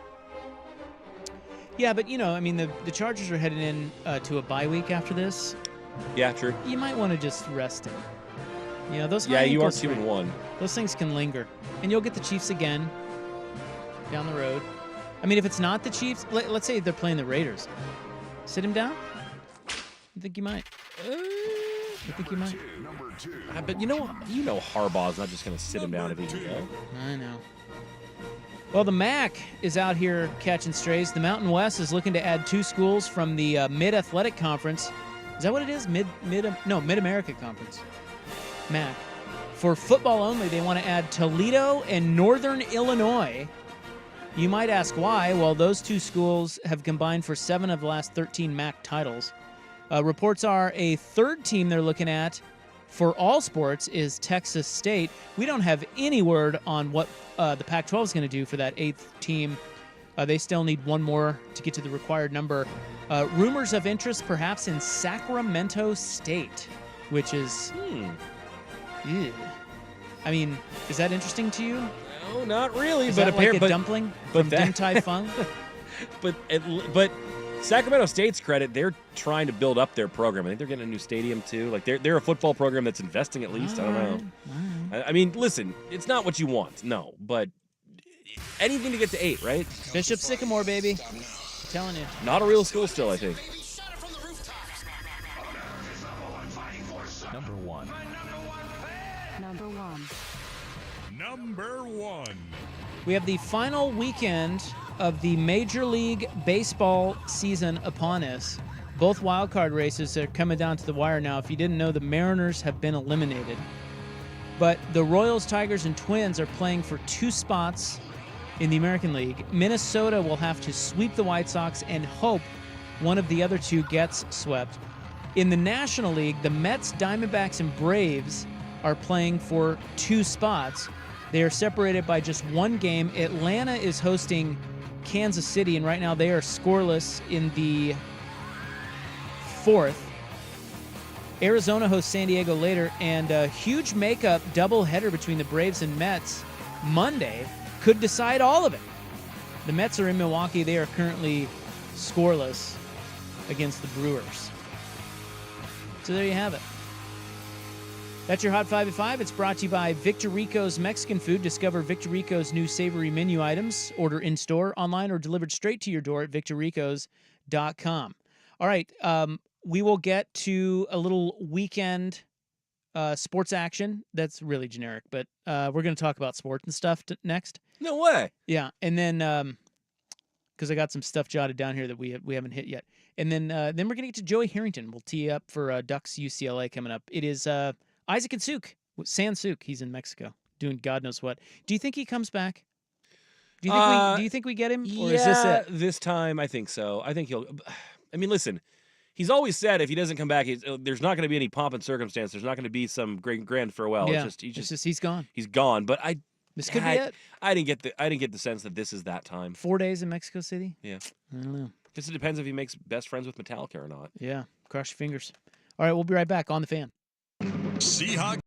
Yeah, but, the Chargers are heading in to a bye week after this. Yeah, true. You might want to just rest him. Those Yeah, high you are ankles 2-1. Those things can linger. And you'll get the Chiefs again down the road. If it's not the Chiefs, let's say they're playing the Raiders. Sit him down? I think you might. I think you might. But you know Harbaugh's not just going to sit him down if he can go. I know. Well, the MAC is out here catching strays. The Mountain West is looking to add 2 schools from the Mid-Athletic Conference. Is that what it is? Mid-America Conference. MAC. For football only, they want to add Toledo and Northern Illinois. You might ask why. Well, those 2 schools have combined for 7 of the last 13 MAC titles. Reports are a 3rd team they're looking at for all sports is Texas State. We don't have any word on what the Pac-12 is going to do for that 8th team. They still need 1 more to get to the required number. Rumors of interest perhaps in Sacramento State, which is... Ew. Is that interesting to you? No, not really. Is but that like a dumpling from Din Tai Fung? But Sacramento State's credit, they're trying to build up their program. I think they're getting a new stadium too. Like they're a football program that's investing at least. I don't know. I mean, listen, it's not what you want, no, but anything to get to 8, right? Bishop Sycamore, baby. I'm telling you. Not a real school still, I think. fandom. Number 1. We have the final weekend of the Major League Baseball season upon us. Both wildcard races are coming down to the wire now. If you didn't know, the Mariners have been eliminated. But the Royals, Tigers, and Twins are playing for 2 spots in the American League. Minnesota will have to sweep the White Sox and hope one of the other 2 gets swept. In the National League, the Mets, Diamondbacks, and Braves are playing for 2 spots. They are separated by just 1 game. Atlanta is hosting Kansas City, and right now they are scoreless in the 4th. Arizona hosts San Diego later, and a huge makeup doubleheader between the Braves and Mets Monday could decide all of it. The Mets are in Milwaukee. They are currently scoreless against the Brewers. So there you have it. That's your Hot 5 at 5. It's brought to you by Victor Rico's Mexican Food. Discover Victor Rico's new savory menu items. Order in-store, online, or delivered straight to your door at victorricos.com. All right, we will get to a little weekend sports action. That's really generic, but we're going to talk about sports and stuff next. No way. Yeah, and then because I got some stuff jotted down here that we haven't hit yet, and then we're going to get to Joey Harrington. We'll tee up for Ducks UCLA coming up. It is Isaac and Suk. He's in Mexico doing God knows what. Do you think he comes back? Do you think we get him, or is this it? This time I think so. I think he'll. I mean, listen. He's always said if he doesn't come back, there's not going to be any pomp and circumstance. There's not going to be some great grand farewell. Yeah, It's just he's gone. He's gone. But This could be it. I didn't get the sense that this is that time. 4 days in Mexico City. Yeah, I don't know. Guess it depends if he makes best friends with Metallica or not. Yeah, cross your fingers. All right, we'll be right back on the Fan. Seahawks.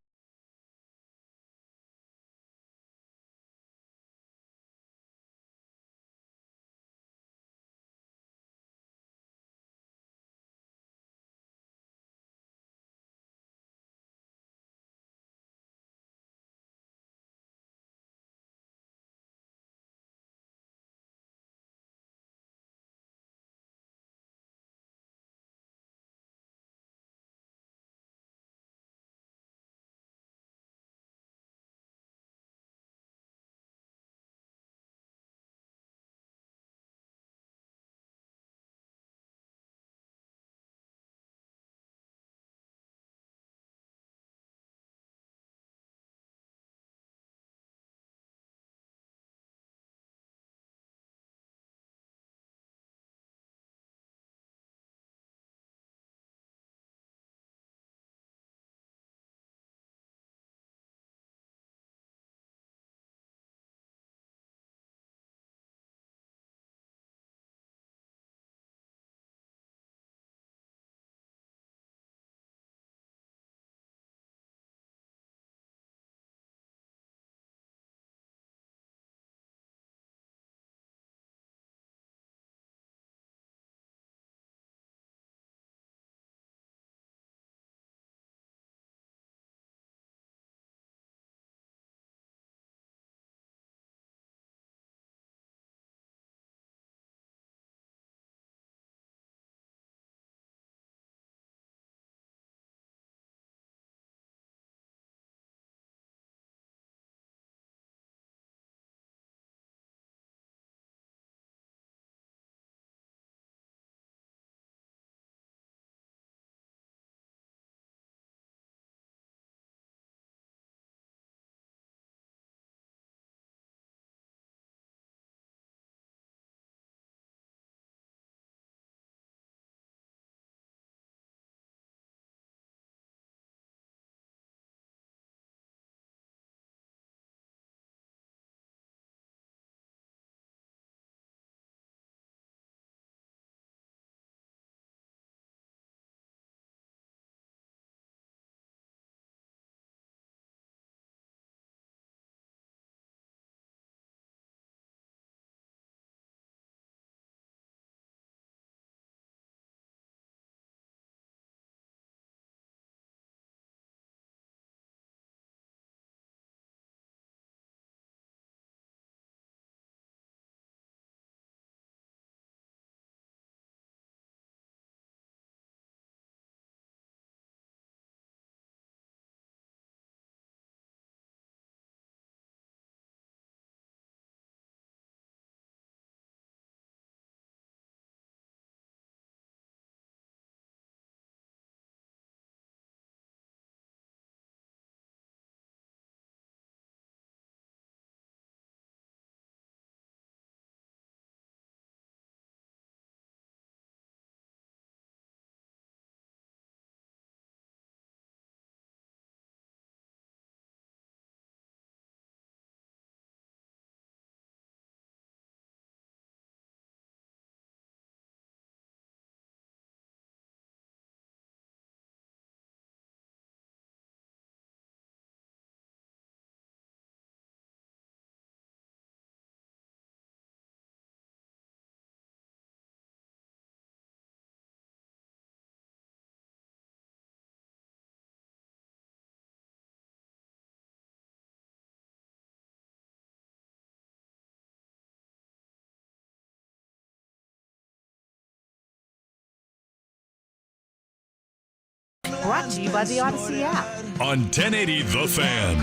Brought to you by the Odyssey app. On 1080 The Fan.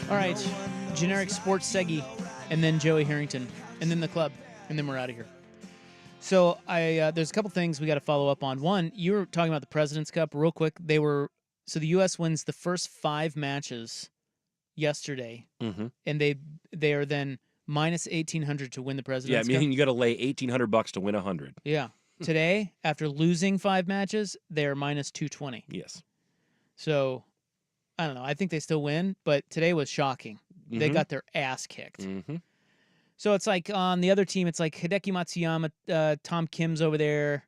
All right, generic sports seggy, and then Joey Harrington, and then the club, and then we're out of here. So there's a couple things we got to follow up on. One, you were talking about the President's Cup real quick. So the U.S. wins the first 5 matches yesterday, and they are then minus 1,800 to win the President's Cup. Yeah, meaning you got to lay $1,800 to win 100. Yeah. Today, after losing 5 matches, they are minus 220. Yes. So, I don't know. I think they still win, but today was shocking. They got their ass kicked. So it's like on the other team, it's like Hideki Matsuyama, Tom Kim's over there,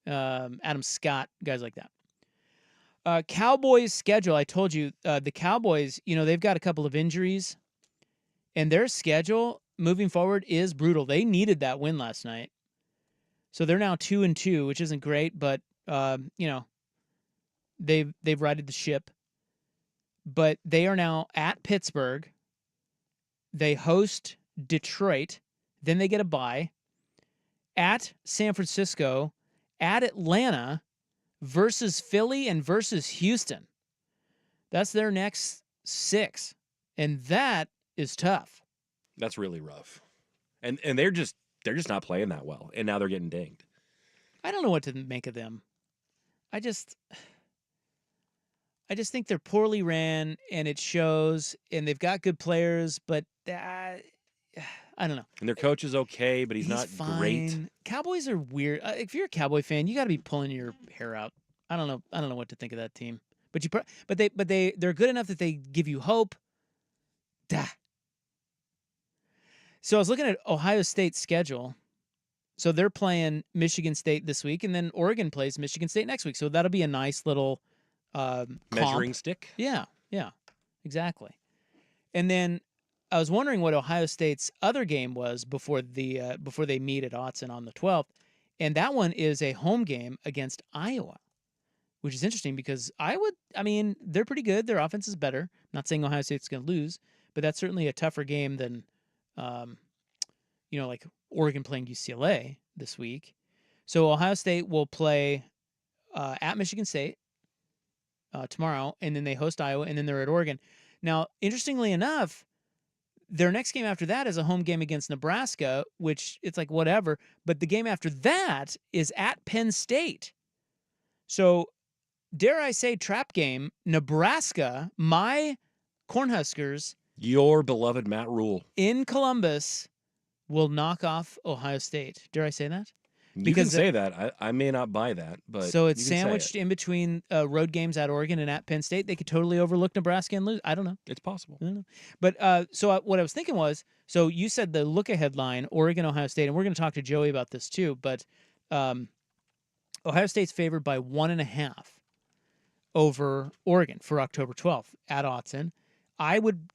Adam Scott, guys like that. Cowboys schedule, I told you, the Cowboys, they've got a couple of injuries, and their schedule moving forward is brutal. They needed that win last night. So they're now 2-2, which isn't great, but they've righted the ship. But they are now at Pittsburgh. They host Detroit. Then they get a bye. At San Francisco. At Atlanta. Versus Philly and versus Houston. That's their next 6. And that is tough. That's really rough. And they're just not playing that well. And now they're getting dinged. I don't know what to make of them. I just think they're poorly ran, and it shows, and they've got good players, but I don't know. And their coach is okay, but he's not fine. Great. Cowboys are weird. If you're a Cowboy fan, you got to be pulling your hair out. I don't know what to think of that team. But they're good enough that they give you hope. So I was looking at Ohio State's schedule. So they're playing Michigan State this week, and then Oregon plays Michigan State next week. So that'll be a nice little measuring stick. Yeah, exactly. And then I was wondering what Ohio State's other game was before they meet at Autzen on the 12th, and that one is a home game against Iowa, which is interesting because they're pretty good. Their offense is better. I'm not saying Ohio State's going to lose, but that's certainly a tougher game than like Oregon playing UCLA this week. So Ohio State will play at Michigan State tomorrow, and then they host Iowa, and then they're at Oregon. Now, interestingly enough, their next game after that is a home game against Nebraska, which it's like whatever, but the game after that is at Penn State. So, dare I say, trap game, Nebraska, my Cornhuskers, your beloved Matt Rule, in Columbus, will knock off Ohio State. Dare I say that? You can say that. I may not buy that, but so it's sandwiched in between road games at Oregon and at Penn State. They could totally overlook Nebraska and lose. I don't know. It's possible. I don't know. But so what I was thinking was, so you said the look-ahead line, Oregon, Ohio State, and we're going to talk to Joey about this too, but Ohio State's favored by 1.5 over Oregon for October 12th at Autzen. I would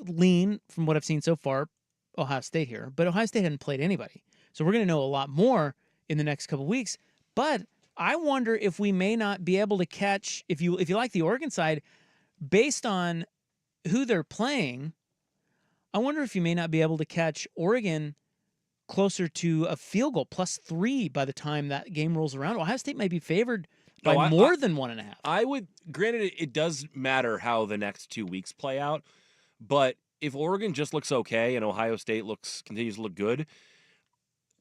lean, from what I've seen so far, Ohio State here, but Ohio State hadn't played anybody. So we're going to know a lot more in the next couple of weeks. But I wonder if we may not be able to catch, if you like the Oregon side, based on who they're playing, I wonder if you may not be able to catch Oregon closer to a field goal, +3 by the time that game rolls around. Ohio State might be favored by more than 1.5. I would, granted, it does matter how the next 2 weeks play out, but if Oregon just looks okay and Ohio State continues to look good,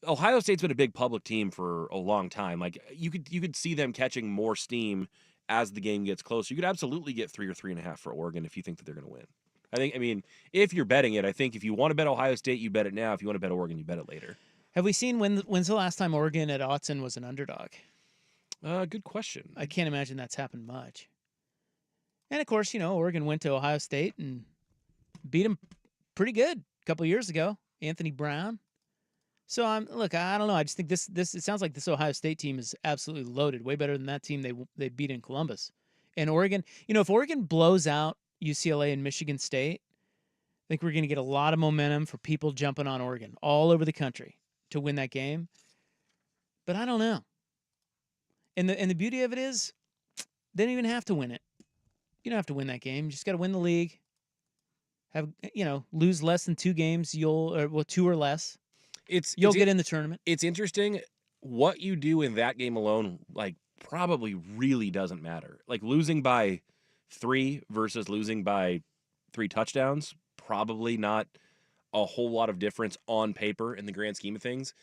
Ohio State's been a big public team for a long time. Like you could see them catching more steam as the game gets closer. You could absolutely get 3 or 3.5 for Oregon if you think that they're going to win. I mean, if you're betting it, I think if you want to bet Ohio State, you bet it now. If you want to bet Oregon, you bet it later. Have we seen when's the last time Oregon at Autzen was an underdog? Good question. I can't imagine that's happened much. And of course, Oregon went to Ohio State and beat them pretty good a couple of years ago. Anthony Brown. So I don't know. I just think this it sounds like this Ohio State team is absolutely loaded, way better than that team they beat in Columbus. And Oregon, if Oregon blows out UCLA and Michigan State, I think we're going to get a lot of momentum for people jumping on Oregon all over the country to win that game. But I don't know. And the beauty of it is, they don't even have to win it. You don't have to win that game. You just got to win the league. Have lose less than 2 games, 2 or less. You'll get in the tournament. It's interesting what you do in that game alone, like probably really doesn't matter. Like losing by 3 versus losing by 3 touchdowns, probably not a whole lot of difference on paper in the grand scheme of things.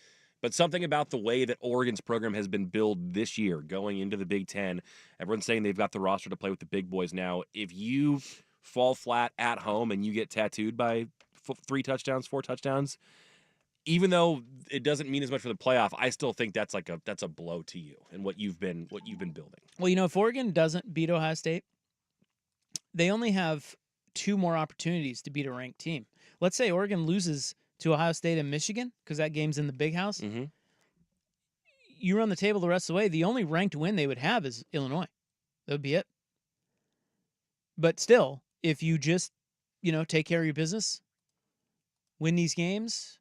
But something about the way that Oregon's program has been built this year, going into the Big Ten, everyone's saying they've got the roster to play with the big boys now. If you fall flat at home and you get tattooed by 3 touchdowns, 4 touchdowns, even though it doesn't mean as much for the playoff, I still think that's a blow to you and what you've been building. Well, if Oregon doesn't beat Ohio State, they only have 2 more opportunities to beat a ranked team. Let's say Oregon loses to Ohio State and Michigan because that game's in the Big House. Mm-hmm. You run the table the rest of the way. The only ranked win they would have is Illinois. That would be it. But still, if you just, take care of your business, win these games,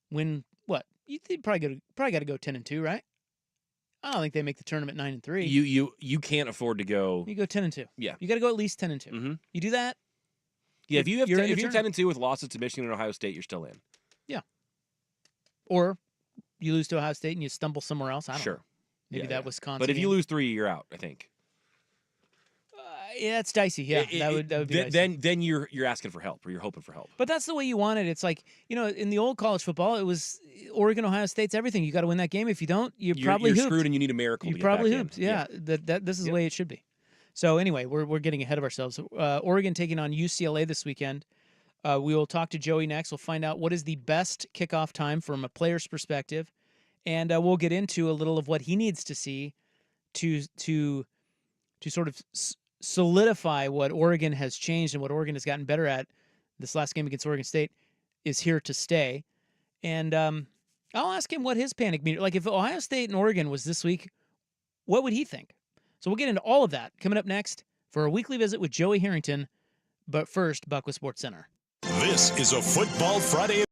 win what? You probably got to go 10-2, right? I don't think they make the tournament 9-3. You can't afford to go. You go 10-2. Yeah, you got to go at least 10-2. Mm-hmm. You do that. Yeah, if you're 10-2 with losses to Michigan and Ohio State, you're still in. Yeah. Or you lose to Ohio State and you stumble somewhere else. I don't know. Maybe Wisconsin. But if you lose 3, you're out, I think. Yeah, it's dicey. Yeah, that would be dicey. Then you're asking for help or you're hoping for help. But that's the way you want it. It's like, in the old college football, it was Oregon, Ohio State's everything. You got to win that game. If you don't, you're probably hooped. Screwed and you need a miracle to get probably back hooped. in. Yeah. This is the way it should be. So anyway, we're getting ahead of ourselves. Oregon taking on UCLA this weekend. We will talk to Joey next. We'll find out what is the best kickoff time from a player's perspective, and we'll get into a little of what he needs to see to sort of solidify what Oregon has changed and what Oregon has gotten better at. This last game against Oregon State is here to stay, and I'll ask him what his panic meter. Like if Ohio State and Oregon was this week, what would he think? So we'll get into all of that coming up next for a weekly visit with Joey Harrington. But first, Buckwheat Sports Center. This is a Football Friday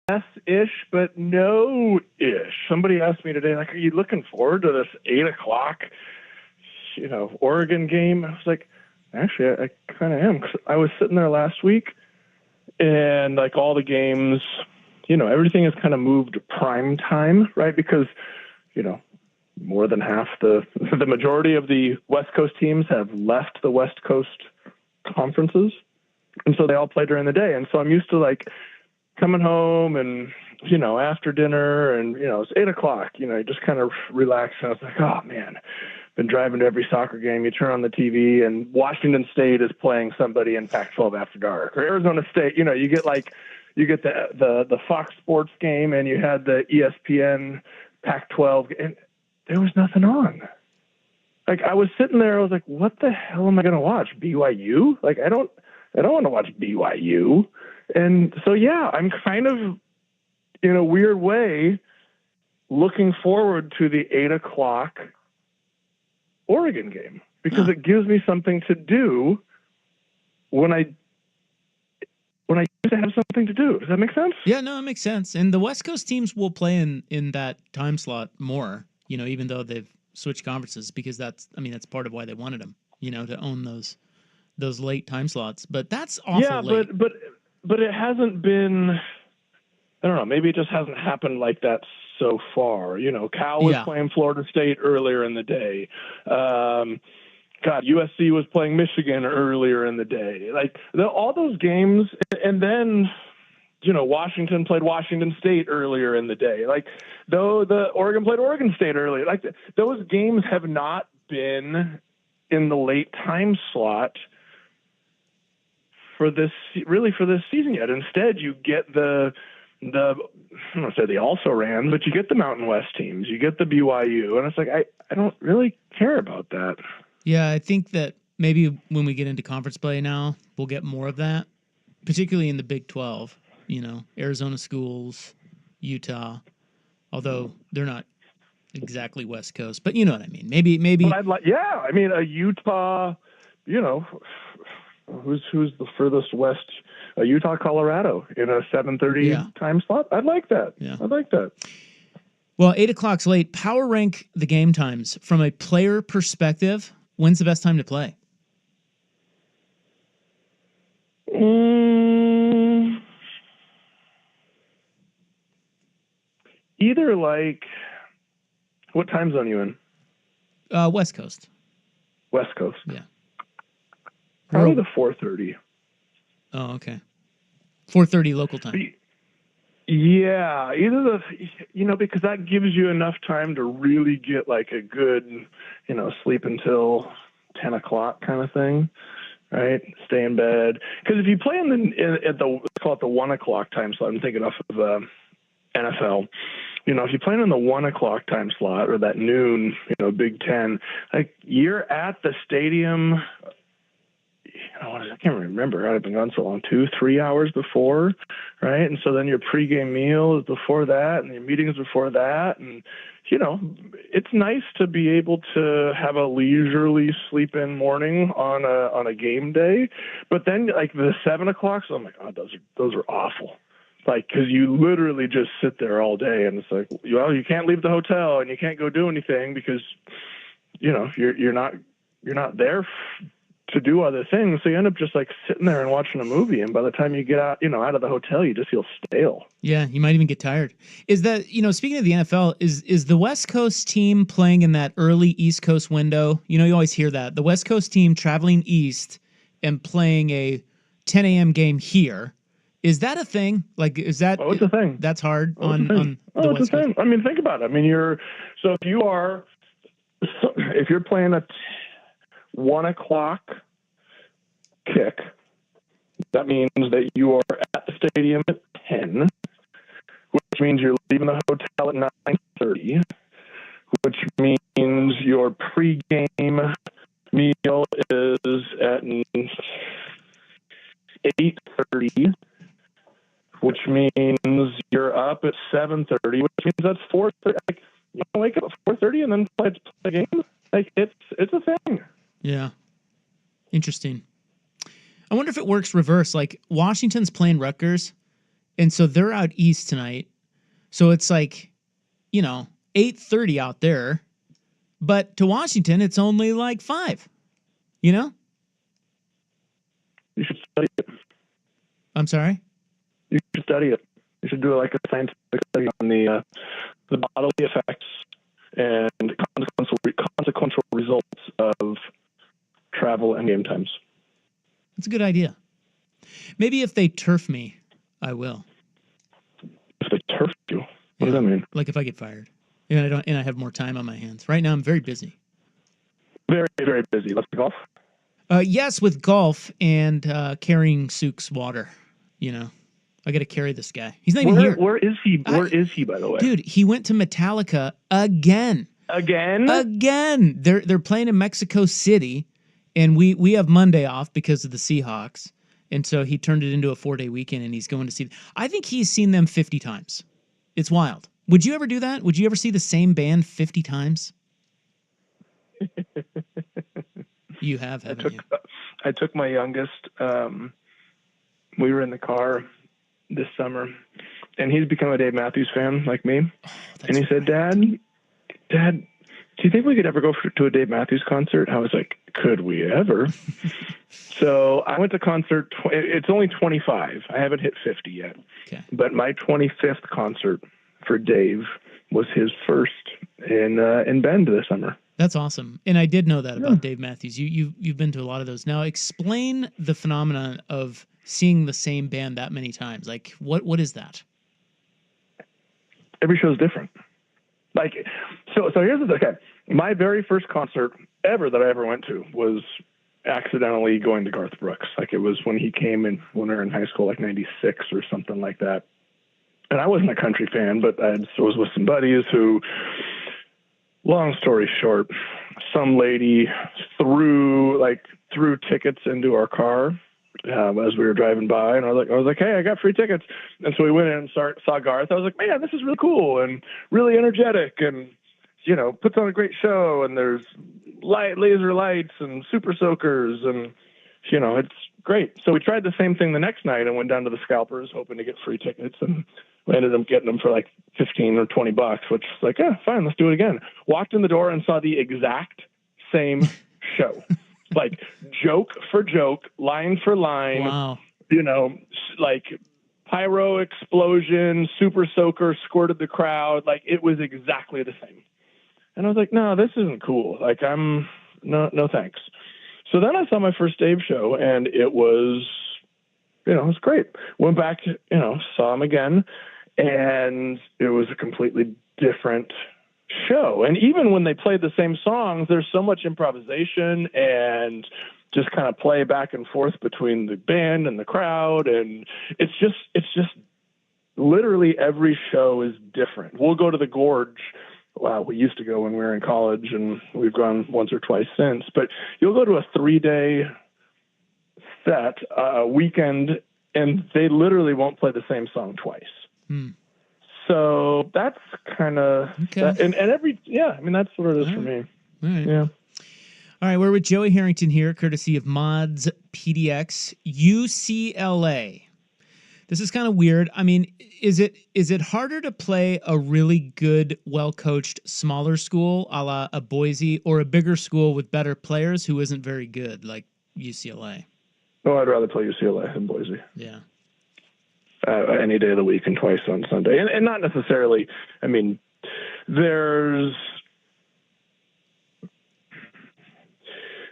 yes-ish, but no-ish. Somebody asked me today, like, are you looking forward to this 8 o'clock, Oregon game? I was like, actually, I kind of am. 'Cause I was sitting there last week, and like all the games, everything has kind of moved to prime time, right? Because, more than half the majority of the West Coast teams have left the West Coast conferences. And so they all play during the day. And so I'm used to like coming home and, after dinner and, it's 8 o'clock, you just kind of relax. And I was like, oh man, been driving to every soccer game. You turn on the TV and Washington State is playing somebody in Pac-12 after dark, or Arizona State, you get the Fox Sports game, and you had the ESPN Pac-12, and there was nothing on. Like, I was sitting there, I was like, what the hell am I going to watch? BYU? Like, I don't want to watch BYU. And so, yeah, I'm kind of, in a weird way, looking forward to the 8 o'clock Oregon game, because it gives me something to do when I used to have something to do. Does that make sense? Yeah, no, it makes sense. And the West Coast teams will play in that time slot more, even though they've switched conferences, because that's part of why they wanted them, to own those late time slots. But that's awful late. But it hasn't been, I don't know, maybe it just hasn't happened like that so far. Cal was playing Florida State earlier in the day. USC was playing Michigan earlier in the day. Like, all those games, and then, Washington played Washington State earlier in the day. Like, though the Oregon played Oregon State earlier. Like, those games have not been in the late time slot for this season yet. Instead, you get the I'm going to say the also-ran, but you get the Mountain West teams, you get the BYU, and it's like, I don't really care about that. Yeah, I think that maybe when we get into conference play now, we'll get more of that, particularly in the Big 12, Arizona schools, Utah, although they're not exactly West Coast, but you know what I mean. Maybe. But a Utah, who's the furthest west? Utah, Colorado in a 7:30 time slot. I'd like that. Yeah. I'd like that. Well, 8 o'clock's late. Power rank the game times from a player perspective. When's the best time to play? Either like, what time zone are you in? West Coast. West Coast. Yeah. Probably the 4:30. Oh, okay. 4:30 local time. Yeah, either because that gives you enough time to really get like a good, sleep until 10 o'clock kind of thing, right? Stay in bed. Because if you play at the let's call it the 1 o'clock time slot, I'm thinking off of NFL. If you play in the 1 o'clock time slot or that noon, Big Ten, like, you're at the stadium. I can't remember. I've been gone so long, 2-3 hours before, right? And so then your pregame meal is before that, and your meeting is before that. And, it's nice to be able to have a leisurely sleep-in morning on a game day. But then, like, the 7 o'clock, so I'm like, oh, those are awful. Like, because you literally just sit there all day, and it's like, well, you can't leave the hotel, and you can't go do anything because, you're not there to do other things. So you end up just like sitting there and watching a movie. And by the time you get out, out of the hotel, you just feel stale. Yeah. You might even get tired. Is that, speaking of the NFL, is the West Coast team playing in that early East Coast window? You always hear that the West Coast team traveling East and playing a 10 a.m. game here. Is that a thing? Like, is that, it's a thing. That's hard on the West Coast. I mean, think about it. I mean, if you're playing a 1 o'clock kick, that means that you are at the stadium at 10, which means you're leaving the hotel at 9:30, which means your pregame meal is at 8:30, which means you're up at 7:30, which means that's 4:30. Like, you wake up at 4:30 and then play the game. Like, it's a thing. Yeah. Interesting. I wonder if it works reverse. Like, Washington's playing Rutgers, And so they're out east tonight. So it's like, 8:30 out there. But to Washington, it's only like 5. You should study it. I'm sorry? You should study it. You should do like a scientific study on the bodily effects and consequential results of travel and game times. That's a good idea. Maybe if they turf me, I will. If they turf you? What does that mean? Like if I get fired. And I have more time on my hands. Right now I'm very busy. Very, very busy. Let's golf? Yes, with golf and carrying Sook's water. I got to carry this guy. He's not even here. Where is he? Where is he, by the way? Dude, he went to Metallica again. Again. They're playing in Mexico City, and we have Monday off because of the Seahawks. And so he turned it into a 4-day weekend, and he's going to see. I think he's seen them 50 times. It's wild. Would you ever do that? Would you ever see the same band 50 times? You have, haven't you? I took my youngest. We were in the car this summer, and he's become a Dave Matthews fan like me. And he said, Dad, do you think we could ever go to a Dave Matthews concert? I was like, could we ever? So I went to concert. It's only 25. I haven't hit 50 yet. Okay. But my 25th concert for Dave was his first in Bend this summer. That's awesome. And I did know that about Dave Matthews. You've been to a lot of those. Now explain the phenomenon of seeing the same band that many times. Like what is that? Every show's different. Like so here's the thing. Okay. My very first concert ever that I ever went to was accidentally going to Garth Brooks. Like it was when he came in when we were in high school, like 96 or something like that. And I wasn't a country fan, but I was with some buddies who, long story short, some lady threw tickets into our car as we were driving by, and I was like, hey, I got free tickets. And so we went in and saw Garth. I was like, man, this is really cool and really energetic, and puts on a great show. And there's laser lights and super soakers, and it's great. So we tried the same thing the next night and went down to the Scalpers hoping to get free tickets, and we ended up getting them for like $15 or $20, which was like, yeah, fine, let's do it again. Walked in the door and saw the exact same show, like joke for joke, line for line. Wow. Like pyro explosion, super soaker squirted the crowd. Like it was exactly the same. And I was like, no, this isn't cool. Like no thanks. So then I saw my first Dave show, and it was, it was great. Went back, saw him again, and it was a completely different show. And even when they played the same songs, there's so much improvisation and just kind of play back and forth between the band and the crowd. And it's just literally every show is different. We'll go to the Gorge. Wow, we used to go when we were in college, and we've gone once or twice since. But you'll go to a 3-day set, weekend, and they literally won't play the same song twice. So that's kind of okay. And that's what it is for me. All right. Yeah. All right, we're with Joey Harrington here, courtesy of Mods PDX, UCLA. This is kind of weird. I mean, is it harder to play a really good, well-coached, smaller school, a la a Boise, or a bigger school with better players who isn't very good, like UCLA? Oh, I'd rather play UCLA than Boise. Yeah. Any day of the week and twice on Sunday. And not necessarily, I mean, there's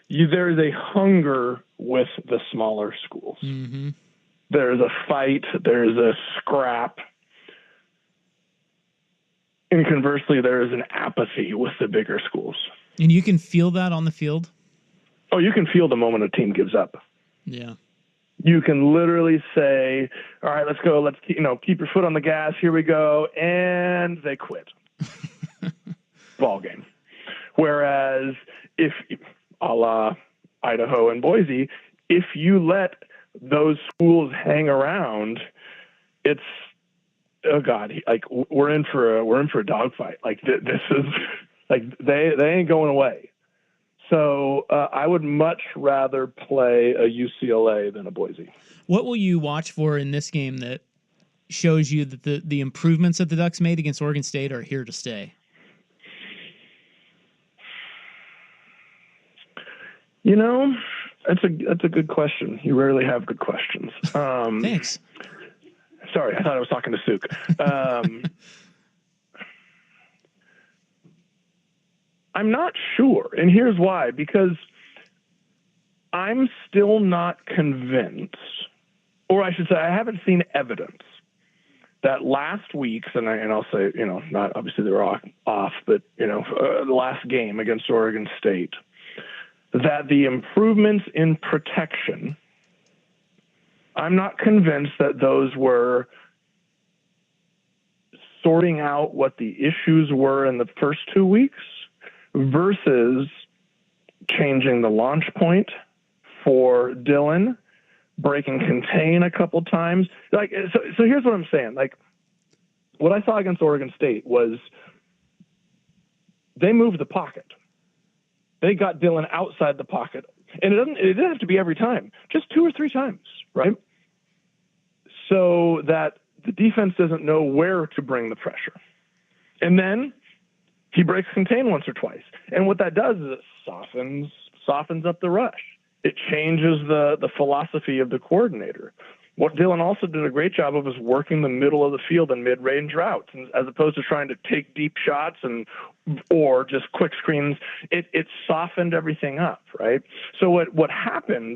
a hunger with the smaller schools. Mm-hmm. There's a fight. There's a scrap. And conversely, there is an apathy with the bigger schools. And you can feel that on the field? Oh, you can feel the moment a team gives up. Yeah. You can literally say, all right, let's go. Let's keep your foot on the gas. Here we go. And they quit. Ball game. Whereas if, a la Idaho and Boise, if you let those schools hang around, it's, oh God, like we're in for a dogfight. Like this is like they ain't going away. So I would much rather play a UCLA than a Boise. What will you watch for in this game that shows you that the improvements that the Ducks made against Oregon State are here to stay? You know, that's a good question. You rarely have good questions. Thanks. Sorry, I thought I was talking to Suk. I'm not sure, and here's why. Because I'm still not convinced, or I should say, I haven't seen evidence that last week's, and I'll say, not obviously they were off, but the last game against Oregon State, that the improvements in protection, I'm not convinced that those were sorting out what the issues were in the first 2 weeks versus changing the launch point for Dylan, breaking contain a couple times. So here's what I'm saying. What I saw against Oregon State was they moved the pocket. They got Dylan outside the pocket. And it didn't have to be every time, just 2 or 3 times, right? So that the defense doesn't know where to bring the pressure. And then he breaks contain once or twice. And what that does is it softens up the rush. It changes the philosophy of the coordinator. What Dylan also did a great job of is working the middle of the field and mid-range routes, as opposed to trying to take deep shots or just quick screens. It softened everything up, right? So what happened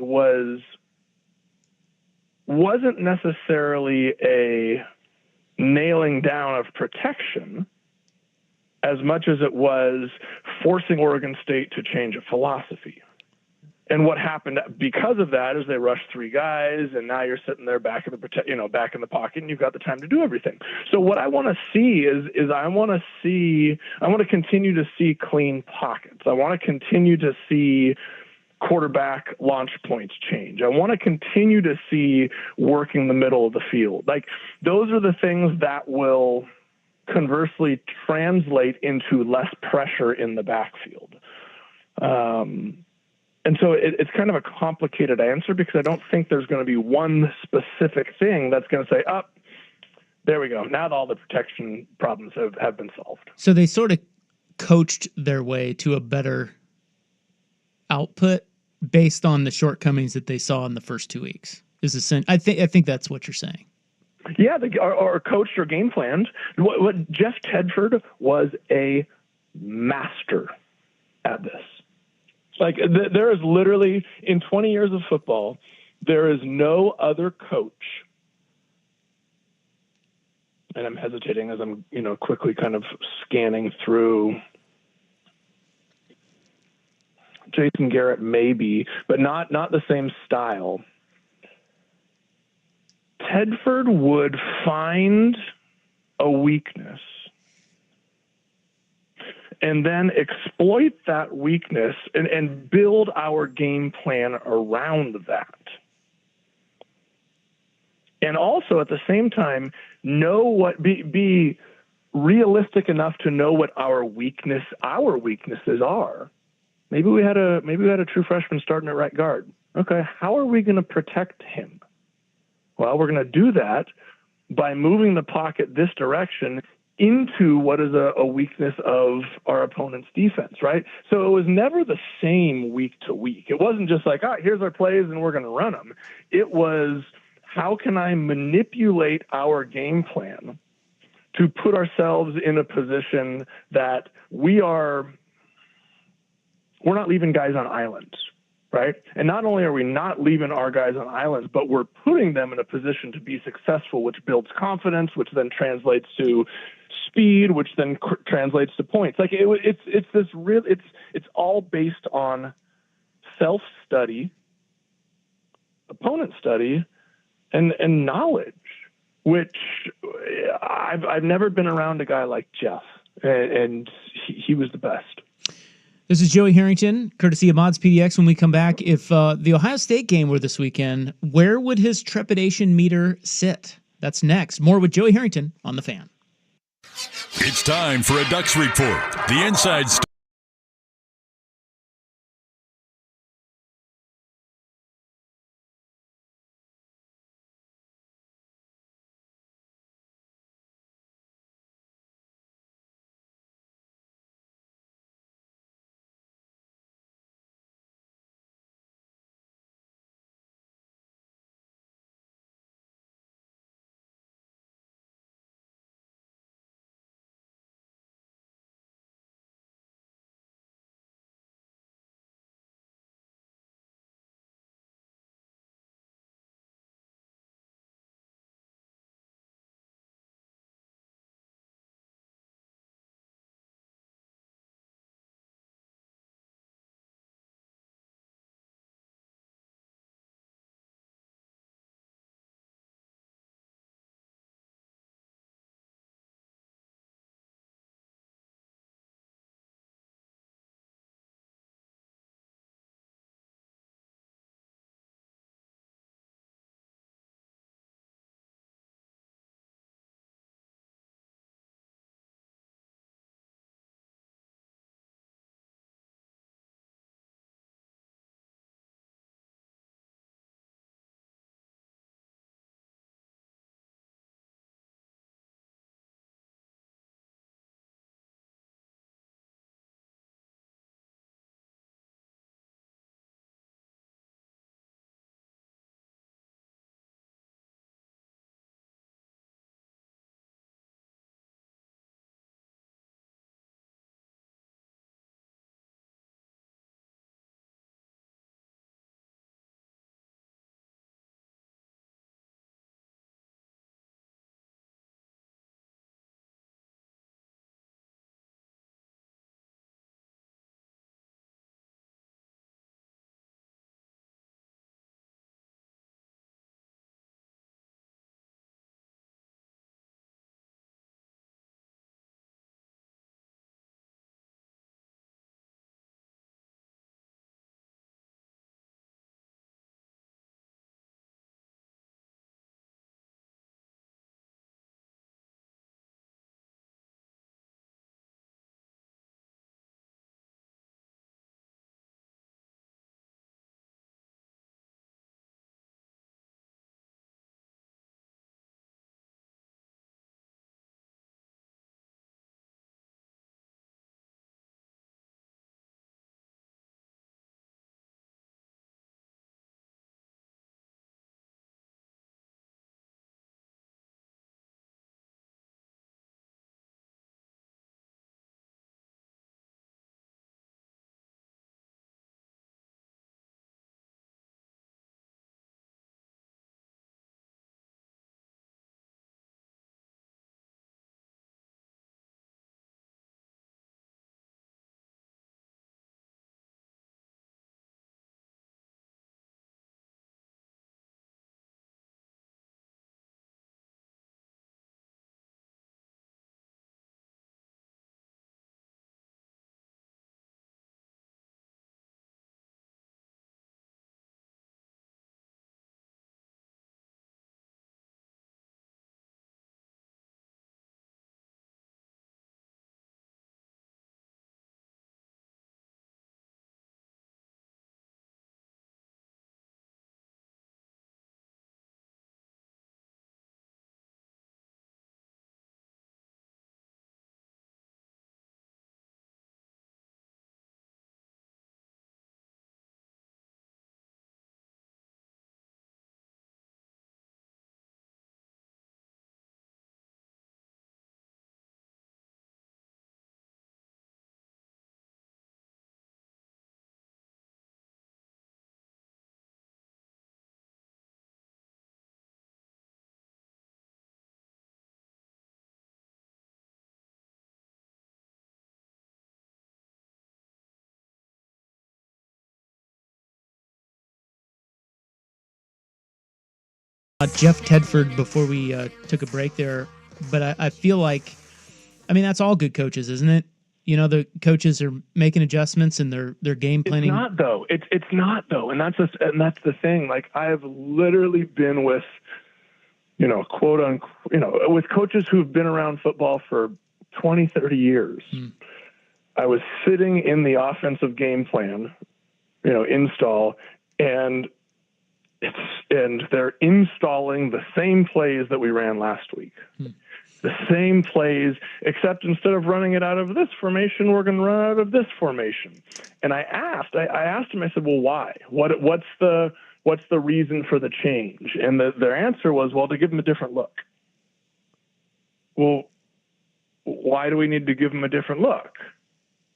wasn't necessarily a nailing down of protection as much as it was forcing Oregon State to change a philosophy. And what happened because of that is they rushed 3 guys, and now you're sitting there back in the pocket, and you've got the time to do everything. So what I want to see is I want to continue to see clean pockets. I want to continue to see quarterback launch points change. I want to continue to see working the middle of the field. Those are the things that will conversely translate into less pressure in the backfield. And so it's kind of a complicated answer because I don't think there's going to be one specific thing that's going to say, there we go. Now all the protection problems have been solved. So they sort of coached their way to a better output based on the shortcomings that they saw in the first 2 weeks. I think that's what you're saying. Yeah, or coached or game planned. What Jeff Tedford was a master at this. There is literally, in 20 years of football, there is no other coach, and I'm hesitating as I'm, quickly kind of scanning through. Jason Garrett maybe, but not the same style. Tedford would find a weakness and then exploit that weakness and build our game plan around that. And also at the same time, be realistic enough to know what our weaknesses are. Maybe we had a true freshman starting at right guard. Okay, how are we going to protect him? Well, we're going to do that by moving the pocket this direction into what is a weakness of our opponent's defense, right? So it was never the same week to week. It wasn't just like, here's our plays and we're going to run them. It was, how can I manipulate our game plan to put ourselves in a position that we're not leaving guys on islands, right? And not only are we not leaving our guys on islands, but we're putting them in a position to be successful, which builds confidence, which then translates to speed, which then translates to points. It's all based on self-study, opponent study, and knowledge, which I've never been around a guy like Jeff, and he was the best. This is Joey Harrington, courtesy of Mods PDX. When we come back, if the Ohio State game were this weekend, where would his trepidation meter sit? That's next. More with Joey Harrington on The Fan. It's time for a Ducks Report, the inside story. Jeff Tedford before we took a break there, but I feel like, I mean, that's all good coaches, isn't it? You know, the coaches are making adjustments and they're game planning. It's not though. It's not though, and that's the thing. Like I have literally been with, quote unquote, with coaches who've been around football for 20, 30 years. I was sitting in the offensive game plan, install, and they're installing the same plays that we ran last week. The same plays, except instead of running it out of this formation, we're going to run out of this formation. And I asked him, I said, well, why? What's the reason for the change? And their answer was, well, to give them a different look. Well, why do we need to give them a different look?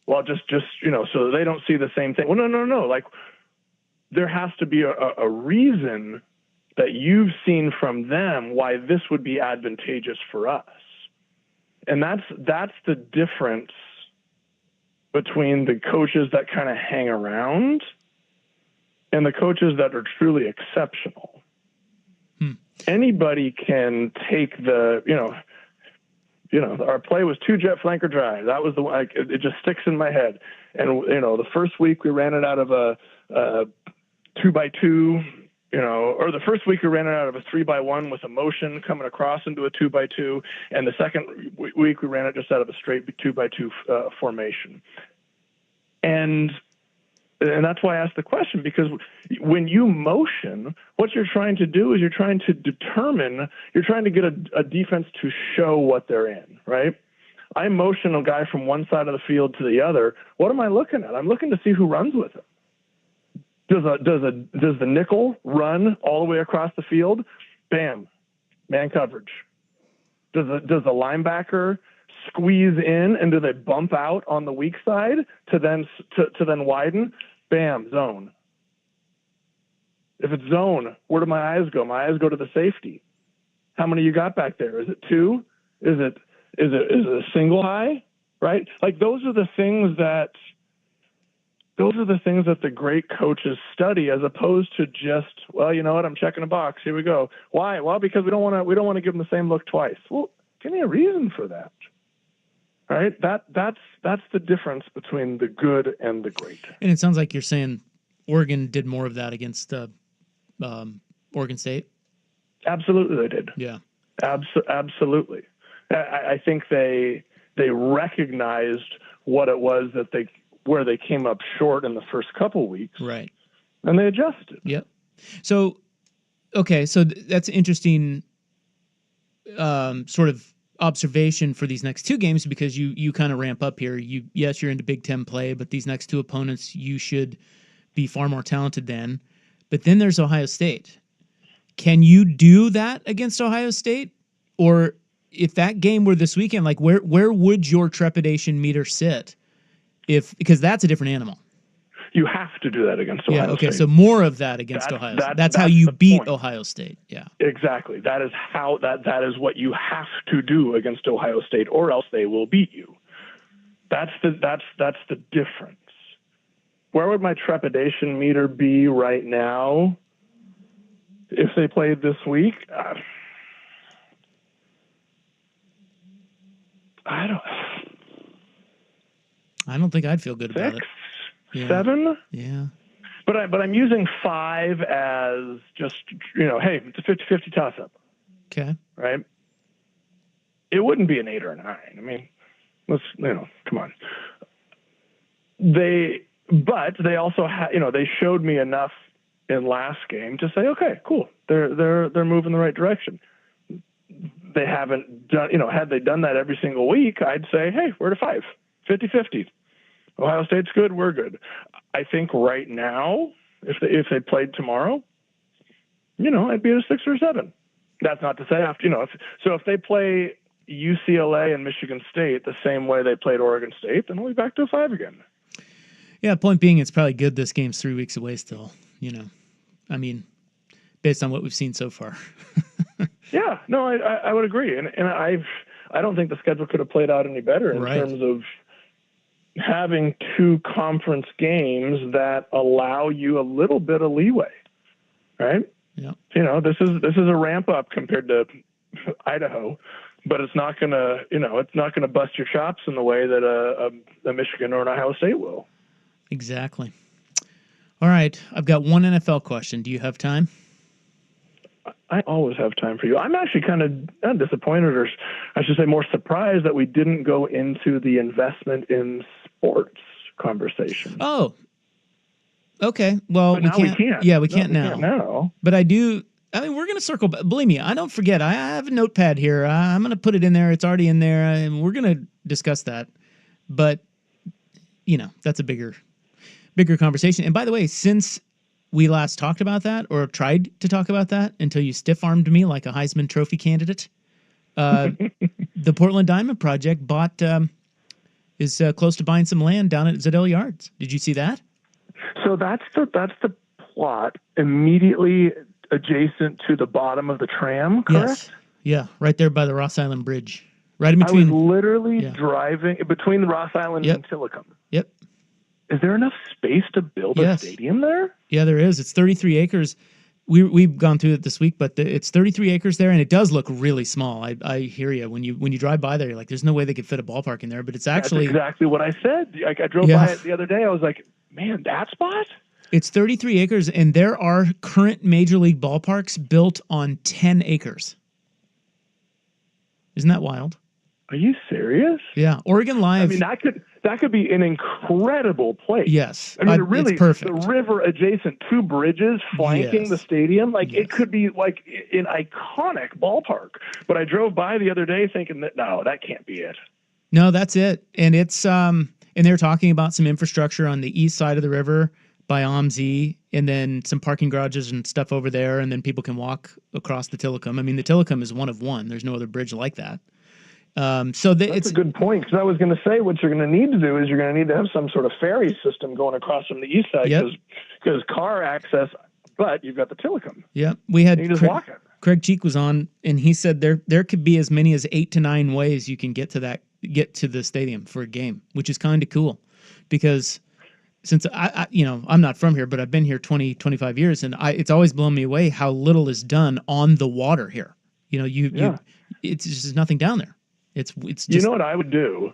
Well, just so they don't see the same thing. Well, no. Like, there has to be a reason that you've seen from them why this would be advantageous for us. And that's the difference between the coaches that kind of hang around and the coaches that are truly exceptional. Anybody can take our play was 2 jet flanker drive. That was the one, it just sticks in my head. And, the first week we ran it out of a 2x2, or the first week we ran it out of a 3x1 with a motion coming across into a 2x2. And the second week we ran it just out of a straight 2x2 formation. And that's why I asked the question, because when you motion, what you're trying to do is you're trying to get a defense to show what they're in, right? I motion a guy from one side of the field to the other. What am I looking at? I'm looking to see who runs with him. Does the nickel run all the way across the field? Bam, man coverage. Does the linebacker squeeze in, and do they bump out on the weak side to then widen? Bam, zone. If it's zone, where do my eyes go? My eyes go to the safety. How many you got back there? Is it 2? Is it a single high? Right? Like those are the things that the great coaches study, as opposed to just, well, you know what, I'm checking a box. Here we go. Why? Well, because we don't want to give them the same look twice. Well, give me a reason for that. Right? That's the difference between the good and the great. And it sounds like you're saying Oregon did more of that against Oregon State. Absolutely, they did. Yeah, absolutely. I think they recognized what it was where they came up short in the first couple weeks, right? And they adjusted. Yep. So, okay, so that's interesting. Sort of observation for these next 2 games, because you kind of ramp up here. You're into Big Ten play, but these next 2 opponents you should be far more talented than. But then there's Ohio State. Can you do that against Ohio State? Or if that game were this weekend, like where would your trepidation meter sit? Because that's a different animal. You have to do that against Ohio State. Okay, so more of that against Ohio State. That's how you beat point. Ohio State. Yeah. Exactly. That is what you have to do against Ohio State, or else they will beat you. That's the difference. Where would my trepidation meter be right now if they played this week? I don't think I'd feel good about it. 7? Yeah. But I'm using 5 as just, hey, it's a 50-50 toss-up. Okay. Right? It wouldn't be an 8 or a 9. I mean, let's, come on. But they also they showed me enough in last game to say, okay, cool. They're moving the right direction. They haven't done, had they done that every single week, I'd say, hey, we're at a 5, 50-50. Ohio State's good, we're good. I think right now, if they played tomorrow, I'd be at a 6 or 7. That's not to say if they play UCLA and Michigan State the same way they played Oregon State, then we'll be back to a 5 again. Yeah, point being, it's probably good this game's 3 weeks away still, I mean, based on what we've seen so far. Yeah, no, I would agree. And I don't think the schedule could have played out any better in terms of having 2 conference games that allow you a little bit of leeway, right? Yeah. You know, this is a ramp up compared to Idaho, but it's not gonna, it's not gonna bust your chops in the way that a Michigan or an Ohio State will. Exactly. All right, I've got one NFL question. Do you have time? I always have time for you. I'm actually kind of disappointed, or I should say more surprised, that we didn't go into the investment in sports conversation. Oh, okay. Well, but we can't. Yeah, we can't now. Can't now. But I do. I mean, we're going to circle back. Believe me, I don't forget. I have a notepad here. I'm going to put it in there. It's already in there, and we're going to discuss that. But, that's a bigger conversation. And by the way, since we last talked about that, or tried to talk about that, until you stiff-armed me like a Heisman Trophy candidate, the Portland Diamond Project is close to buying some land down at Zadell Yards. Did you see that? So that's the plot immediately adjacent to the bottom of the tram, correct? Yes. Yeah, right there by the Ross Island Bridge. Right in between. I was literally driving between Ross Island and Tillicum. Yep. Is there enough space to build a stadium there? Yeah, there is. It's 33 acres. We've gone through it this week, but it's 33 acres there, and it does look really small. I hear you. When you drive by there, you're like, there's no way they could fit a ballpark in there, but it's actually... That's exactly what I said. I drove by it the other day. I was like, man, that spot? It's 33 acres, and there are current Major League ballparks built on 10 acres. Isn't that wild? Are you serious? Yeah. Oregon Live... I mean, that could be an incredible place. Yes. I mean, really, it's perfect. The river adjacent, 2 bridges flanking the stadium, it could be like an iconic ballpark. But I drove by the other day thinking that, no, that can't be it. No, that's it. And it's and they're talking about some infrastructure on the east side of the river by OMZ, and then some parking garages and stuff over there, and then people can walk across the Tillicum. I mean, the Tillicum is one of one. There's no other bridge like that. That's a good point, because I was going to say what you're going to need to do is you're going to need to have some sort of ferry system going across from the east side, because car access, but you've got the Tillicum. Yeah, we had you just walk it. Craig Cheek was on, and he said there could be as many as 8 to 9 ways you can get to the stadium for a game, which is kind of cool, because since I'm not from here, but I've been here 20, 25 years, and it's always blown me away how little is done on the water here. It's just nothing down there. It's just... You know what I would do?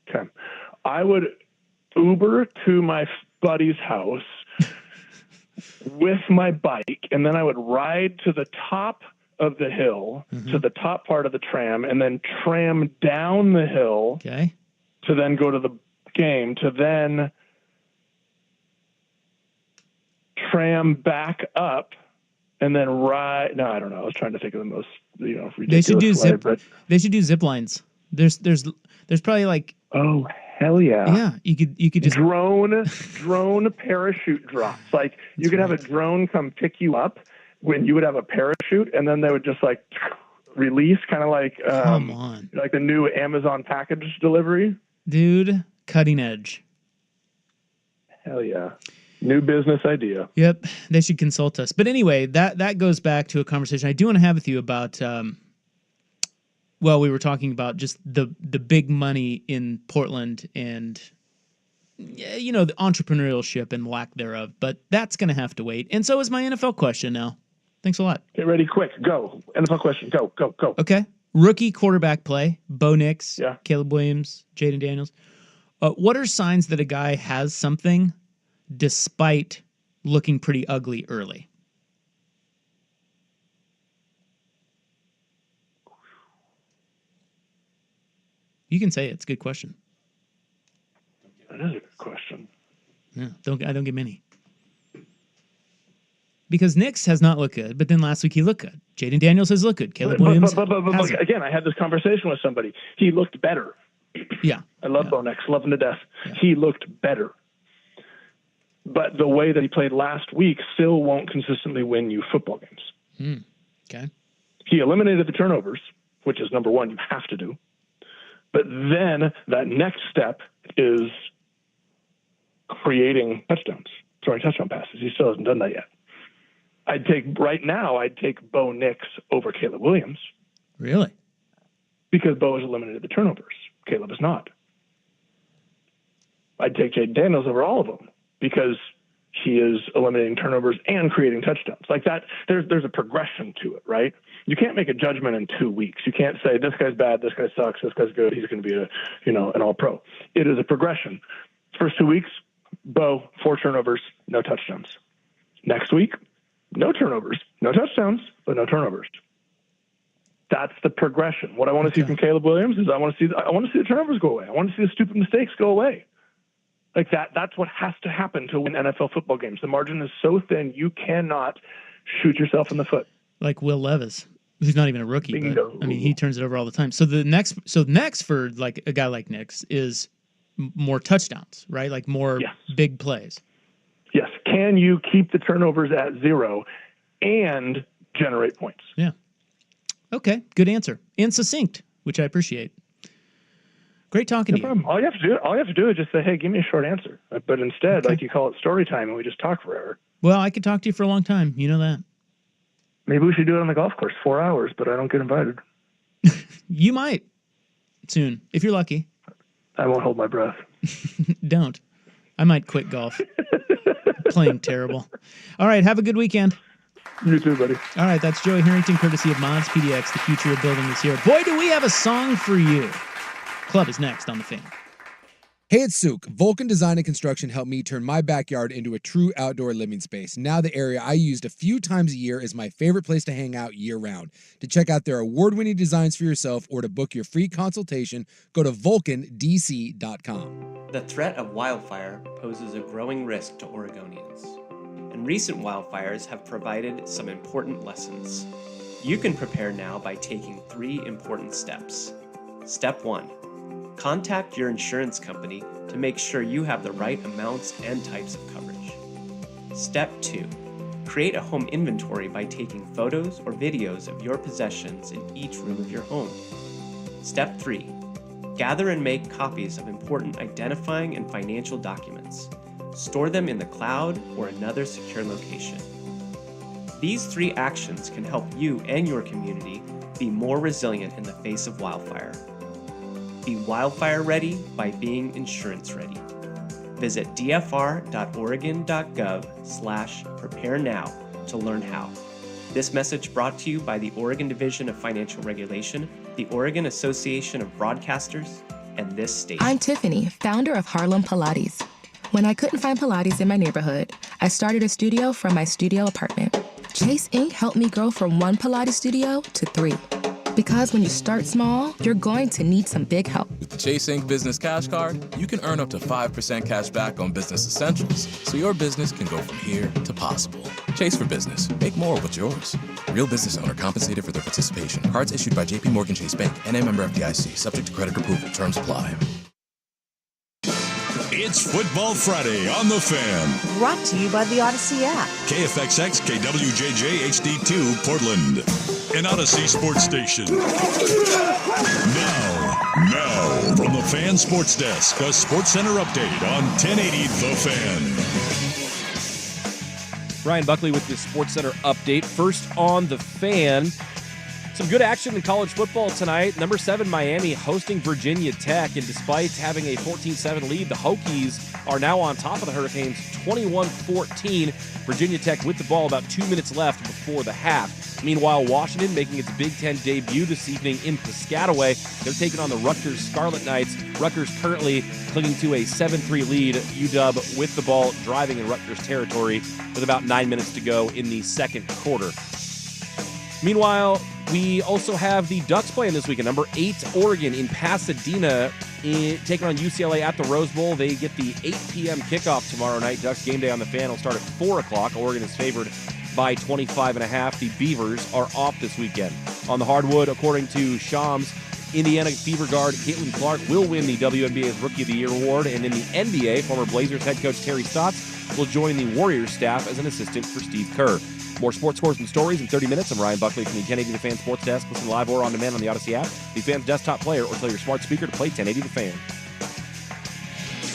Okay. I would Uber to my buddy's house with my bike, and then I would ride to the top of the hill, to the top part of the tram, and then tram down the hill to then go to the game, to then tram back up, and then ride. No, I don't know. I was trying to think of the most ridiculous They should do way, They should do zip lines. There's probably like... Oh, hell yeah. Yeah, you could just... Drone parachute drops. Like, you could have a drone come pick you up when you would have a parachute, and then they would just like release, kind of like come on, like the new Amazon package delivery. Dude, cutting edge. Hell yeah. New business idea. Yep, they should consult us. But anyway, that goes back to a conversation I do want to have with you about. We were talking about just the big money in Portland and the entrepreneurship and lack thereof. But that's going to have to wait. And so is my NFL question now. Thanks a lot. Get ready, quick, go. NFL question, go. Okay. Rookie quarterback play. Bo Nix, Caleb Williams, Jaden Daniels. What are signs that a guy has something despite looking pretty ugly early? You can say it. It's a good question. That is a good question. Yeah, I don't get many. Because Nix has not looked good, but then last week he looked good. Jaden Daniels has looked good. Caleb Williams but again, I had this conversation with somebody. He looked better. Yeah. I love Bo Nix. Love him to death. Yeah. He looked better. But the way that he played last week still won't consistently win you football games. Okay. He eliminated the turnovers, which is number one, you have to do. But then that next step is creating touchdowns, throwing touchdown passes. He still hasn't done that yet. I'd take Bo Nix over Caleb Williams. Really? Because Bo has eliminated the turnovers. Caleb is not. I'd take Jaden Daniels over all of them because he is eliminating turnovers and creating touchdowns. Like that, there's a progression to it, right? You can't make a judgment in 2 weeks. You can't say this guy's bad, this guy sucks, this guy's good, he's going to be an all-pro. It is a progression. First 2 weeks, Bo, 4 turnovers, no touchdowns. Next week, no turnovers, no touchdowns, but no turnovers. That's the progression. What I want to see from Caleb Williams is I want to see the turnovers go away. I want to see the stupid mistakes go away. Like that's what has to happen to win NFL football games. The margin is so thin, you cannot shoot yourself in the foot. Like Will Levis, who's not even a rookie, but I mean, he turns it over all the time. So next for like a guy like Nix is more touchdowns, right? Like more big plays. Yes. Can you keep the turnovers at 0 and generate points? Yeah. Okay. Good answer. And succinct, which I appreciate. Great talking to you. All you have to do is just say, hey, give me a short answer. But instead, like you call it story time and we just talk forever. Well, I could talk to you for a long time. You know that. Maybe we should do it on the golf course, 4 hours, but I don't get invited. You might soon, if you're lucky. I won't hold my breath. Don't. I might quit golf. Playing terrible. All right. Have a good weekend. You too, buddy. All right. That's Joey Harrington, courtesy of Mods PDX. The future of building is here. Boy, do we have a song for you. Club is next on The Fan. Hey, it's Souk. Vulcan Design and Construction helped me turn my backyard into a true outdoor living space. Now the area I used a few times a year is my favorite place to hang out year-round. To check out their award-winning designs for yourself or to book your free consultation, go to vulcandc.com. The threat of wildfire poses a growing risk to Oregonians, and recent wildfires have provided some important lessons. You can prepare now by taking 3 important steps. Step 1. Contact your insurance company to make sure you have the right amounts and types of coverage. Step 2. Create a home inventory by taking photos or videos of your possessions in each room of your home. Step 3. Gather and make copies of important identifying and financial documents. Store them in the cloud or another secure location. These 3 actions can help you and your community be more resilient in the face of wildfire. Be wildfire ready by being insurance ready. Visit dfr.oregon.gov/prepare now to learn how. This message brought to you by the Oregon Division of Financial Regulation, the Oregon Association of Broadcasters, and this station. I'm Tiffany, founder of Harlem Pilates. When I couldn't find Pilates in my neighborhood, I started a studio from my studio apartment. Chase Inc. helped me grow from 1 Pilates studio to 3. Because when you start small, you're going to need some big help. With the Chase Inc. Business Cash Card, you can earn up to 5% cash back on business essentials, so your business can go from here to possible. Chase for business. Make more with yours. Real business owner compensated for their participation. Cards issued by J.P. Morgan Chase Bank, N.A. member FDIC, subject to credit approval. Terms apply. It's Football Friday on The Fan. Brought to you by the Odyssey app. KFXX KWJJ HD2 Portland. An Odyssey sports station. Now, from the Fan Sports Desk, a Sports Center update on 1080 The Fan. Ryan Buckley with the Sports Center update. First on The Fan. Some good action in college football tonight. Number 7 Miami hosting Virginia Tech, and despite having a 14-7 lead, the Hokies are now on top of the Hurricanes 21-14. Virginia Tech with the ball about 2 minutes left before the half. Meanwhile, Washington making its Big Ten debut this evening in Piscataway. They're taking on the Rutgers Scarlet Knights. Rutgers currently clinging to a 7-3 lead. UW with the ball driving in Rutgers territory with about 9 minutes to go in the second quarter. Meanwhile, we also have the Ducks playing this weekend. Number 8, Oregon in Pasadena, taking on UCLA at the Rose Bowl. They get the 8 p.m. kickoff tomorrow night. Ducks game day on the Fan will start at 4 o'clock. Oregon is favored by 25.5. The Beavers are off this weekend. On the hardwood, according to Shams, Indiana Fever guard Caitlin Clark will win the WNBA's Rookie of the Year award. And in the NBA, former Blazers head coach Terry Stotts will join the Warriors staff as an assistant for Steve Kerr. More sports scores and stories in 30 minutes. I'm Ryan Buckley from the 1080 The Fan Sports Desk. Listen live or on demand on the Odyssey app, the Fan's desktop player, or tell your smart speaker to play 1080 The Fan.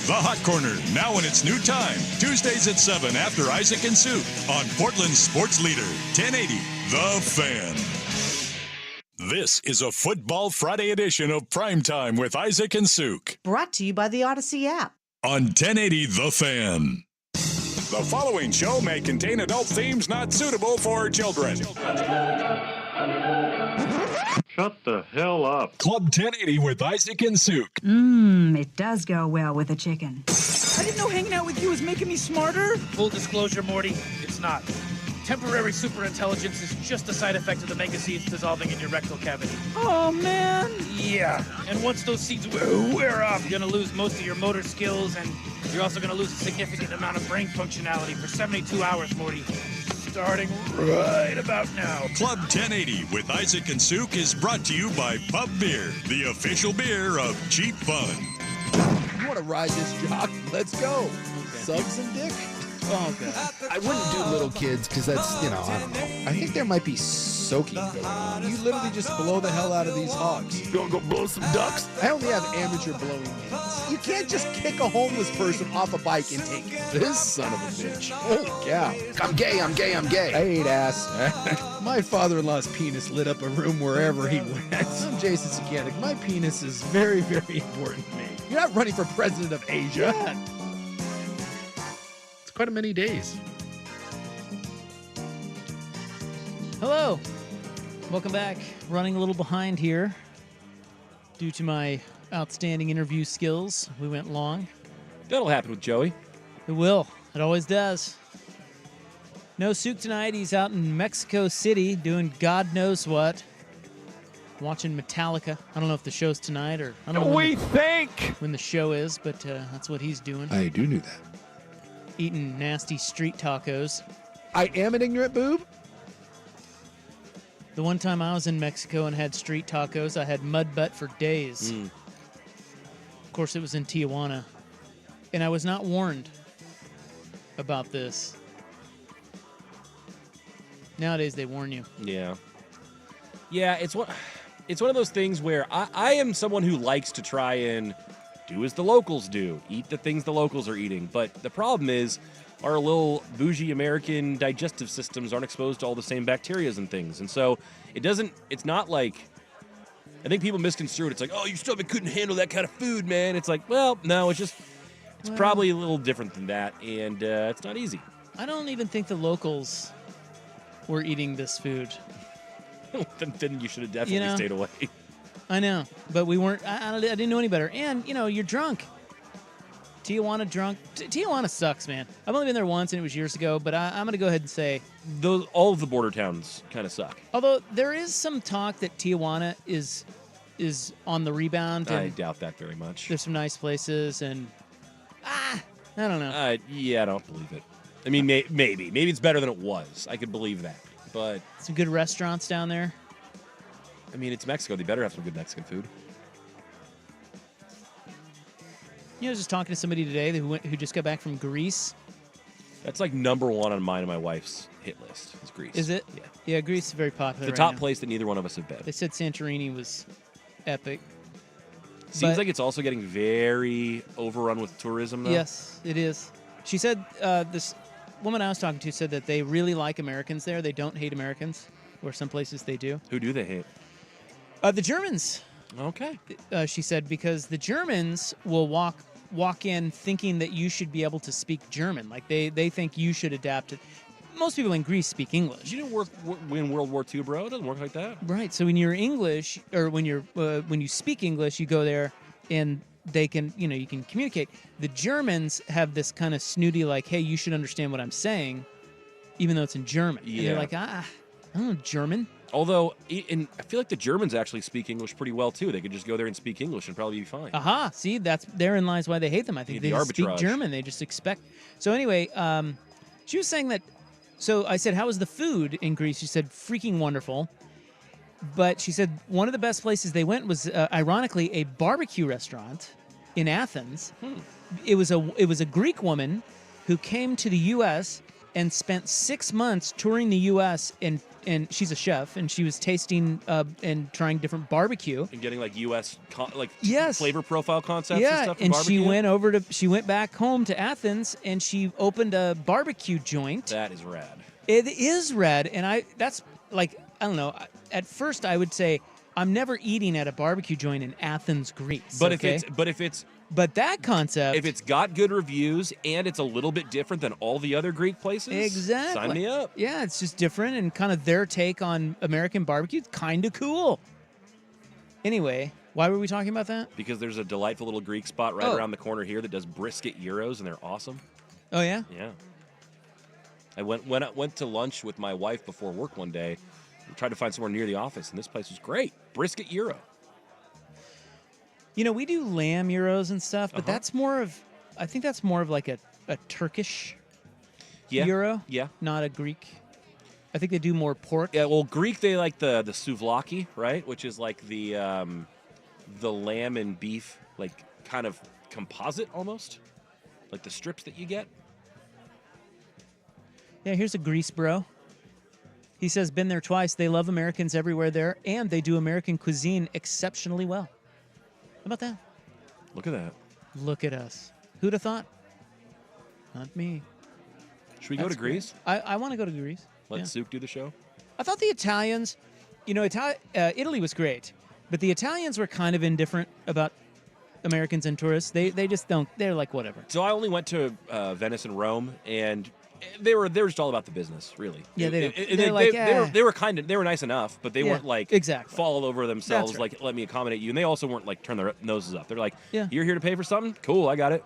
The Hot Corner, now in its new time. Tuesdays at 7 after Isaac and Sue on Portland's sports leader, 1080 The Fan. This is a Football Friday edition of Primetime with Isaac and Suk. Brought to you by the Odyssey app. On 1080 The Fan. The following show may contain adult themes not suitable for children. Shut the hell up. Club 1080 with Isaac and Suk. It does go well with a chicken. I didn't know hanging out with you was making me smarter. Full disclosure, Morty, it's not. Temporary superintelligence is just a side effect of the mega seeds dissolving in your rectal cavity. Oh, man. Yeah, and once those seeds wear off, you're gonna lose most of your motor skills, and you're also gonna lose a significant amount of brain functionality for 72 hours, Morty. Starting right about now. Club 1080 with Isaac and Suk is brought to you by Pub Beer, the official beer of cheap fun. You want to ride this jock? Let's go. Subs and dick? Oh, God. I wouldn't do little kids because that's, I don't know. I think there might be soaking going on. You literally just blow the hell out of these hogs. You want to go blow some ducks? I only have amateur blowing hands. You can't just kick a homeless person off a bike and take this son of a bitch. Holy cow. I'm gay. I hate ass. My father-in-law's penis lit up a room wherever he went. I'm Jason Sukanik. My penis is very, very important to me. You're not running for president of Asia. God. It's quite a many days. Hello. Welcome back. Running a little behind here due to my outstanding interview skills. We went long. That'll happen with Joey. It will. It always does. No Suk tonight. He's out in Mexico City doing God knows what. Watching Metallica. I don't know if the show's tonight or I don't know when the show is, but that's what he's doing. I do know that. Eating nasty street tacos. I am an ignorant boob. The one time I was in Mexico and had street tacos, I had mud butt for days. Of course, it was in Tijuana. And I was not warned about this. Nowadays, they warn you. Yeah. Yeah, it's one of those things where I am someone who likes to try and do as the locals do, eat the things the locals are eating. But the problem is our little bougie American digestive systems aren't exposed to all the same bacteria and things. And so it's not like, I think people misconstrue it. It's like, oh, your stomach couldn't handle that kind of food, man. It's like, well, no, it's probably a little different than that. And it's not easy. I don't even think the locals were eating this food. Then you should have definitely stayed away. I know, but we weren't. I didn't know any better. And you're drunk. Tijuana drunk. Tijuana sucks, man. I've only been there once, and it was years ago. But I'm gonna go ahead and say all of the border towns kind of suck. Although there is some talk that Tijuana is on the rebound. I doubt that very much. There's some nice places, and I don't know. Yeah, I don't believe it. I mean, maybe it's better than it was. I could believe that, but some good restaurants down there. I mean, it's Mexico. They better have some good Mexican food. I was just talking to somebody today who just got back from Greece. That's like number one on mine and my wife's hit list. Is Greece? Is it? Yeah. Yeah, Greece is very popular. The top place that neither one of us have been. They said Santorini was epic. Seems like it's also getting very overrun with tourism, though. Yes, it is. She said this woman I was talking to said that they really like Americans there. They don't hate Americans, where some places they do. Who do they hate? The Germans. Okay. She said because the Germans will walk in thinking that you should be able to speak German. Like they think you should adapt it. Most people in Greece speak English. You didn't win World War II, bro. It doesn't work like that. Right. So when you're English, or when you speak English, you go there and they can, you can communicate. The Germans have this kind of snooty, like, hey, you should understand what I'm saying, even though it's in German. Yeah. And they're like, I don't know German. Although, I feel like the Germans actually speak English pretty well, too. They could just go there and speak English and probably be fine. Aha. See, therein lies why they hate them. I think they just speak German. They just expect. So anyway, she was saying that, so I said, how was the food in Greece? She said, freaking wonderful. But she said one of the best places they went was, ironically, a barbecue restaurant in Athens. It was a Greek woman who came to the U.S. and spent 6 months touring the U.S. and she's a chef, and she was tasting and trying different barbecue and getting like U.S. Yes. flavor profile concepts. Yeah, and stuff. And barbecue. she went back home to Athens and she opened a barbecue joint. That is rad. It is rad, and that's like, I don't know. At first, I would say I'm never eating at a barbecue joint in Athens, Greece. But okay? if it's But that concept, if it's got good reviews and it's a little bit different than all the other Greek places, exactly. sign me up. Yeah, it's just different and kind of their take on American barbecue. It's kind of cool. Anyway, why were we talking about that? Because there's a delightful little Greek spot right around the corner here that does brisket gyros, and they're awesome. Oh, yeah? Yeah. I went to lunch with my wife before work one day. We tried to find somewhere near the office, and this place was great. Brisket gyro. You know, we do lamb gyros and stuff, but that's more of, I think that's more of like a Turkish gyro. Yeah. Not a Greek. I think they do more pork. Yeah, well, Greek, they like the souvlaki, right? Which is like the lamb and beef, like kind of composite almost. Like the strips that you get. Yeah, here's a Greece bro. He says, been there twice. They love Americans everywhere there, and they do American cuisine exceptionally well. How about that? Look at that. Look at us. Who'd have thought? Not me. Should we go to Greece? I want to go to Greece. Let Suk do the show? I thought the Italians, you know, Italy was great, but the Italians were kind of indifferent about Americans and tourists. They just don't, they're like, whatever. So I only went to Venice and Rome, and they were just all about the business, really. Yeah, they were nice enough, but they weren't like fall all over themselves, like let me accommodate you. And they also weren't like turn their noses up. They're like, you're here to pay for something? Cool, I got it.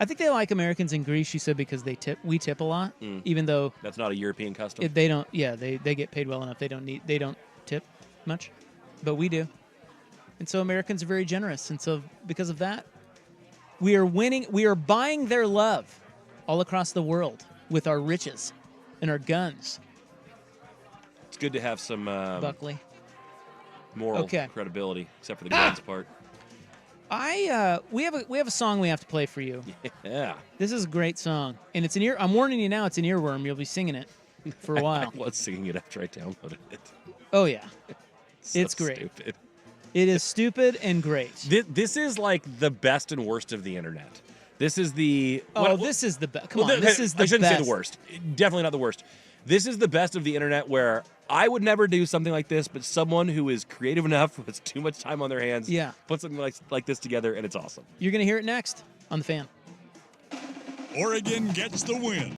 I think they like Americans in Greece, she said, because we tip a lot, even though that's not a European custom. If they don't, they get paid well enough. They don't tip much, but we do. And so Americans are very generous. And so because of that, we are winning. We are buying their love all across the world with our riches and our guns. It's good to have some Buckley moral credibility, except for the guns part. We have a song we have to play for you. Yeah. This is a great song, and it's an I'm warning you now. It's an earworm. You'll be singing it for a while. I was singing it after I downloaded it. Oh yeah, So it's great. Stupid. It is stupid and great. This is like the best and worst of the internet. This is the this is the best. Come on, this is the I shouldn't best. say the worst. Definitely not the worst. This is the best of the internet where I would never do something like this, but someone who is creative enough, who has too much time on their hands, put something like this together, and it's awesome. You're going to hear it next on The Fan. Oregon gets the win.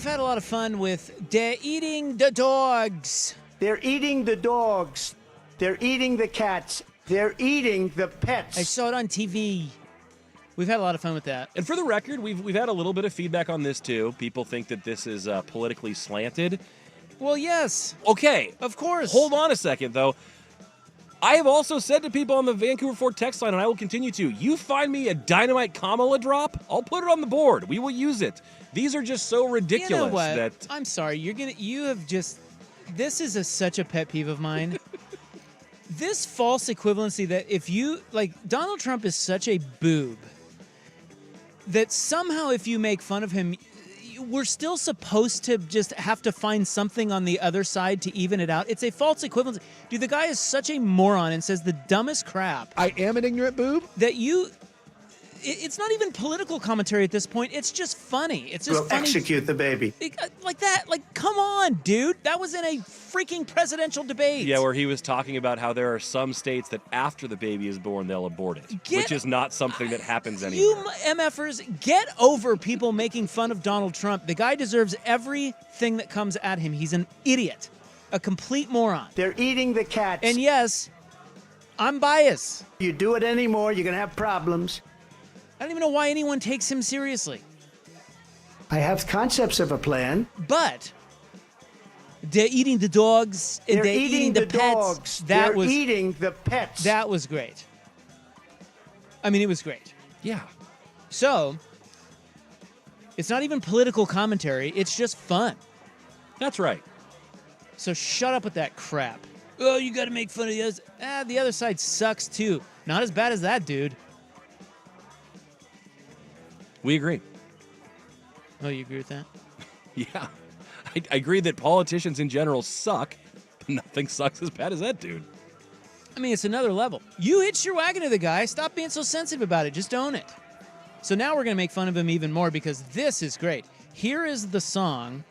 We've had a lot of fun with They're Eating the Dogs. They're eating the dogs. They're eating the cats. They're eating the pets. I saw it on TV. We've had a lot of fun with that. And for the record, we've had a little bit of feedback on this too. People think that this is politically slanted. Well, yes. Okay. Of course. Hold on a second, though. I have also said to people on the Vancouver Fort text line, and I will continue to, you find me a Dynamite Kamala drop, I'll put it on the board. We will use it. These are just so ridiculous. You know what? That I'm sorry. You have just. This is such a pet peeve of mine. This false equivalency that if you like Donald Trump is such a boob that somehow if you make fun of him, we're still supposed to just have to find something on the other side to even it out. It's a false equivalency. Dude, the guy is such a moron and says the dumbest crap. I am an ignorant boob? That you... It's not even political commentary at this point. It's just funny. It's just funny. Execute the baby. Like that. Like, come on, dude. That was in a freaking presidential debate. Yeah, where he was talking about how there are some states that after the baby is born, they'll abort it, which is not something that happens anymore. You MFers, get over people making fun of Donald Trump. The guy deserves everything that comes at him. He's an idiot, a complete moron. They're eating the cats. And yes, I'm biased. You do it anymore, you're going to have problems. I don't even know why anyone takes him seriously. I have concepts of a plan. But they're eating the dogs and they're eating the pets. Dogs. They're eating the pets. That was great. I mean, it was great. Yeah. So, it's not even political commentary. It's just fun. That's right. So shut up with that crap. Oh, you got to make fun of the others. The other side sucks too. Not as bad as that, dude. We agree. Oh, you agree with that? Yeah. I agree that politicians in general suck, but nothing sucks as bad as that dude. I mean, it's another level. You hitched your wagon to the guy. Stop being so sensitive about it. Just own it. So now we're going to make fun of him even more because this is great. Here is the song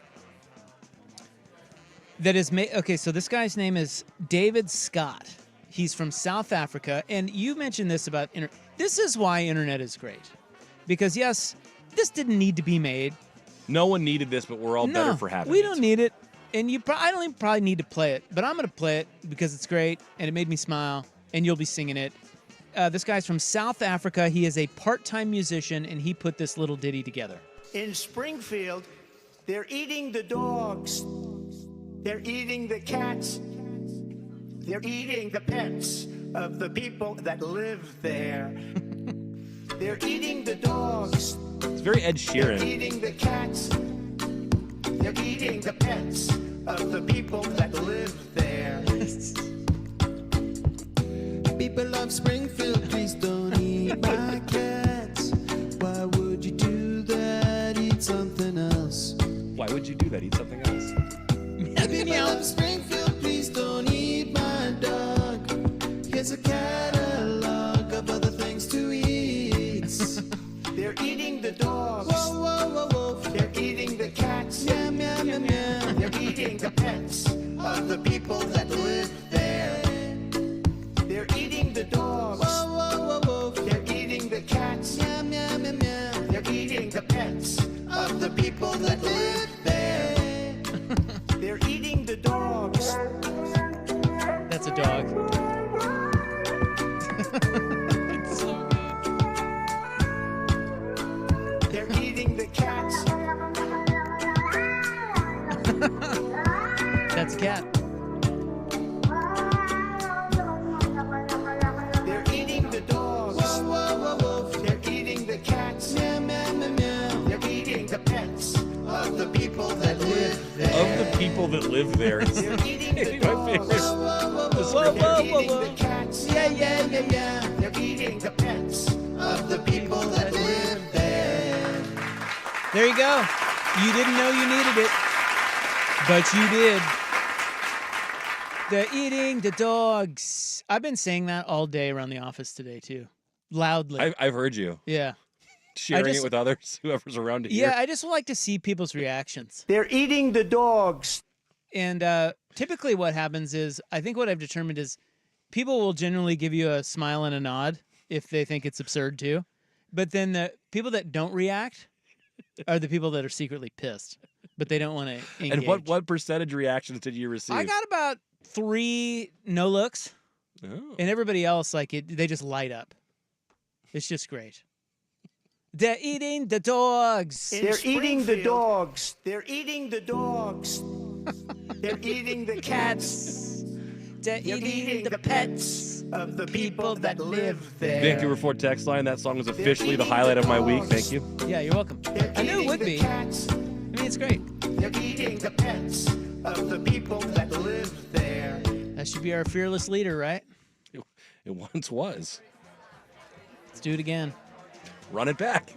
that is made. Okay, so this guy's name is David Scott. He's from South Africa. And you mentioned this about internet. This is why internet is great. Because, yes, this didn't need to be made. No one needed this, but we're all better for having it. We don't need it. And I don't even probably need to play it. But I'm going to play it because it's great, and it made me smile, and you'll be singing it. This guy's from South Africa. He is a part-time musician, and he put this little ditty together. In Springfield, they're eating the dogs. They're eating the cats. They're eating the pets of the people that live there. They're eating the dogs. It's very Ed Sheeran. They're eating the cats. They're eating the pets of the people that live there. People of Springfield, please don't eat my cats. Why would you do that? Eat something else. Why would you do that? Eat something else. People of Springfield, please don't eat my dog. Here's a catalog of other things to eat. They're eating the dogs. Whoa, whoa, whoa, whoa. They're eating the cats. Meow, meow, meow, meow. They're eating the pets of the people that live there. They're eating the dogs. Whoa, whoa, whoa, whoa. They're eating the cats. Meow, meow, meow, meow. They're eating the pets of the people that live there. They're eating the dogs. That's a dog. It's so good. They're eating the cats. That's a cat. They're eating the dogs. Whoa, whoa, whoa, whoa. They're eating the cats. Meow, meow, meow, meow. They're eating the pets of the people that live there. Of the people that live there. They're eating the My dogs. favorite. They're eating the cats. Yeah, yeah, yeah, yeah. They're eating the pets of the people that live there. There you go. You didn't know you needed it, but you did. They're eating the dogs. I've been saying that all day around the office today, too. Loudly. I've heard you. Yeah. Sharing it with others, whoever's around to hear. Yeah, I just like to see people's reactions. They're eating the dogs. And typically what happens is, I think what I've determined is people will generally give you a smile and a nod if they think it's absurd too. But then the people that don't react, are the people that are secretly pissed, but they don't want to engage. And what percentage reactions did you receive? I got about 3 no looks, Oh. and everybody else they just light up. It's just great. They're eating the dogs. They're eating the dogs. They're eating the dogs. They're eating the cats. They're eating the pets of the people that live there. Vancouver Fort text line. That song was officially the highlight of my week. Thank you. Yeah, you're welcome. I knew it would be. I mean, it's great. They're eating the pets of the people that live there. That should be our fearless leader, right? It once was. Let's do it again. Run it back.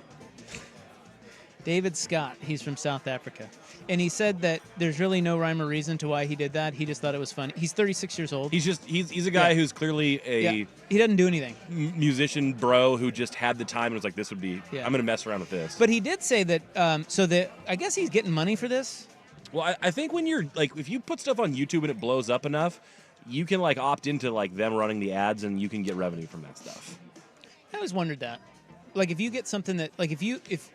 David Scott, he's from South Africa. And he said that there's really no rhyme or reason to why he did that. He just thought it was funny. He's 36 years old. He's a guy who's clearly a he doesn't do anything. Musician bro who just had the time and was like, this would be, Yeah. I'm going to mess around with this. But he did say that, I guess he's getting money for this. Well, I think when you're, like, if you put stuff on YouTube and it blows up enough, you can, like, opt into, like, them running the ads and you can get revenue from that stuff. I always wondered that. Like, if you get something that, like,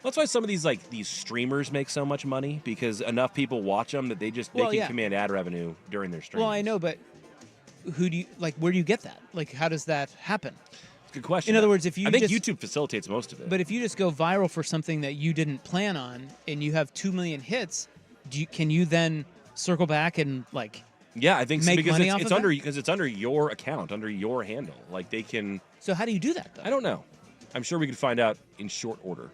That's why some of these streamers make so much money, because enough people watch them that they can command ad revenue during their stream. Well, I know, but where do you get that? Like, how does that happen? Good question. In other words, I think YouTube facilitates most of it. But if you just go viral for something that you didn't plan on and you have 2 million hits, can you then circle back and, like, yeah, I think so, make because money off it's of under that? because it's under your account, under your handle. Like, they can. So how do you do that, though? I don't know. I'm sure we could find out in short order.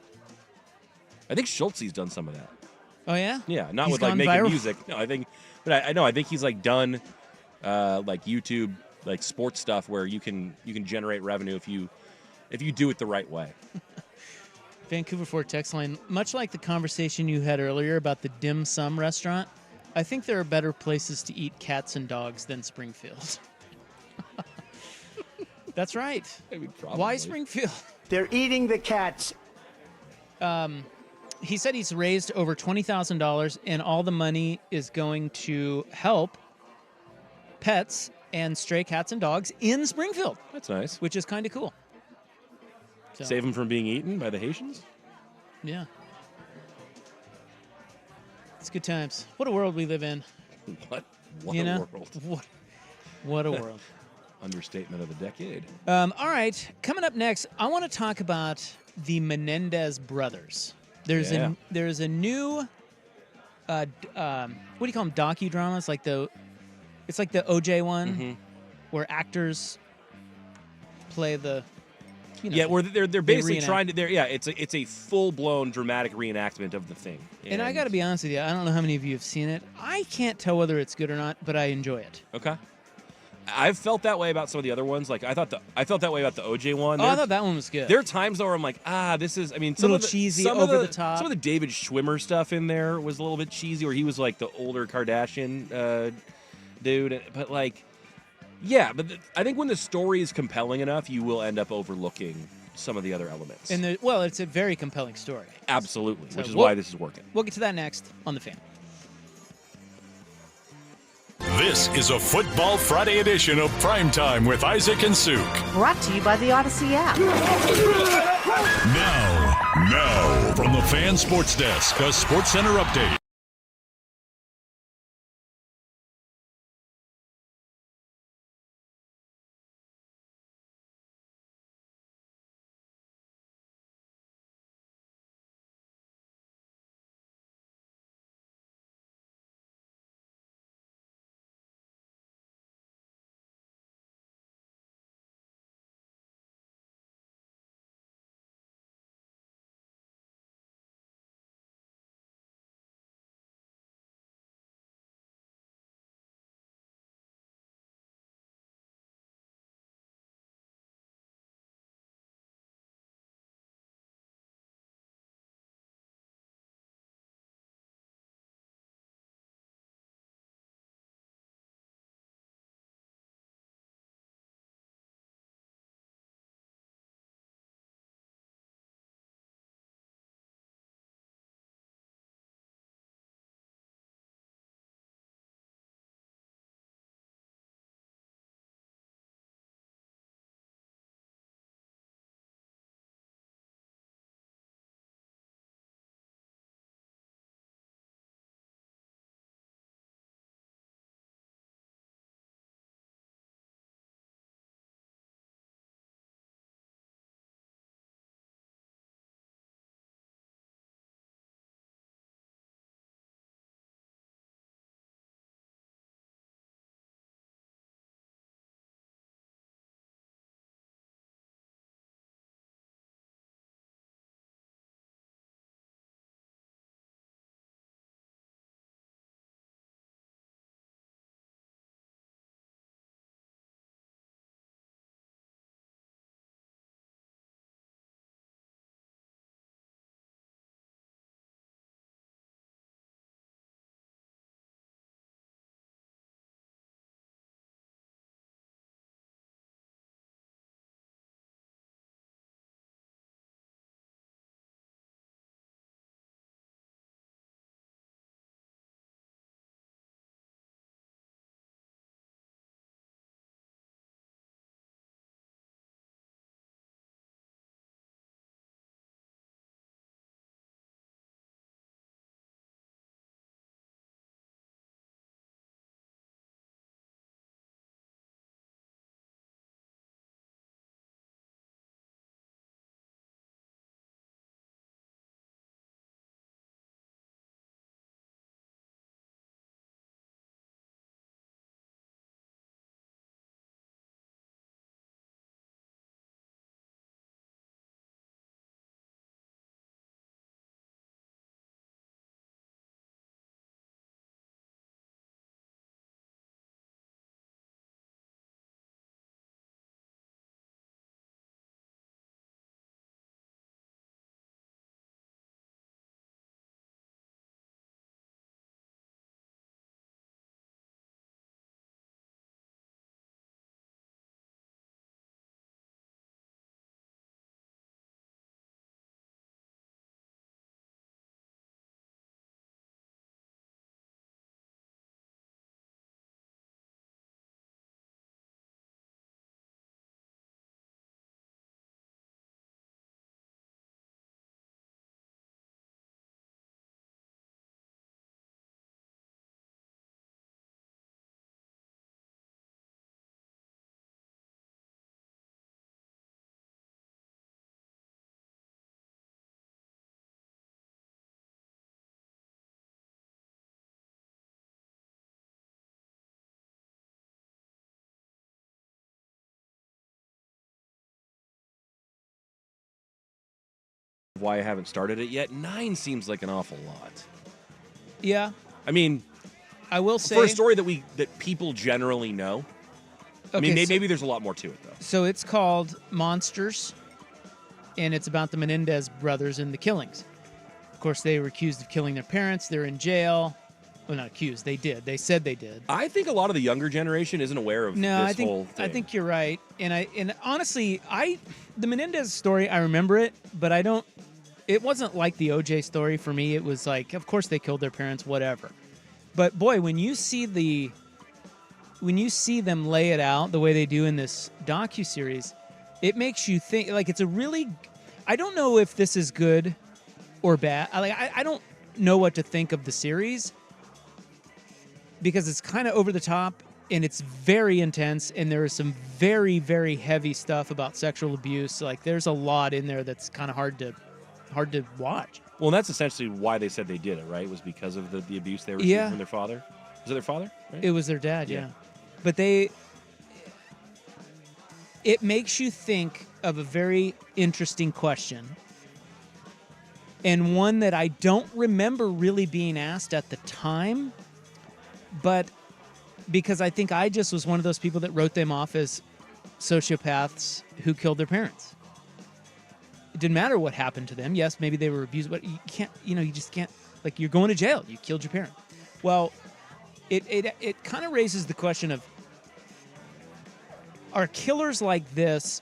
I think Schultze's done some of that. Oh yeah? Yeah, not He's with like gone making viral? music. No, I think he's like done like YouTube, like sports stuff where you can generate revenue if you do it the right way. Vancouver Fort text line, much like the conversation you had earlier about the dim sum restaurant, I think there are better places to eat cats and dogs than Springfield. That's right. I mean, probably. Why Springfield? They're eating the cats. He said he's raised over $20,000, and all the money is going to help pets and stray cats and dogs in Springfield. That's nice. Which is kind of cool. So, Save them from being eaten by the Haitians? yeah. It's good times. What a world we live in. What a world. What a world. Understatement of the decade. All right, coming up next, I want to talk about the Menendez brothers. There's a new, what do you call them? Docudramas, it's like the OJ one, where actors play the. Where they're basically reenact. trying to. It's a full blown dramatic reenactment of the thing. And I got to be honest with you, I don't know how many of you have seen it. I can't tell whether it's good or not, but I enjoy it. Okay. I've felt that way about some of the other ones. Like I felt that way about the OJ one. I thought that one was good. There are times though where I'm like, this is. I mean, Little cheesy, over the top. Some of the David Schwimmer stuff in there was a little bit cheesy, where he was like the older Kardashian dude. But like, I think when the story is compelling enough, you will end up overlooking some of the other elements. And it's a very compelling story. Absolutely, So which is why this is working. We'll get to that next on The Fan. This is a Football Friday edition of Primetime with Isaac and Suk. Brought to you by the Odyssey app. Now, from the Fan Sports Desk, a Sports Center update. why I haven't started it yet. 9 seems like an awful lot. Yeah. I mean, I will say for a story that people generally know. I mean, Okay, maybe there's a lot more to it though. So it's called Monsters, and it's about the Menendez brothers and the killings. Of course, they were accused of killing their parents. They're in jail. Well, not accused. They did. They said they did. I think a lot of the younger generation isn't aware of this whole thing. I think you're right. And honestly, the Menendez story, I remember it, but I don't. It wasn't like the OJ story for me. It was like, of course they killed their parents, whatever. But boy, when you see them lay it out the way they do in this docuseries, it makes you think. Like, it's a really. I don't know if this is good or bad. I don't know what to think of the series, because it's kind of over the top and it's very intense, and there is some very, very heavy stuff about sexual abuse. Like, there's a lot in there that's kind of hard to watch. Well, and that's essentially why they said they did it, right? It was because of the abuse they received from their father. Was it their father? Right? It was their dad, yeah. But it makes you think of a very interesting question, and one that I don't remember really being asked at the time, but because I think I just was one of those people that wrote them off as sociopaths who killed their parents. It didn't matter what happened to them. Yes, maybe they were abused, but you can't, you just can't, like, you're going to jail. You killed your parent. Well, it kind of raises the question of, are killers like this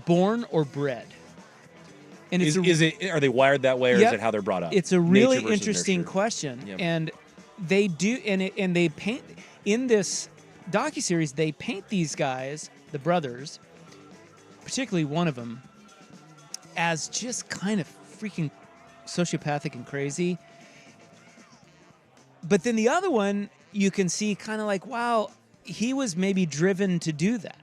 born or bred? And are they wired that way, or is it how they're brought up? It's a really Nature versus interesting nurture. question. Yep. And they do, and they paint, in this docuseries, they paint these guys, the brothers, particularly one of them, as just kind of freaking sociopathic and crazy. But then the other one, you can see kind of like, wow, he was maybe driven to do that.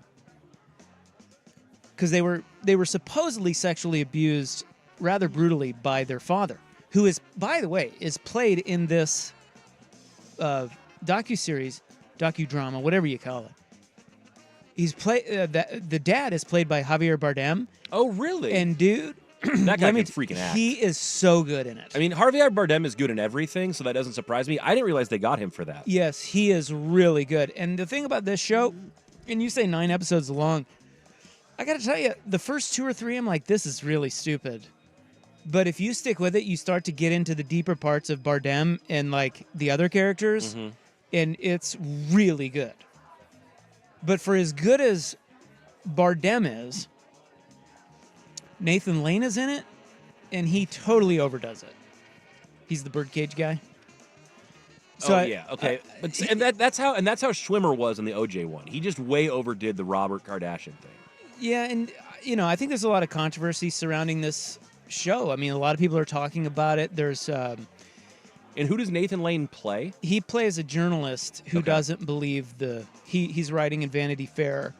Because they were supposedly sexually abused rather brutally by their father, who is, by the way, is played in this docuseries, docudrama, whatever you call it. He's the dad is played by Javier Bardem. Oh, really? And dude, that guy can freaking act. He is so good in it. I mean, Javier Bardem is good in everything, so that doesn't surprise me. I didn't realize they got him for that. Yes, he is really good. And the thing about this show, and you say 9 episodes long, I got to tell you, the first 2 or 3, I'm like, this is really stupid. But if you stick with it, you start to get into the deeper parts of Bardem and like the other characters, and it's really good. But for as good as Bardem is, Nathan Lane is in it, and he totally overdoes it. He's the birdcage guy. So okay. That's how Schwimmer was in the OJ one. He just way overdid the Robert Kardashian thing. Yeah, and I think there's a lot of controversy surrounding this show. I mean, a lot of people are talking about it. There's and who does Nathan Lane play? He plays a journalist who doesn't believe he's writing in Vanity Fair,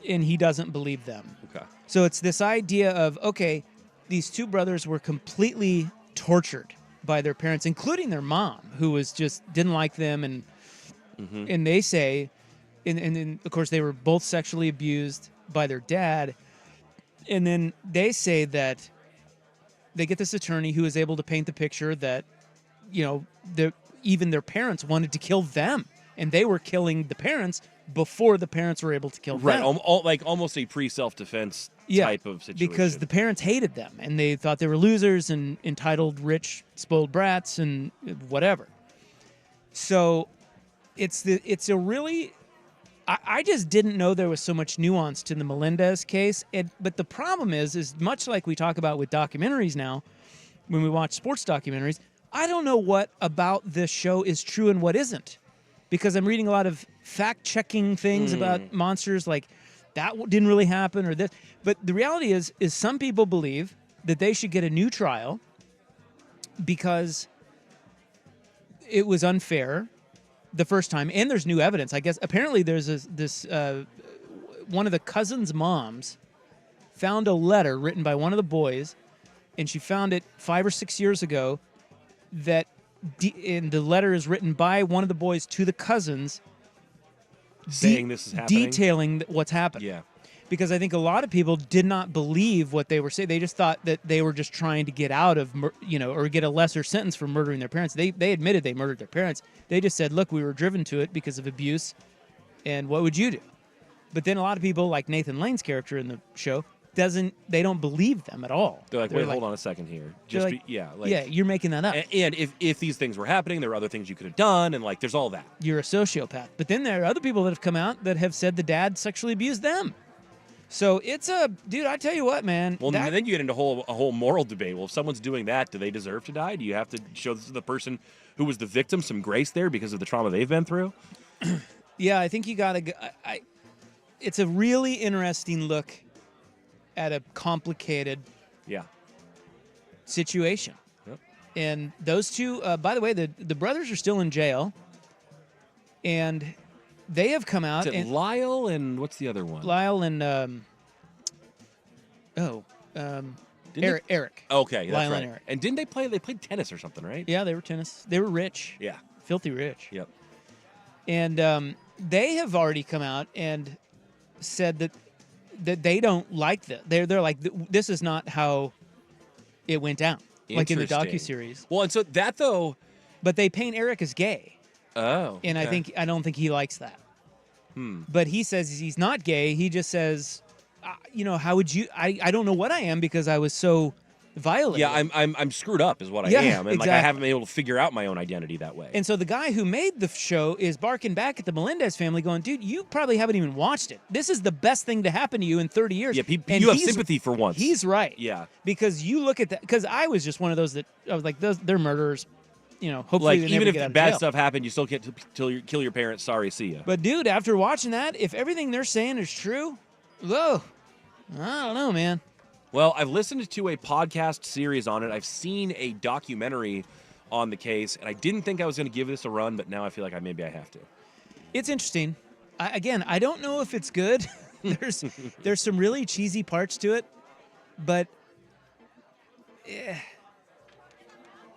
and he doesn't believe them. Okay. So it's this idea of, okay, these 2 brothers were completely tortured by their parents, including their mom, who was just didn't like them, and and they say, and of course they were both sexually abused by their dad, and then they say that they get this attorney who is able to paint the picture that even their parents wanted to kill them, and they were killing the parents before the parents were able to kill them. Right, like almost a pre-self-defense type of situation. Because the parents hated them, and they thought they were losers and entitled, rich, spoiled brats, and whatever. So it's a really... I just didn't know there was so much nuance to the Melendez case. But the problem is much like we talk about with documentaries now, when we watch sports documentaries, I don't know what about this show is true and what isn't. Because I'm reading a lot of fact-checking things about monsters, like that didn't really happen or this. But the reality is some people believe that they should get a new trial because it was unfair the first time, and there's new evidence. I guess apparently there's this one of the cousins' moms found a letter written by one of the boys, and she found it 5 or 6 years ago. And the letter is written by one of the boys to the cousins, saying this is happening, detailing what's happened. Yeah. because I think a lot of people did not believe what they were saying. They just thought that they were just trying to get out of, or get a lesser sentence for murdering their parents. They admitted they murdered their parents. They just said, look, we were driven to it because of abuse, and what would you do? But then a lot of people, like Nathan Lane's character in the show, they don't believe them at all. They're like, wait, hold on a second here. Yeah, you're making that up. And if these things were happening, there were other things you could have done, and like, there's all that. You're a sociopath. But then there are other people that have come out that have said the dad sexually abused them. So it's dude, I tell you what, man. Well, then you get into a whole moral debate. Well, if someone's doing that, do they deserve to die? Do you have to show this to the person who was the victim some grace there because of the trauma they've been through? Yeah, I think you got to. It's a really interesting look at a complicated situation. Yep. And those two, by the way, the brothers are still in jail, and they have come out. Is it Lyle and what's the other one? Lyle and Eric. Okay, that's Lyle right. and Eric. And didn't they play? They played tennis or something, right? Yeah, they were tennis. They were rich. Yeah, filthy rich. Yep. And they have already come out and said that they don't like that. They're like, this is not how it went down, like in the docuseries. Well, and so that though, but they paint Eric as gay. Oh, and okay. I don't think he likes that. But he says he's not gay. He just says, how would you? I don't know what I am because I was so violated. Yeah, I'm screwed up is what I am, and like I haven't been able to figure out my own identity that way. And so the guy who made the show is barking back at the Melendez family, going, "Dude, you probably haven't even watched it. This is the best thing to happen to you in 30 years." Yeah, and you have sympathy for once. He's right. Yeah, because you look at that. Because I was just one of those that I was like, they're murderers. Hopefully, like they even never if get out of bad jail. stuff happened, you still can't kill your parents. Sorry, see ya. But dude, after watching that, if everything they're saying is true, whoa, I don't know, man. Well, I've listened to a podcast series on it. I've seen a documentary on the case, and I didn't think I was going to give this a run, but now I feel like maybe I have to. It's interesting. I don't know if it's good. There's some really cheesy parts to it, but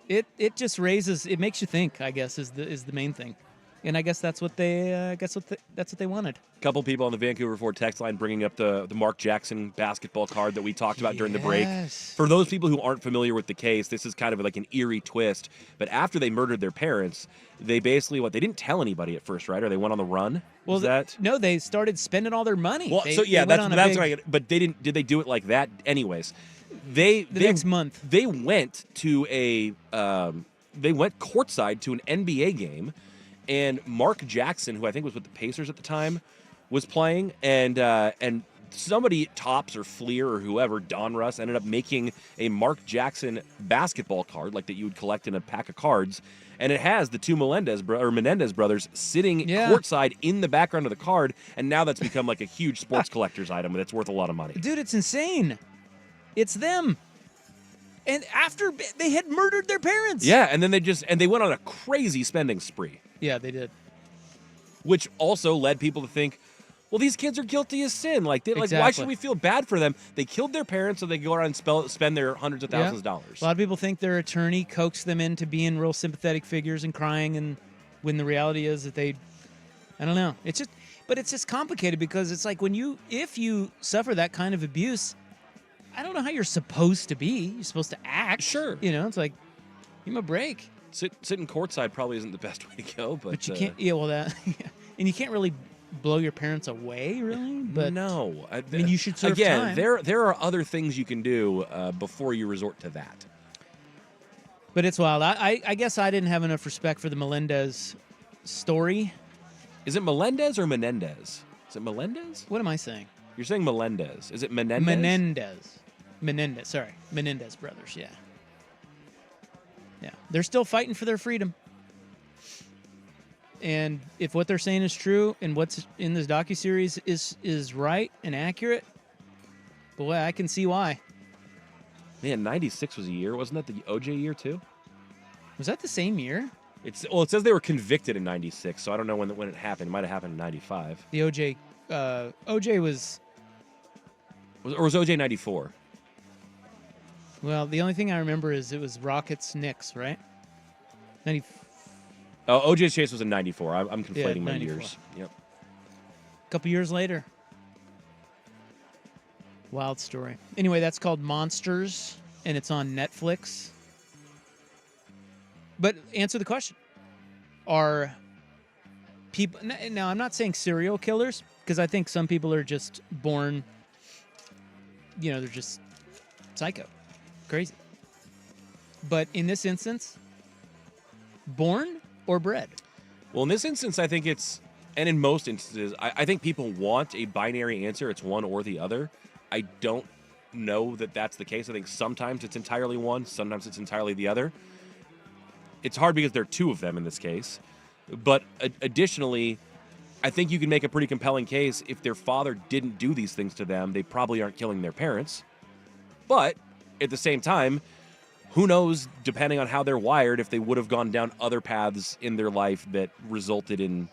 it just it makes you think, I guess, is the main thing. And I guess that's what they wanted. A couple people on the Vancouver Ford text line bringing up the Mark Jackson basketball card that we talked about during the break. For those people who aren't familiar with the case, this is kind of like an eerie twist. But after they murdered their parents, they basically they didn't tell anybody at first, right? Or they went on the run. Well, no, they started spending all their money. Well, that's right. But did they do it like that? Anyways, next month they went to they went courtside to an NBA game. And Mark Jackson, who I think was with the Pacers at the time, was playing, and somebody, Topps or Fleer or whoever, Don Russ, ended up making a Mark Jackson basketball card like that you would collect in a pack of cards, and it has the two Menendez brothers sitting courtside in the background of the card, and now that's become like a huge sports collector's item, and it's worth a lot of money. Dude, it's insane. It's them. And after they had murdered their parents. Yeah, and then they went on a crazy spending spree. Yeah, they did. Which also led people to think, well, these kids are guilty as sin. Like, why should we feel bad for them? They killed their parents, so they go around and spend their hundreds of thousands of dollars. A lot of people think their attorney coaxed them into being real sympathetic figures and crying, and when the reality is that I don't know. It's just complicated because it's like if you suffer that kind of abuse, I don't know how you're supposed to be. You're supposed to act. Sure. It's like, give them a break. Sitting courtside probably isn't the best way to go, but you can't. Yeah, well, and you can't really blow your parents away, really. But no, I mean, you should serve again. time. There are other things you can do before you resort to that. But it's wild. I guess I didn't have enough respect for the Melendez story. Is it Melendez or Menendez? Is it Melendez? What am I saying? You're saying Melendez. Is it Menendez? Menendez. Sorry, Menendez brothers. Yeah. Yeah, they're still fighting for their freedom. And if what they're saying is true and what's in this docuseries is right and accurate, boy, I can see why. Man, 96 was a year. Wasn't that the OJ year too? Was that the same year? It says they were convicted in 96, so I don't know when it happened. It might have happened in 95. The OJ was OJ 94? Well, the only thing I remember is it was Rockets Knicks, right? 90. Oh, OJ's Chase was in 94. I'm conflating my 94. years. Yep. A couple years later. Wild story. Anyway, that's called Monsters, and it's on Netflix. But answer the question. Are people... Now, I'm not saying serial killers, because I think some people are just born... they're just psycho. Crazy. But in this instance, born or bred? Well, in this instance, I think it's... And in most instances, I think people want a binary answer. It's one or the other. I don't know that that's the case. I think sometimes it's entirely one, sometimes it's entirely the other. It's hard because there are two of them in this case. But additionally, I think you can make a pretty compelling case if their father didn't do these things to them, they probably aren't killing their parents. But at the same time, who knows, depending on how they're wired, if they would have gone down other paths in their life that resulted in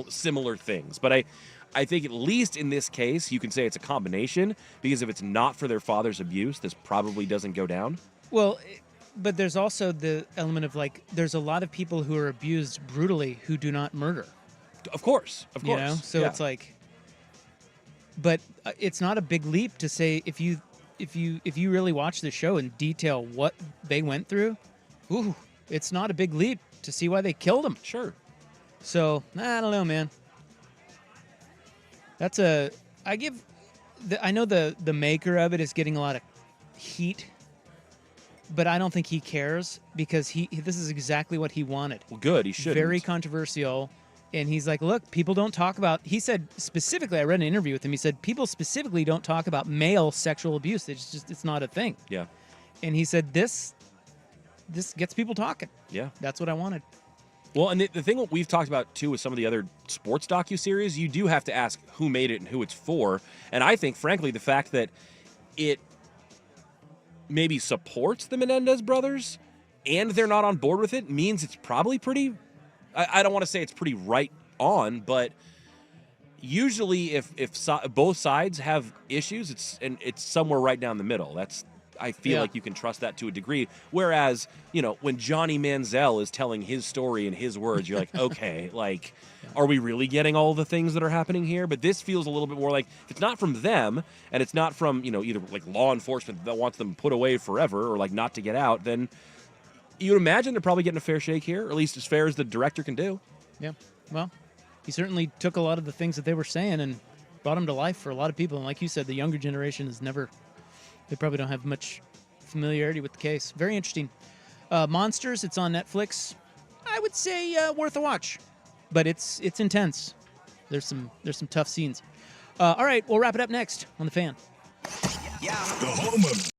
similar things. But I think at least in this case, you can say it's a combination, because if it's not for their father's abuse, this probably doesn't go down. Well, but there's also the element of, like, there's a lot of people who are abused brutally who do not murder. Of course. So it's like... But it's not a big leap to say if you really watch the show and detail what they went through, it's not a big leap to see why they killed them. Sure. So, I don't know, man. I know the maker of it is getting a lot of heat, but I don't think he cares, because this is exactly what he wanted. Well, good, he shouldn't. Very controversial. And he's like, look, people don't talk about... He said specifically, I read an interview with him, he said, people specifically don't talk about male sexual abuse. It's not a thing. Yeah. And he said, this gets people talking. Yeah. That's what I wanted. Well, and the thing we've talked about, too, with some of the other sports docuseries, you do have to ask who made it and who it's for. And I think, frankly, the fact that it maybe supports the Menendez brothers and they're not on board with it means it's probably pretty... I don't want to say it's pretty right on, but usually if both sides have issues, it's somewhere right down the middle. I feel like you can trust that to a degree. Whereas, when Johnny Manziel is telling his story in his words, you're like, okay, like, are we really getting all the things that are happening here? But this feels a little bit more like, if it's not from them, and it's not from, either like law enforcement that wants them put away forever or like not to get out, then you would imagine they're probably getting a fair shake here, or at least as fair as the director can do. Yeah. Well, he certainly took a lot of the things that they were saying and brought them to life for a lot of people. And like you said, the younger generation has never... They probably don't have much familiarity with the case. Very interesting. Monsters, it's on Netflix. I would say worth a watch, but it's intense. There's some tough scenes. All right, we'll wrap it up next on The Fan. The home of